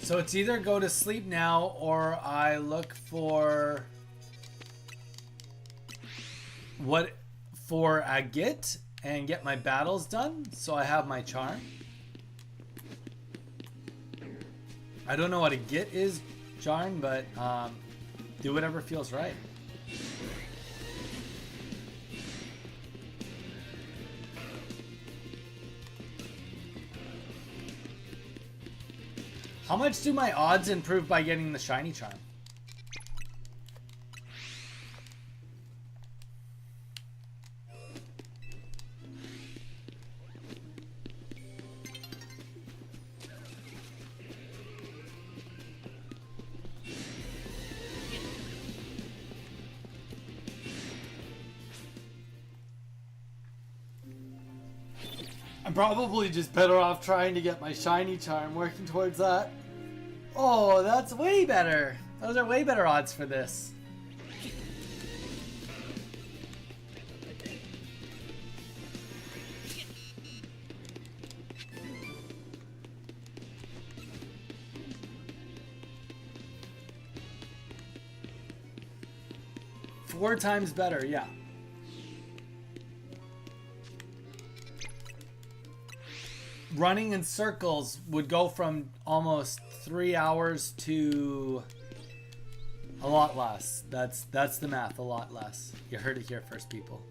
So it's either go to sleep now or I look for a git and get my battles done so I have my charm. I don't know what a git is, Jarn, but do whatever feels right. How much do my odds improve by getting the shiny charm? I'm probably just better off trying to get my shiny charm, working towards that. Oh, that's way better. Those are way better odds for this. Four times better, yeah. Running in circles would go from almost 3 hours to a lot less. That's the math, a lot less. You heard it here first, people.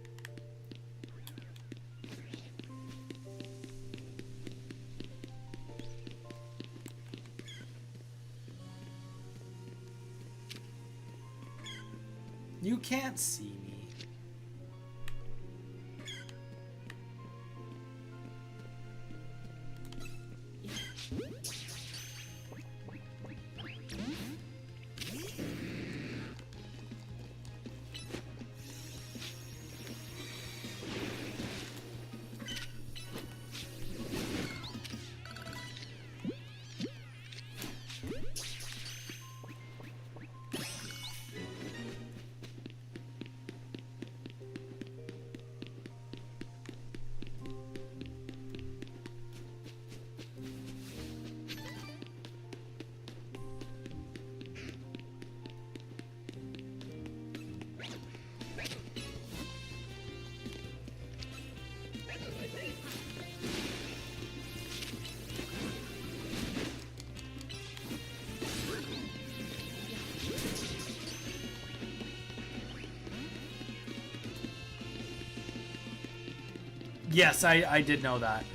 You can't see me. Yes, I did know that.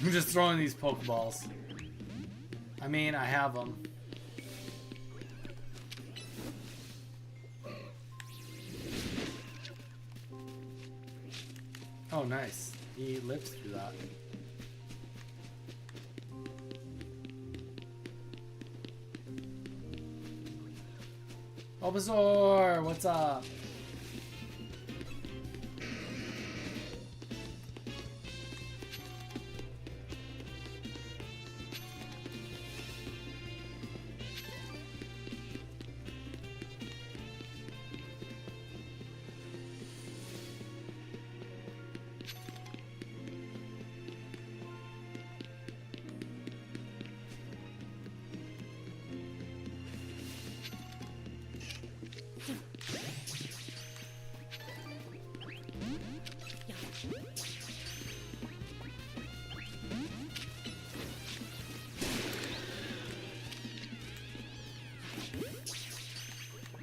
I'm just throwing these Pokeballs. I mean, I have them. Oh, nice. He lived through that. Bulbasaur, what's up?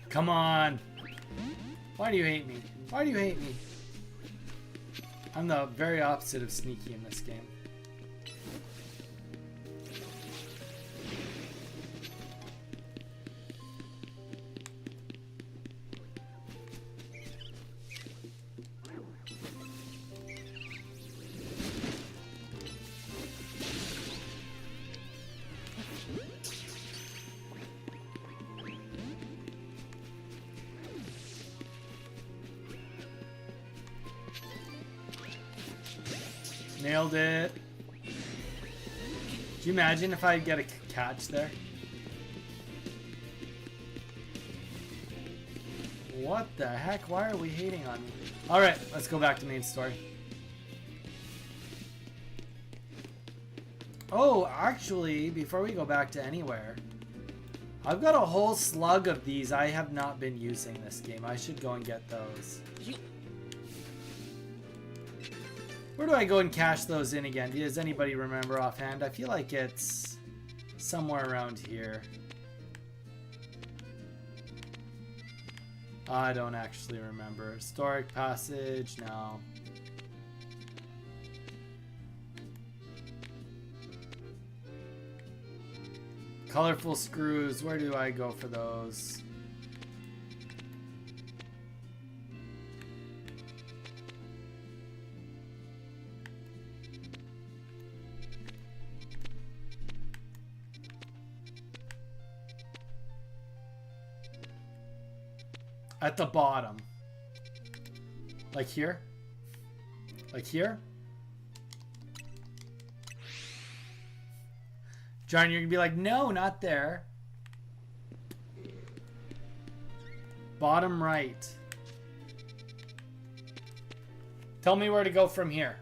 Come on. Why do you hate me? Why do you hate me? I'm the very opposite of sneaky in this game. Nailed it. Do you imagine if I get a catch there? What the heck? Why are we hating on me? Alright, let's go back to main story. Oh, actually, before we go back to anywhere, I've got a whole slug of these I have not been using this game. I should go and get those. Where do I go and cash those in again? Does anybody remember offhand? I feel like it's somewhere around here. I don't actually remember. Historic Passage, no. Colorful Screws, where do I go for those? At the bottom. Like here? Like here? John, you're gonna be like, no, not there. Bottom right. Tell me where to go from here.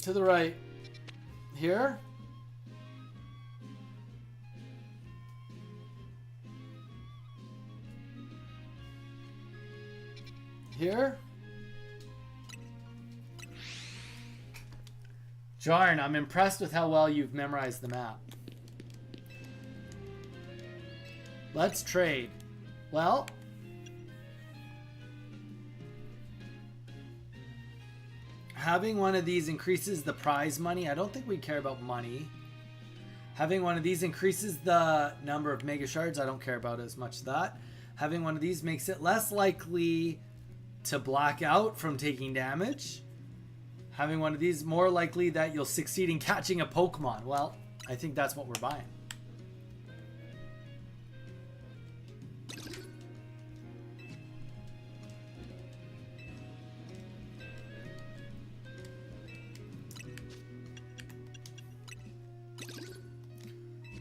To the right. Here? Here? Jarn, I'm impressed with how well you've memorized the map. Let's trade. Well... having one of these increases the prize money. I don't think we care about money. Having one of these increases the number of mega shards. I don't care about as much that. Having one of these makes it less likely to black out from taking damage. Having one of these more likely that you'll succeed in catching a Pokemon. Well, I think that's what we're buying.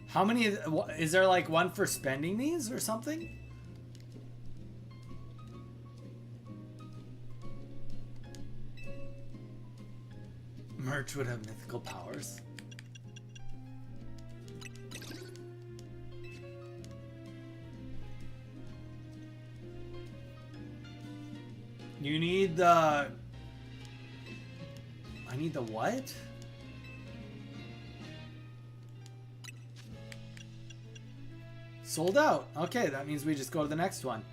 How many, is there like one for spending these or something? Merch would have mythical powers. You need the... I need the what? Sold out. Okay, that means we just go to the next one.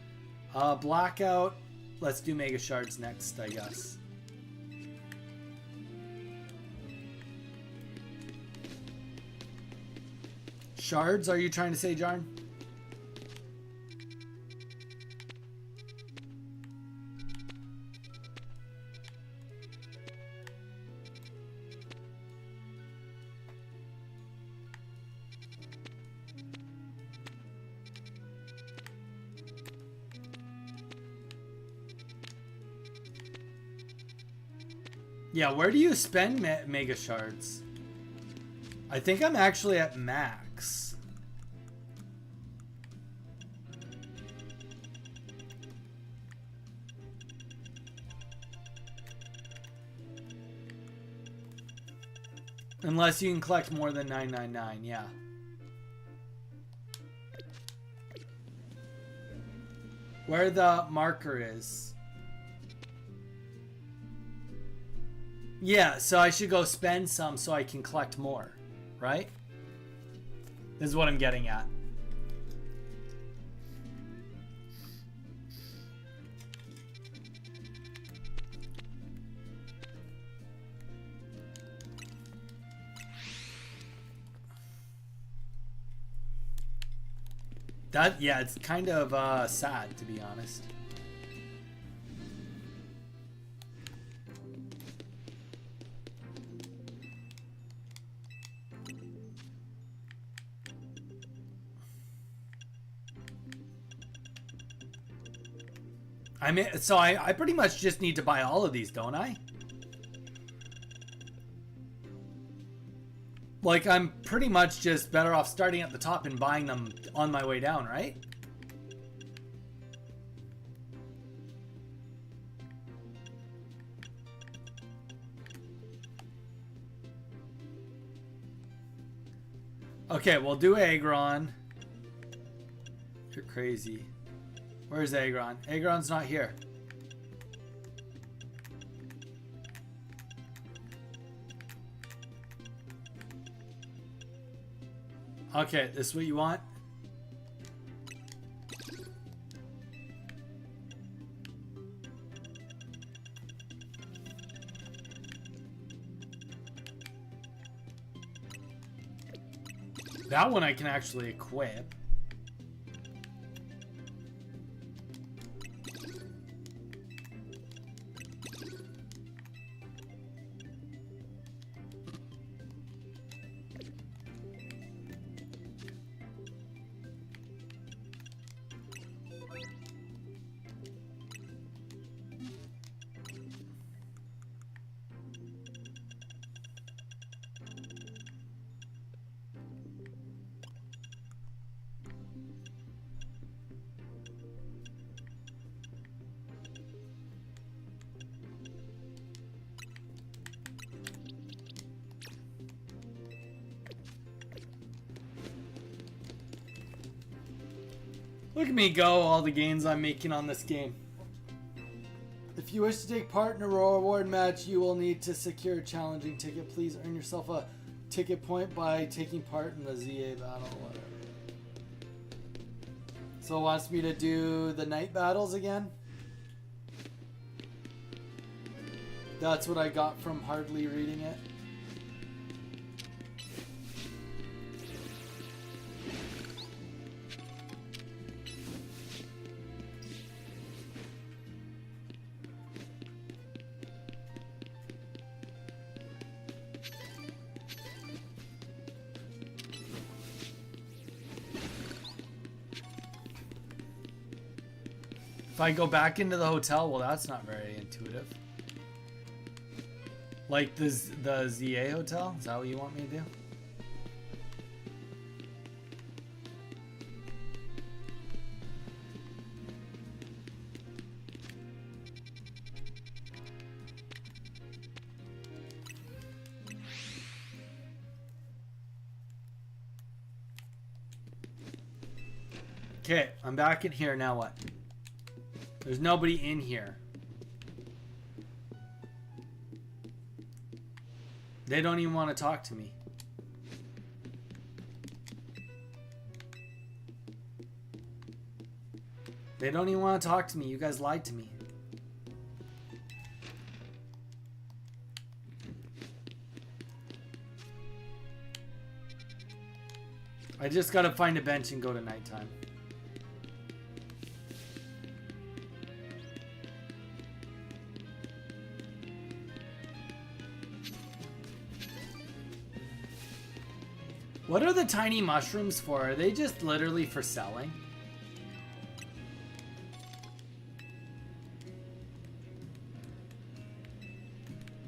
Blackout. Let's do Mega Shards next, I guess. Shards, are you trying to say, Jarn? Yeah, where do you spend Mega Shards? I think I'm actually at max. Unless you can collect more than 999, yeah. Where the marker is. Yeah, so I should go spend some so I can collect more, right? This is what I'm getting at. That, yeah, it's kind of sad, to be honest. I mean, so I pretty much just need to buy all of these, don't I? Like, I'm pretty much just better off starting at the top and buying them on my way down, right? Okay, we'll do Aggron. You're crazy. Where's Aggron? Aggron's not here. Okay, this is what you want? That one I can actually equip. Look at me go, all the gains I'm making on this game. If you wish to take part in a reward match, you will need to secure a challenging ticket. Please earn yourself a ticket point by taking part in the ZA battle, whatever. So it wants me to do the night battles again? That's what I got from hardly reading it. If I go back into the hotel, well, that's not very intuitive. Like the ZA hotel? Is that what you want me to do? Okay, I'm back in here. Now what? There's nobody in here. They don't even want to talk to me. They don't even want to talk to me. You guys lied to me. I just gotta find a bench and go to nighttime. What are the tiny mushrooms for? Are they just literally for selling?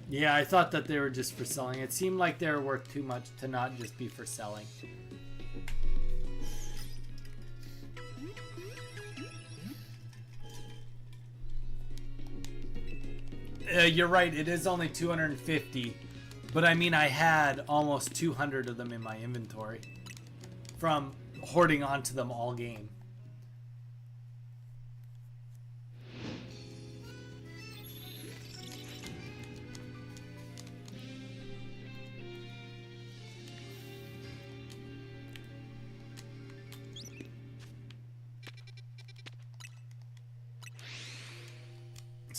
Yeah, I thought that they were just for selling. It seemed like they were worth too much to not just be for selling. You're right, it is only 250. But I mean, I had almost 200 of them in my inventory from hoarding onto them all game.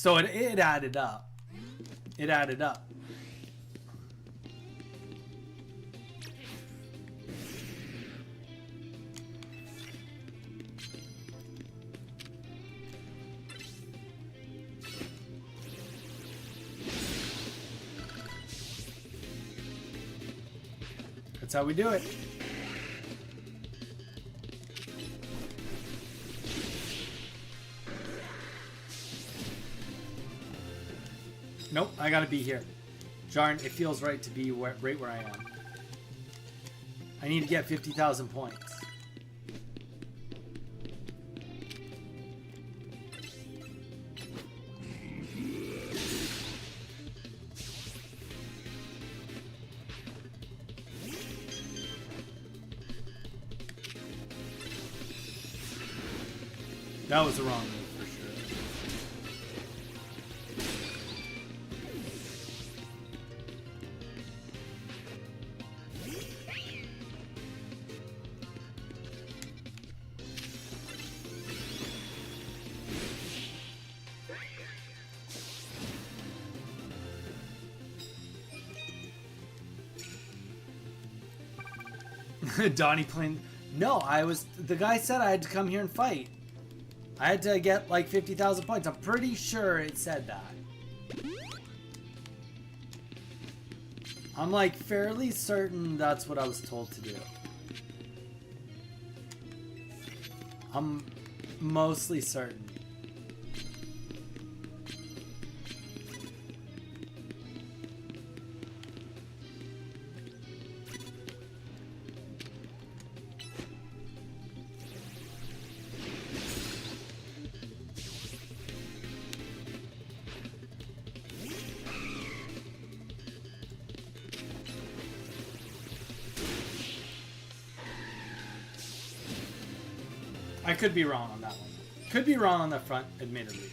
So it added up. It added up. That's how we do it. Nope, I gotta be here. Darn, it feels right to be right where I am. I need to get 50,000 points. That was the wrong move for sure. Donnie playing. No, the guy said I had to come here and fight. I had to get like 50,000 points. I'm pretty sure it said that. I'm like fairly certain that's what I was told to do. I'm mostly certain. I could be wrong on that one. Could be wrong on the front, admittedly.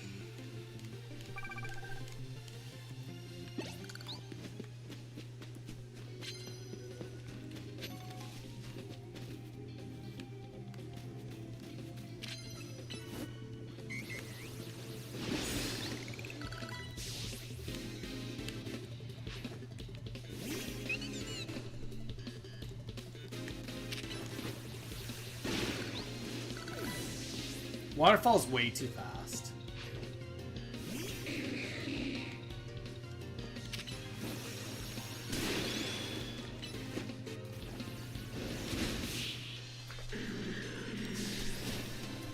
Waterfall's way too fast.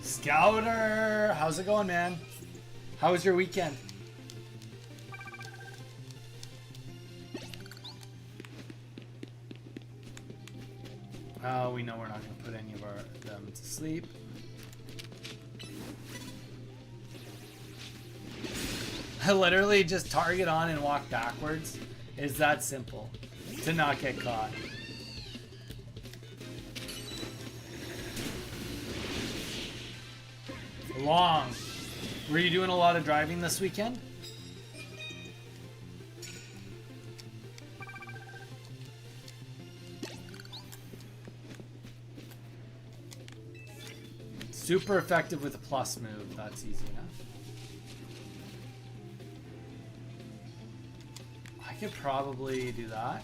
Scouter! How's it going, man? How was your weekend? Oh, we know we're not going to put any of them to sleep. I literally just target on and walk backwards. It's that simple to not get caught. Long. Were you doing a lot of driving this weekend? Super effective with a plus move. That's easy enough. I could probably do that.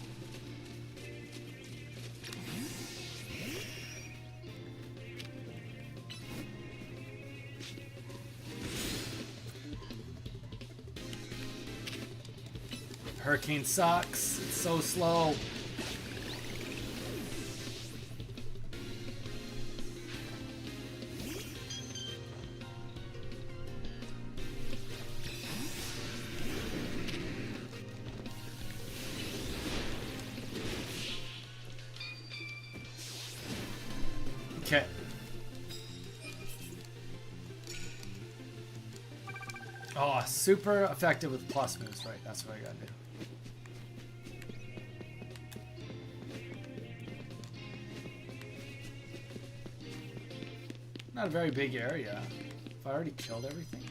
Hurricane sucks. It's so slow. Okay. Oh, super effective with plus moves, right? That's what I gotta do. Not a very big area. If I already killed everything.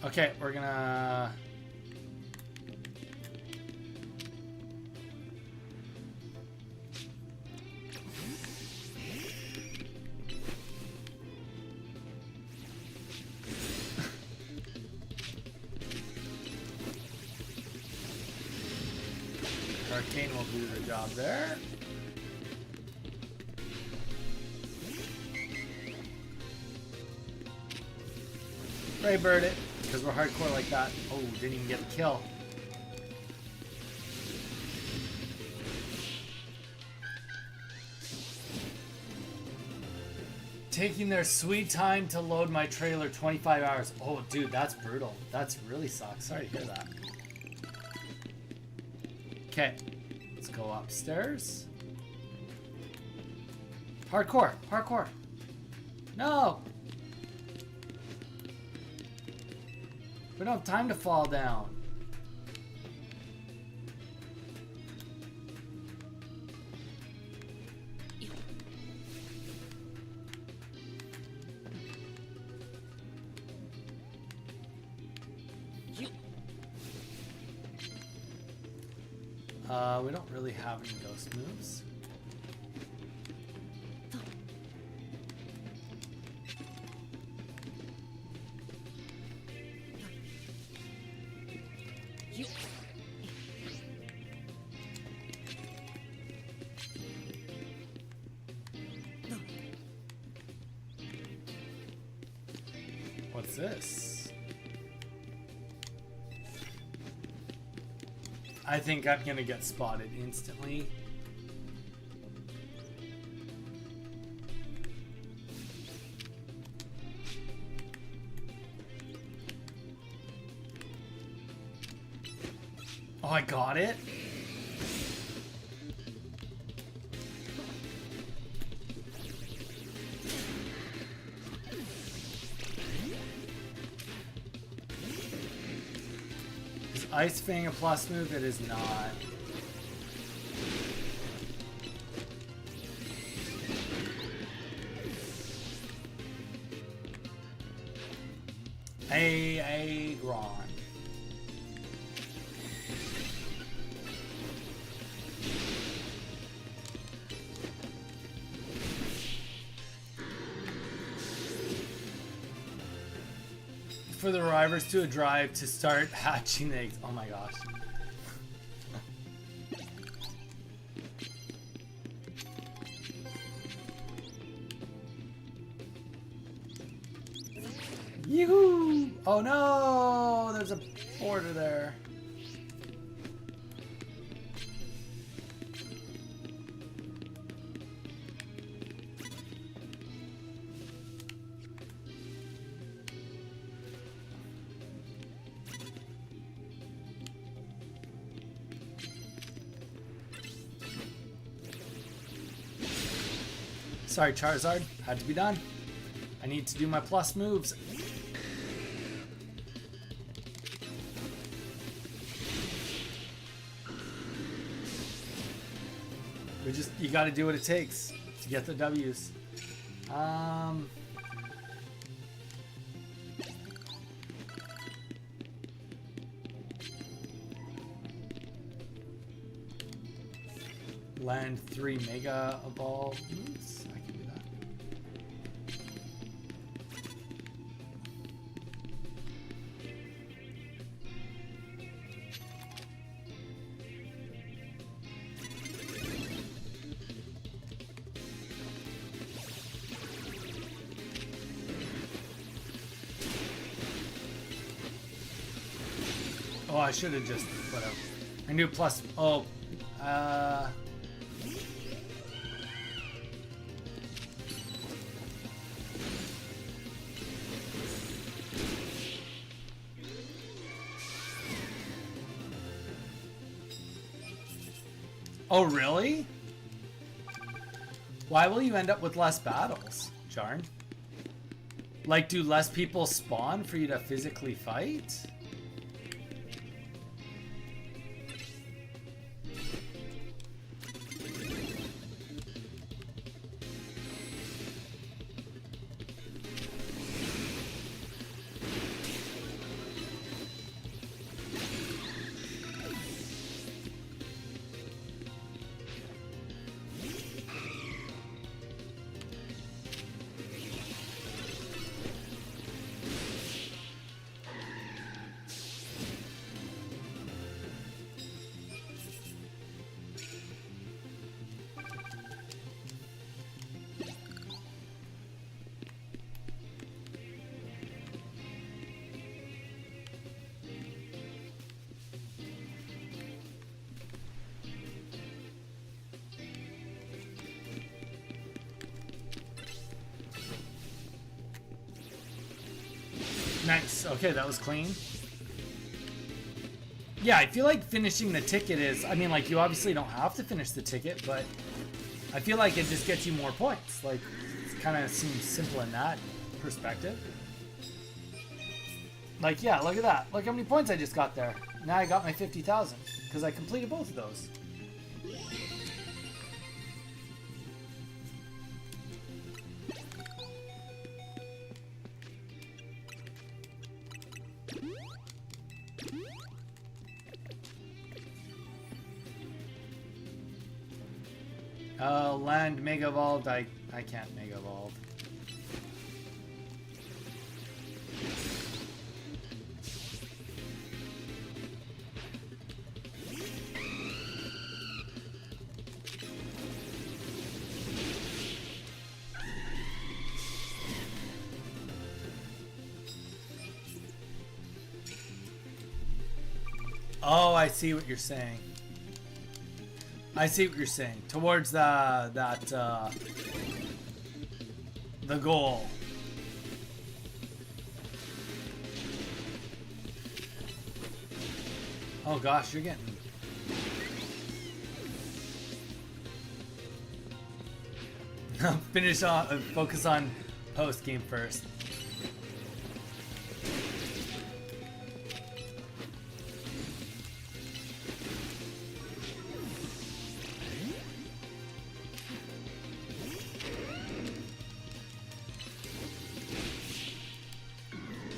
Okay, we're gonna... Arcane will do the job there. Ray bird it, because we're hardcore like that. Oh, didn't even get the kill. Taking their sweet time to load my trailer, 25 hours. Oh, dude, that's brutal. That's really sucks. Sorry to hear that. Okay, let's go upstairs. Hardcore, hardcore. No! We don't have time to fall down. We don't really have any ghost moves. What's this? I think I'm gonna get spotted instantly. Oh, I got it? Ice Fang a plus move? It is not. Aggron. For the arrivers to a drive to start hatching the eggs. Oh my gosh. Yoo-hoo! Oh no! There's a border there. Sorry, Charizard. Had to be done. I need to do my plus moves. You gotta do what it takes to get the W's. Land 3 Mega Evolve moves. I can do that. Oh, I should have just whatever. I knew plus. Oh, oh, really? Why will you end up with less battles, Jarn? Like, do less people spawn for you to physically fight? Nice. Okay, that was clean. Yeah, I feel like finishing the ticket is, I mean, like, you obviously don't have to finish the ticket, but I feel like it just gets you more points. Like, it kind of seems simple in that perspective. Like, yeah, look at that. Look how many points I just got there. Now I got my 50,000 because I completed both of those. Land Mega Evolved. I can't Mega Evolve. Oh, I see what you're saying. I see what you're saying. Towards the goal. Oh gosh, you're getting. Finish on. Focus on post game first.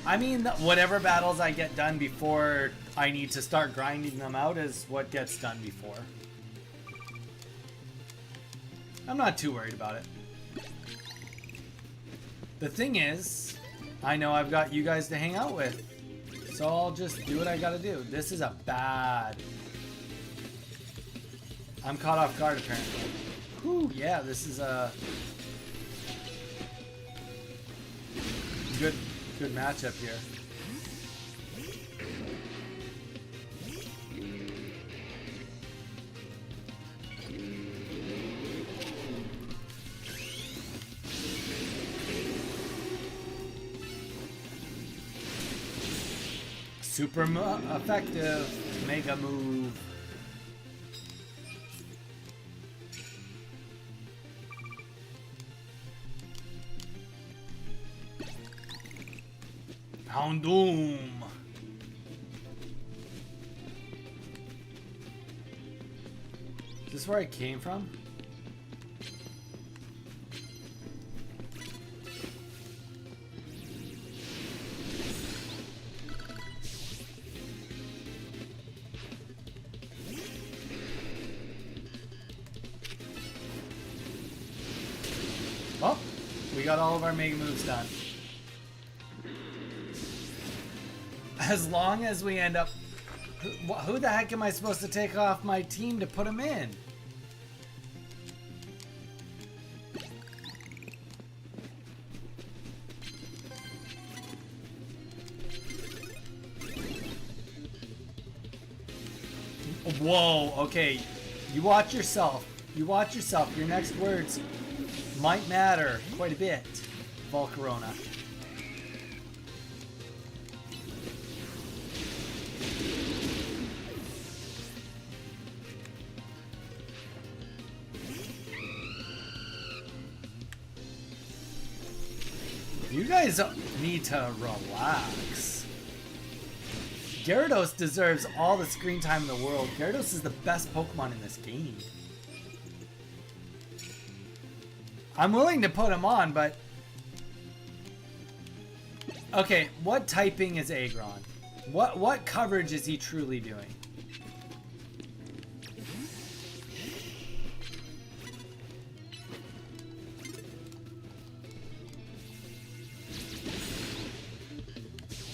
I mean, whatever battles I get done before I need to start grinding them out is what gets done before. I'm not too worried about it. The thing is, I know I've got you guys to hang out with, so I'll just do what I gotta do. This is a bad... I'm caught off guard, apparently. Whew, yeah, this is a... Good matchup here. Super effective mega move. Houndoom. Is this where I came from? Well, we got all of our mega moves done. As long as we end up... Who the heck am I supposed to take off my team to put him in? Whoa, okay. You watch yourself. You watch yourself. Your next words might matter quite a bit, Volcarona. You guys need to relax. Gyarados deserves all the screen time in the world. Gyarados is the best Pokemon in this game. I'm willing to put him on, but... Okay, what typing is Aggron? What coverage is he truly doing?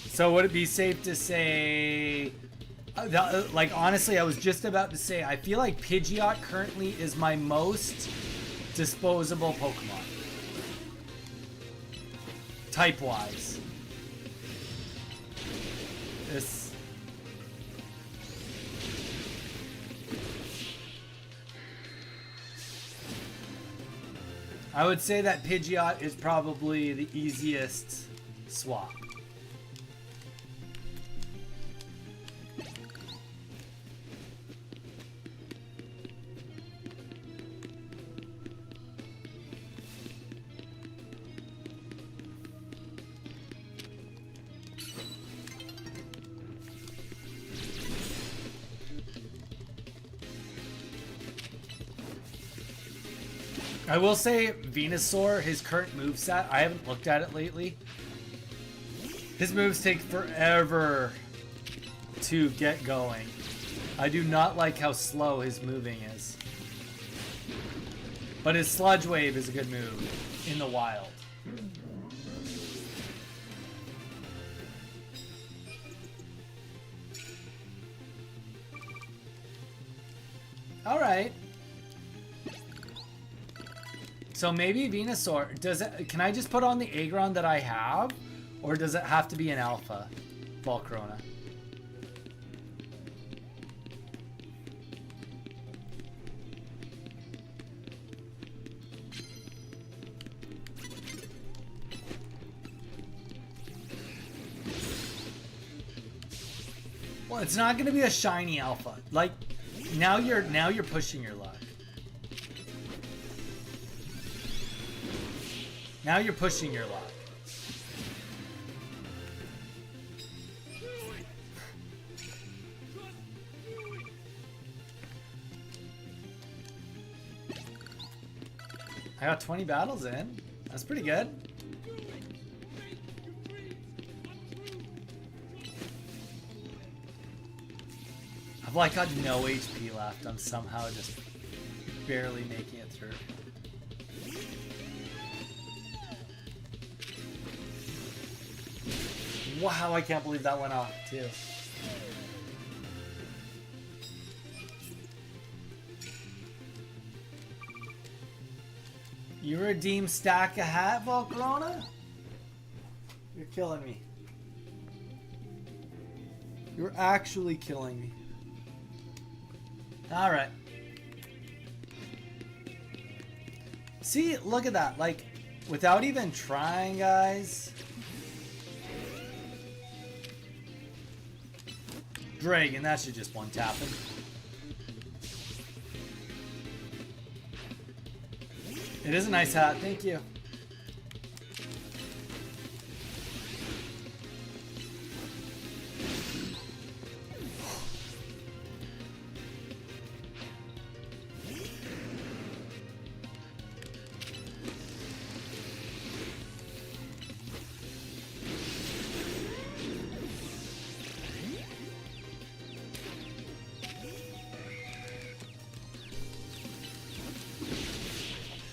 So would it be safe to say, like honestly, I was just about to say, I feel like Pidgeot currently is my most disposable Pokemon. Type-wise. This... I would say that Pidgeot is probably the easiest swap. I will say Venusaur, his current moveset, I haven't looked at it lately. His moves take forever to get going. I do not like how slow his moving is. But his Sludge Wave is a good move in the wild. Alright. So maybe Venusaur, does it, can I just put on the Aggron that I have? Or does it have to be an alpha Volcarona? Well, it's not going to be a shiny alpha. Like now you're pushing your luck. Now you're pushing your luck. I got 20 battles in. That's pretty good. I've like got no HP left. I'm somehow just barely making it through. Wow, I can't believe that went off too. You redeem stack a hat, Volcarona? You're killing me. You're actually killing me. Alright. See, look at that. Like, without even trying, guys. Dragon, that should just one tap him. It is a nice hat, thank you.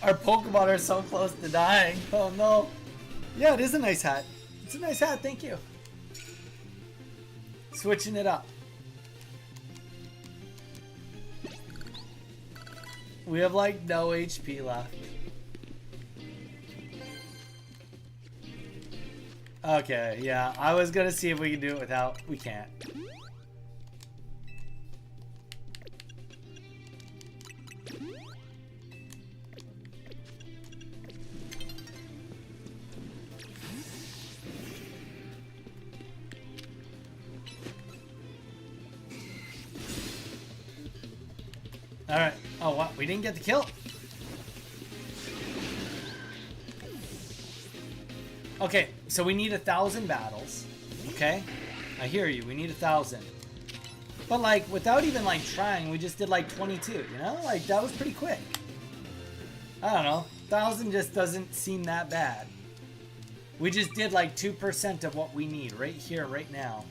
Our Pokemon are so close to dying. Oh no. Yeah, it is a nice hat. It's a nice hat, thank you. Switching it up. We have like no HP left. Okay, yeah. I was gonna see if we can do it without. We can't. Alright. Oh, what? We didn't get the kill? Okay, so we need 1,000 battles. Okay? I hear you. We need 1,000. But, like, without even, like, trying, we just did, like, 22, you know? Like, that was pretty quick. I don't know. 1,000 just doesn't seem that bad. We just did, like, 2% of what we need right here, right now.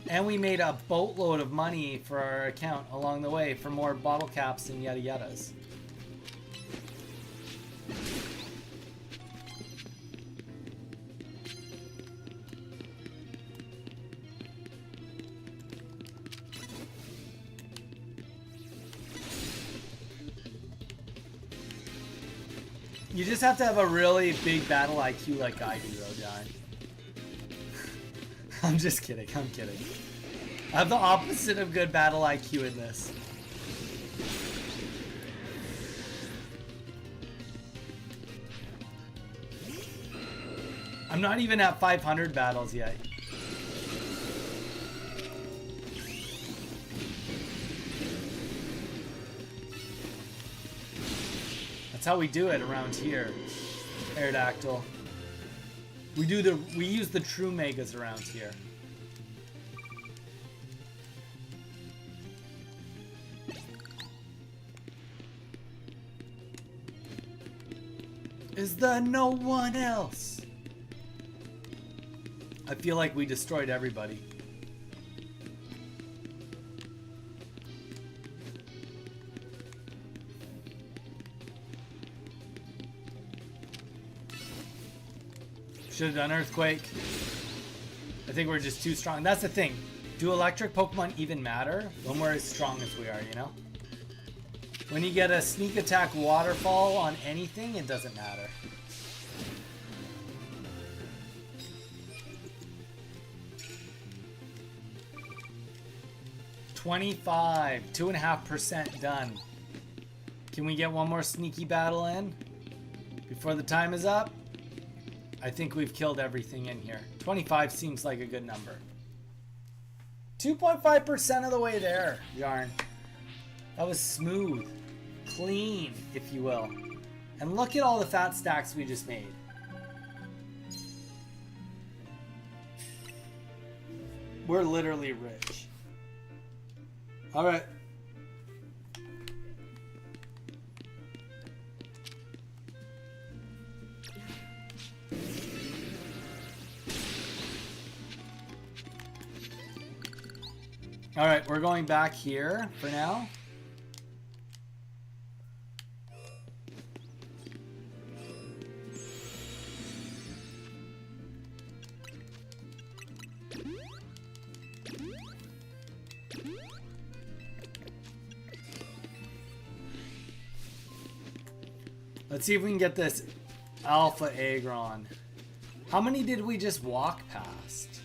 And we made a boatload of money for our account along the way for more bottle caps and yada yadas. You just have to have a really big battle IQ like I do, though, John. I'm just kidding. I'm kidding. I have the opposite of good battle IQ in this. I'm not even at 500 battles yet. That's how we do it around here, Aerodactyl. We use the true megas around here. Is there no one else? I feel like we destroyed everybody. Should have done Earthquake. I think we're just too strong. That's the thing. Do electric Pokemon even matter when we're as strong as we are, you know? When you get a sneak attack waterfall on anything, it doesn't matter. $25, 2.5% done. Can we get one more sneaky battle in before the time is up? I think we've killed everything in here. 25 seems like a good number. 2.5% of the way there, Yarn. That was smooth. Clean, if you will. And look at all the fat stacks we just made. We're literally rich. Alright. Alright, we're going back here for now. Let's see if we can get this Alpha Aggron. How many did we just walk past?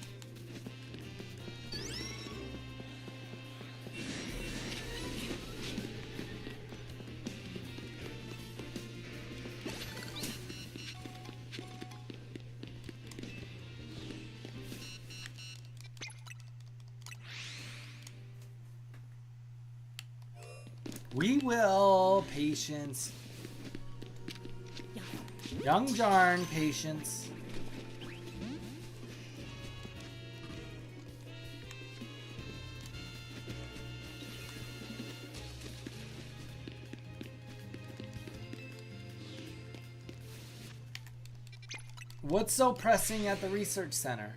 We will. Patience. Young Jarn, patience. What's so pressing at the research center?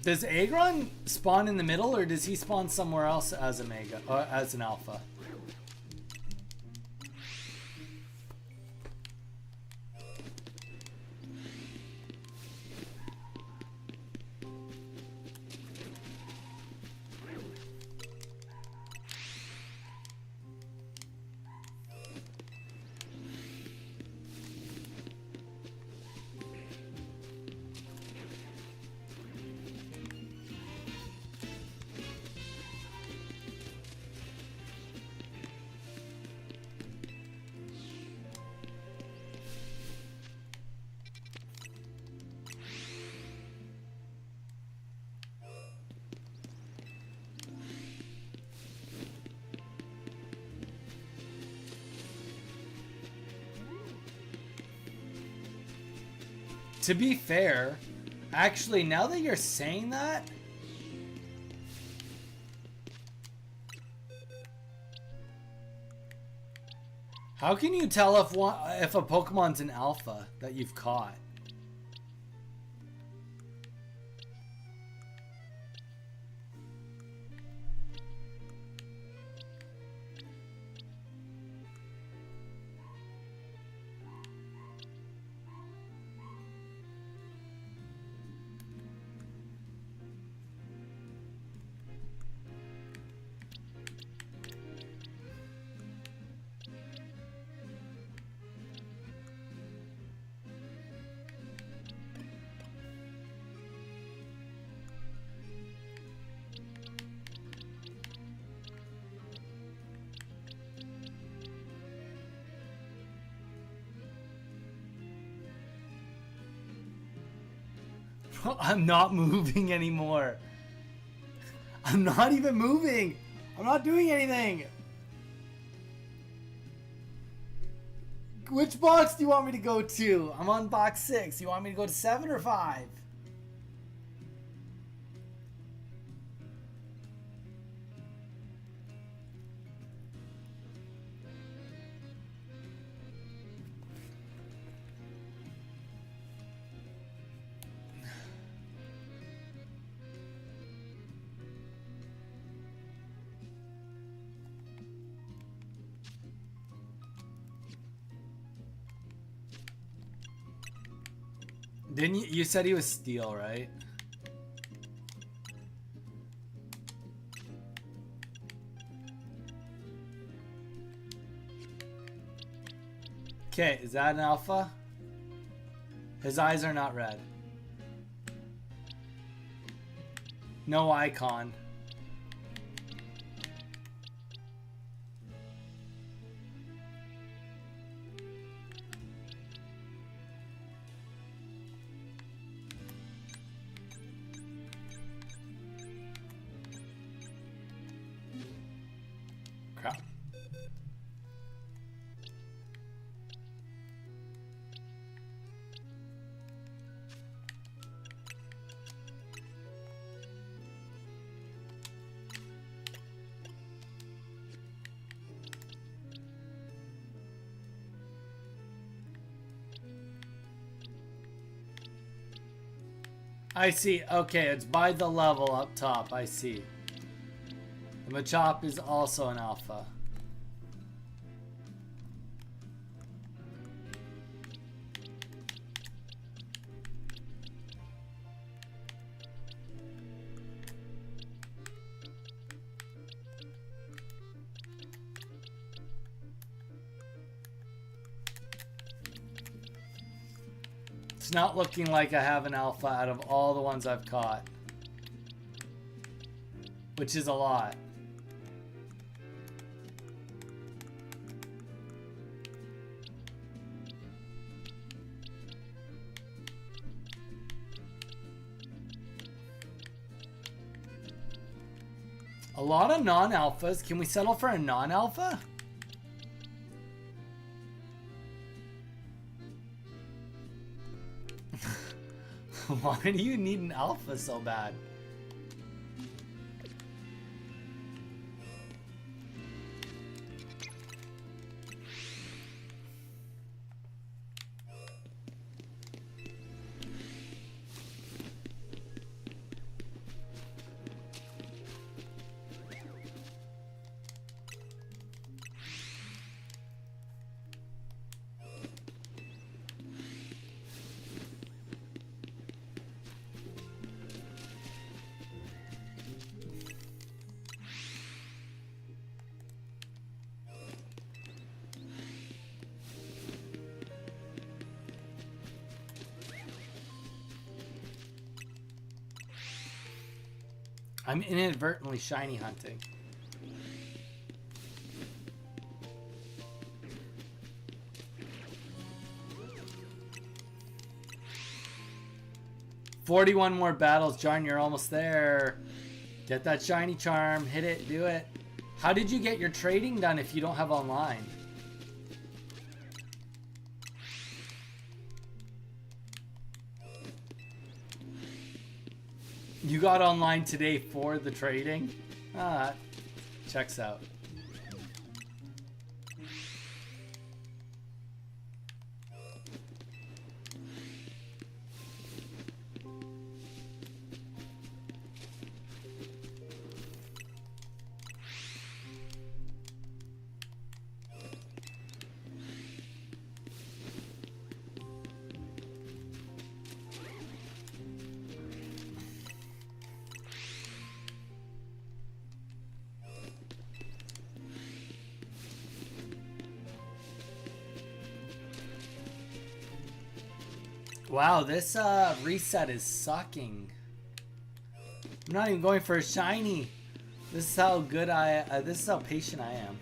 Does Aggron spawn in the middle, or does he spawn somewhere else as a mega, or as an alpha? To be fair, actually, now that you're saying that, how can you tell if a Pokemon's an alpha that you've caught? I'm not moving anymore. I'm not even moving. I'm not doing anything. Which box do you want me to go to? I'm on box 6. You want me to go to 7 or 5? Didn't you said he was steel, right? Okay, is that an alpha? His eyes are not red. No icon. Crap. I see. Okay, it's by the level up top. I see. The Machop is also an alpha. It's not looking like I have an alpha out of all the ones I've caught, which is a lot. A lot of non-alphas. Can we settle for a non-alpha? Why do you need an alpha so bad? I'm inadvertently shiny hunting. "41 more battles, John. You're almost there. Get that shiny charm. Hit it. Do it." How did you get your trading done if you don't have online? You got online today for the trading? Ah, checks out. Wow, this reset is sucking. I'm not even going for a shiny. This is how good this is how patient I am.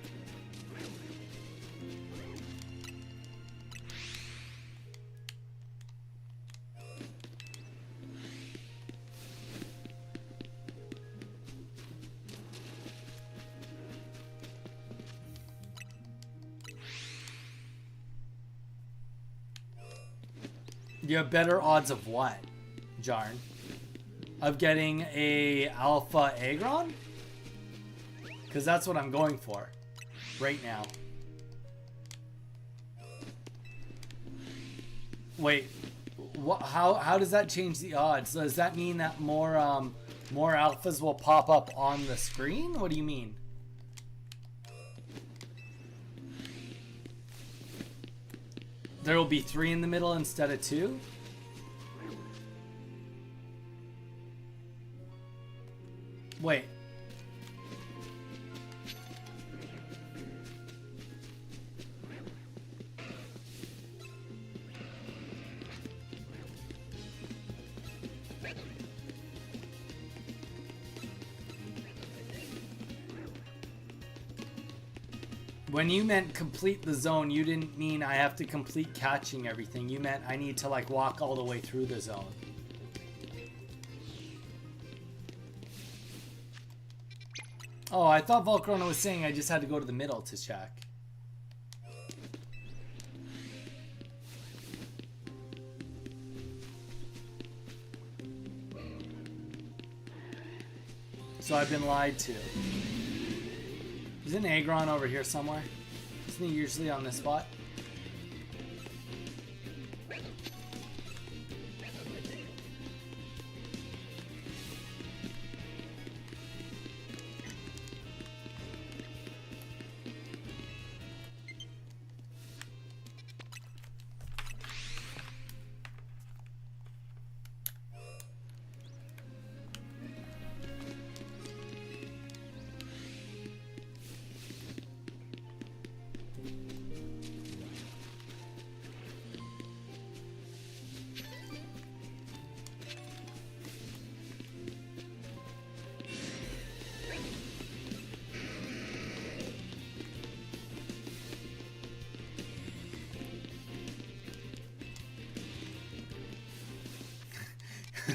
You have better odds of what, Jarn? Of getting a Alpha Aggron? Because that's what I'm going for right now. Wait, how does that change the odds? Does that mean that more alphas will pop up on the screen? What do you mean? There will be 3 in the middle instead of 2? Wait. When you meant complete the zone, you didn't mean I have to complete catching everything. You meant I need to like walk all the way through the zone. Oh, I thought Volcarona was saying I just had to go to the middle to check. So I've been lied to. Is an Aggron over here somewhere? Isn't he usually on this spot?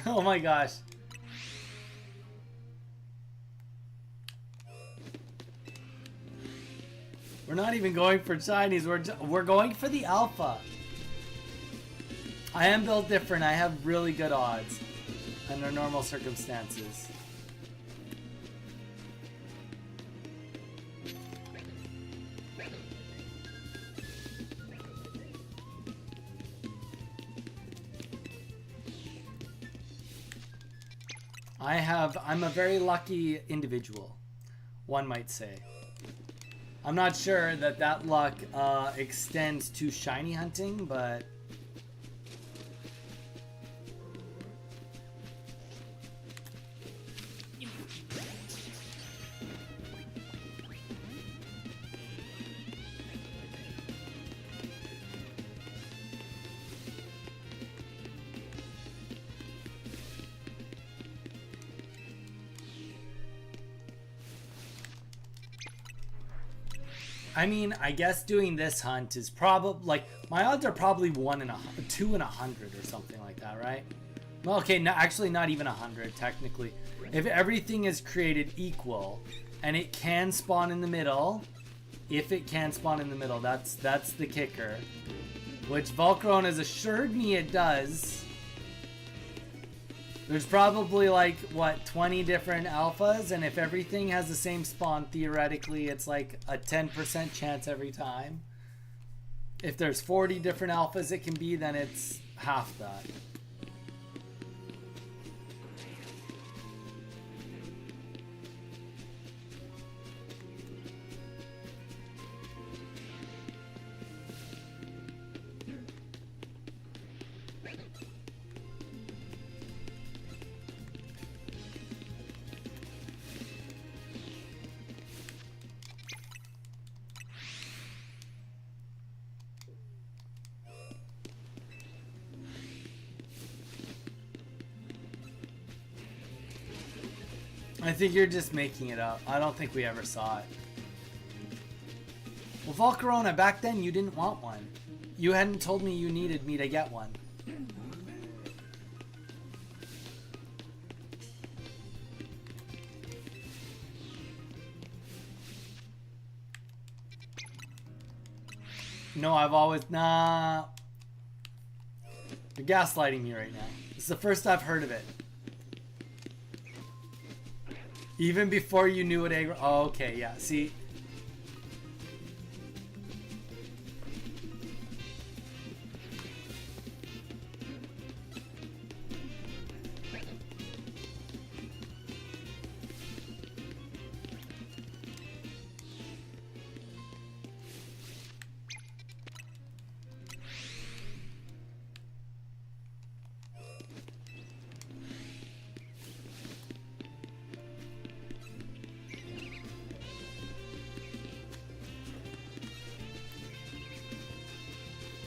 Oh my gosh. We're not even going for Chinese. We're going for the alpha. I am built different. I have really good odds under normal circumstances. I'm a very lucky individual, one might say. I'm not sure that luck extends to shiny hunting, but I mean, I guess doing this hunt is probably like my odds are probably 2 in 100 or something like that, right? Well, okay, no, actually not even 100 technically. If everything is created equal and it can spawn in the middle, if it can spawn in the middle, that's the kicker, which Volcarona has assured me it does. There's probably like, what, 20 different alphas, and if everything has the same spawn, theoretically, it's like a 10% chance every time. If there's 40 different alphas it can be, then it's half that. I think you're just making it up. I don't think we ever saw it. Well, Volcarona, back then you didn't want one. You hadn't told me you needed me to get one. No, I've always... Nah. You're gaslighting me right now. This is the first I've heard of it. Even before you knew what egg... Oh, okay, yeah. See...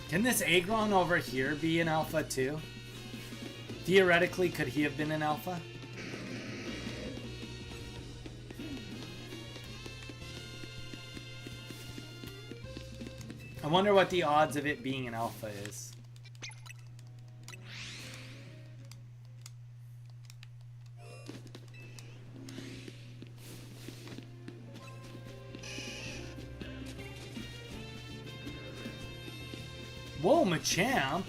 Can this Aggron over here be an alpha too? Theoretically, could he have been an alpha? I wonder what the odds of it being an alpha is. Whoa, Machamp!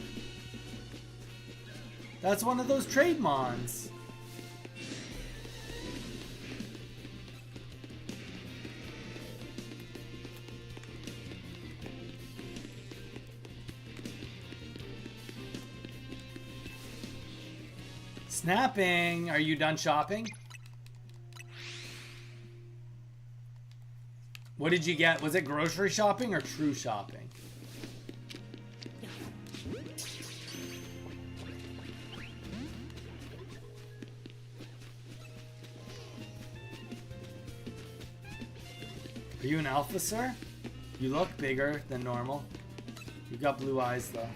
That's one of those trade mons. Snapping! Are you done shopping? What did you get? Was it grocery shopping or true shopping? Are you an alpha, sir? You look bigger than normal. You've got blue eyes, though.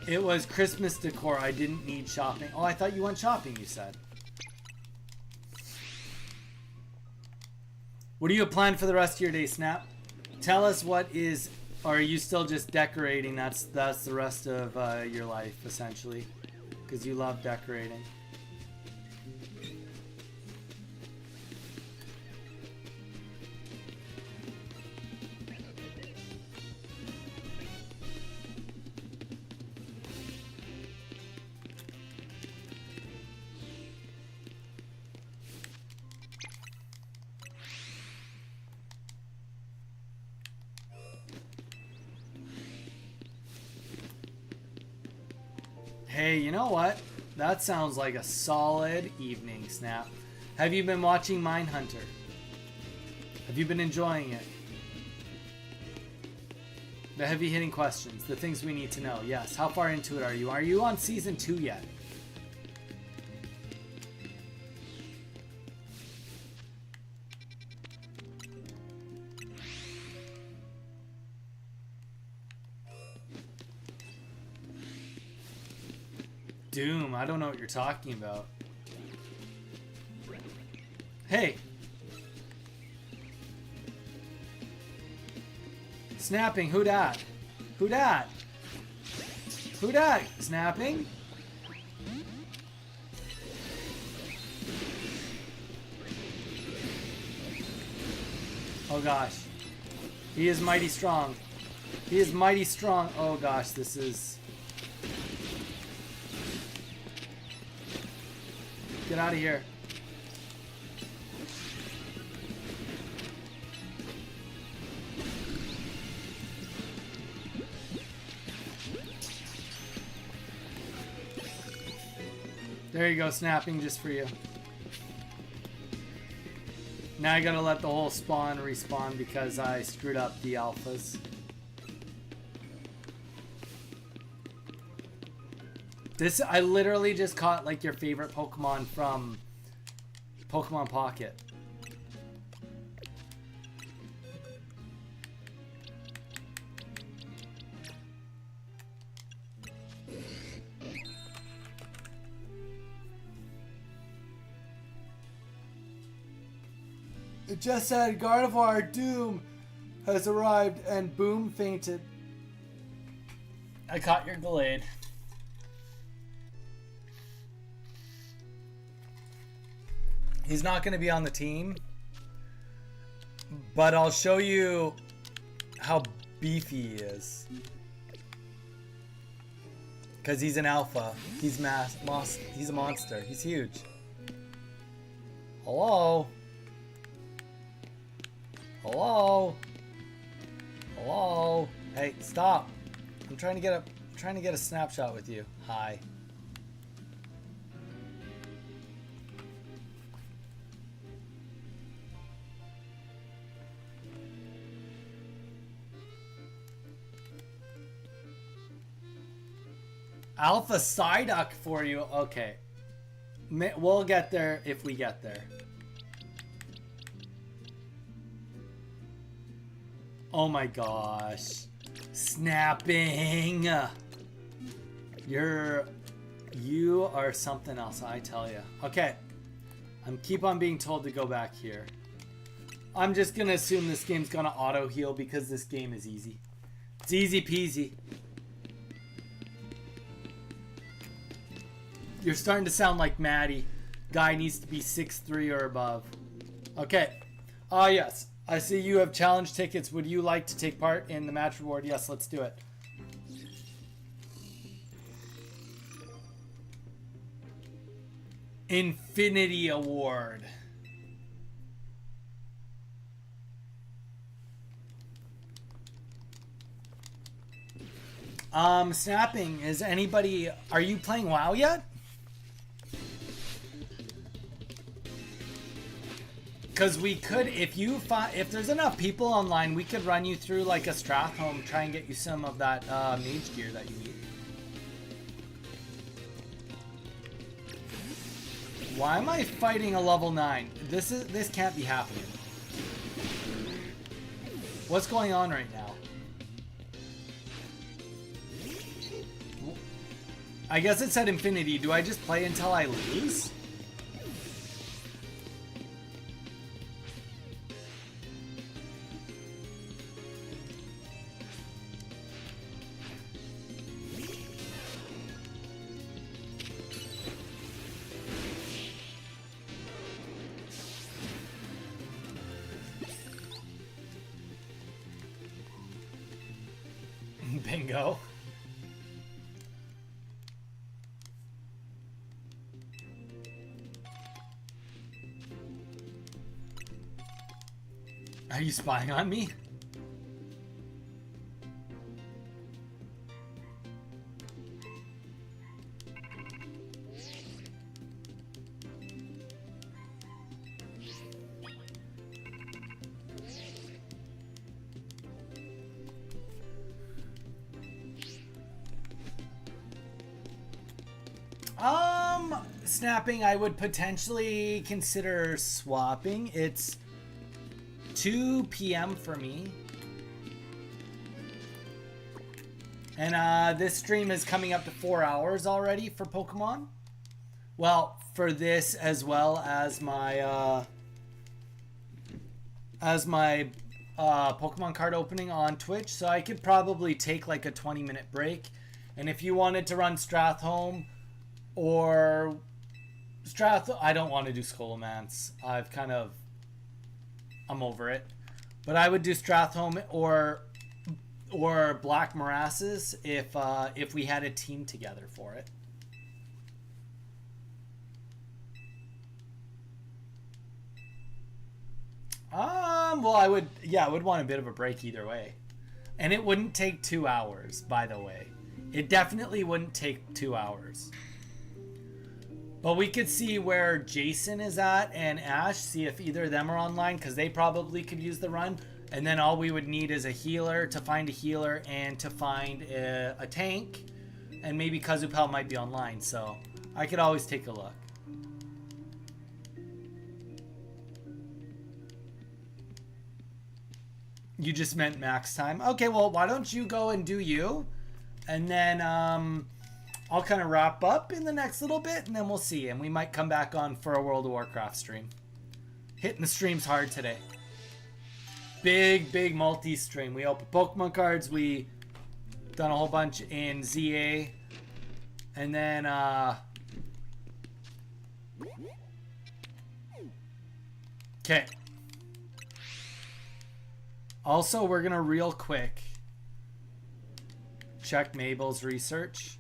It was Christmas decor. I didn't need shopping. Oh, I thought you went shopping, you said. What do you have planned for the rest of your day, Snap? Tell us what is... Or are you still just decorating? That's the rest of your life, essentially. Because you love decorating. Hey, you know what? That sounds like a solid evening, Snap. Have you been watching Mindhunter? Have you been enjoying it? The heavy hitting questions, the things we need to know. Yes. How far into it are you? Are you on season 2 yet? Doom, I don't know what you're talking about. Hey! Snapping, who dat? Who dat? Who dat? Snapping? Oh gosh. He is mighty strong. He is mighty strong. Oh gosh, this is... Get out of here. There you go, snapping just for you. Now I gotta let the whole spawn respawn because I screwed up the alphas. This, I literally just caught like your favorite Pokemon from Pokemon Pocket. It just said Gardevoir Doom has arrived and Boom fainted. I caught your Glade. He's not going to be on the team, but I'll show you how beefy he is. Because he's an alpha. He's he's a monster. He's huge. Hello? Hello? Hello? Hey, stop. I'm trying to get a snapshot with you. Hi. Alpha Psyduck for you. Okay. We'll get there if we get there. Oh my gosh. Snapping. You are something else, I tell you. Okay. I'm keep on being told to go back here. I'm just gonna assume this game's gonna auto heal because this game is easy. It's easy peasy. You're starting to sound like Maddie. Guy needs to be 6'3" or above. Okay. Yes. I see you have challenge tickets. Would you like to take part in the match reward? Yes, let's do it. Infinity Award. Snapping. Is anybody... Are you playing WoW yet? Because we could, if there's enough people online, we could run you through like a Stratholme, try and get you some of that mage gear that you need. Why am I fighting a level 9? This can't be happening. What's going on right now? I guess it said infinity. Do I just play until I lose? Bingo. Are you spying on me? Snapping, I would potentially consider swapping. It's 2 p.m. for me. And this stream is coming up to 4 hours already for Pokemon. Well, for this as well as my Pokemon card opening on Twitch. So I could probably take like a 20-minute break. And if you wanted to run Stratholme or I don't want to do Scholomance. I'm over it. But I would do Stratholme or Black Morasses if we had a team together for it. Well, I would want a bit of a break either way. And it wouldn't take 2 hours, by the way. It definitely wouldn't take 2 hours. But we could see where Jason is at and Ash, see if either of them are online, because they probably could use the run. And then all we would need is a healer, to find a healer, and to find a tank. And maybe Kazupel might be online, so I could always take a look. You just meant max time? Okay, well, why don't you go and do you? And then, I'll kind of wrap up in the next little bit, and then we'll see. And we might come back on for a World of Warcraft stream. Hitting the streams hard today. Big multi-stream. We opened Pokemon cards. We done a whole bunch in ZA. And then, okay. Also, we're going to real quick check Mabel's research.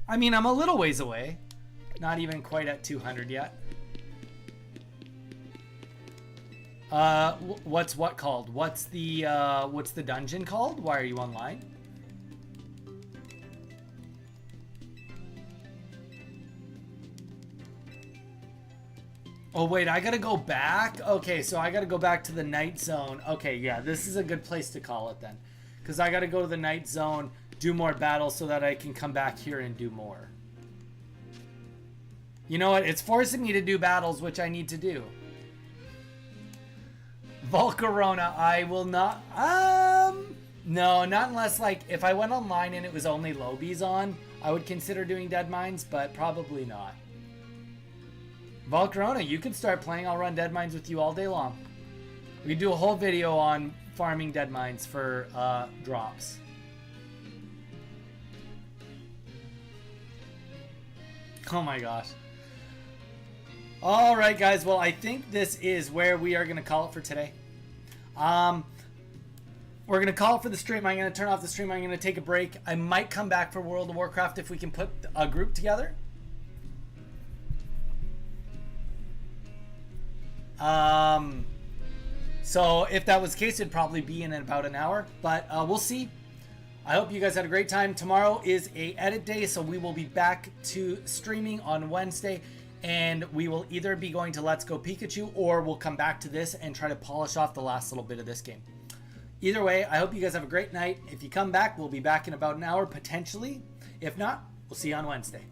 I mean, I'm a little ways away. Not even quite at 200 yet. What's what called? What's the dungeon called? Why are you online? Oh wait, I gotta go back? Okay, so I gotta go back to the night zone. Okay, yeah, this is a good place to call it then. Because I gotta go to the night zone, do more battles so that I can come back here and do more. You know what? It's forcing me to do battles, which I need to do. Volcarona, I will not... No, not unless, like, if I went online and it was only Lobies on, I would consider doing Dead Mines, but probably not. Volcarona, you could start playing. I'll run Dead Mines with you all day long. We could do a whole video on farming Dead Mines for drops. Oh my gosh. All right, guys. Well, I think this is where we are going to call it for today. We're going to call it for the stream. I'm going to turn off the stream. I'm going to take a break. I might come back for World of Warcraft if we can put a group together. So if that was the case, it'd probably be in about an hour, but we'll see. I hope you guys had a great time. Tomorrow is a edit day, so we will be back to streaming on Wednesday, and we will either be going to Let's Go Pikachu, or we'll come back to this and try to polish off the last little bit of this game. Either way, I hope you guys have a great night. If you come back, we'll be back in about an hour, potentially. If not, we'll see you on Wednesday.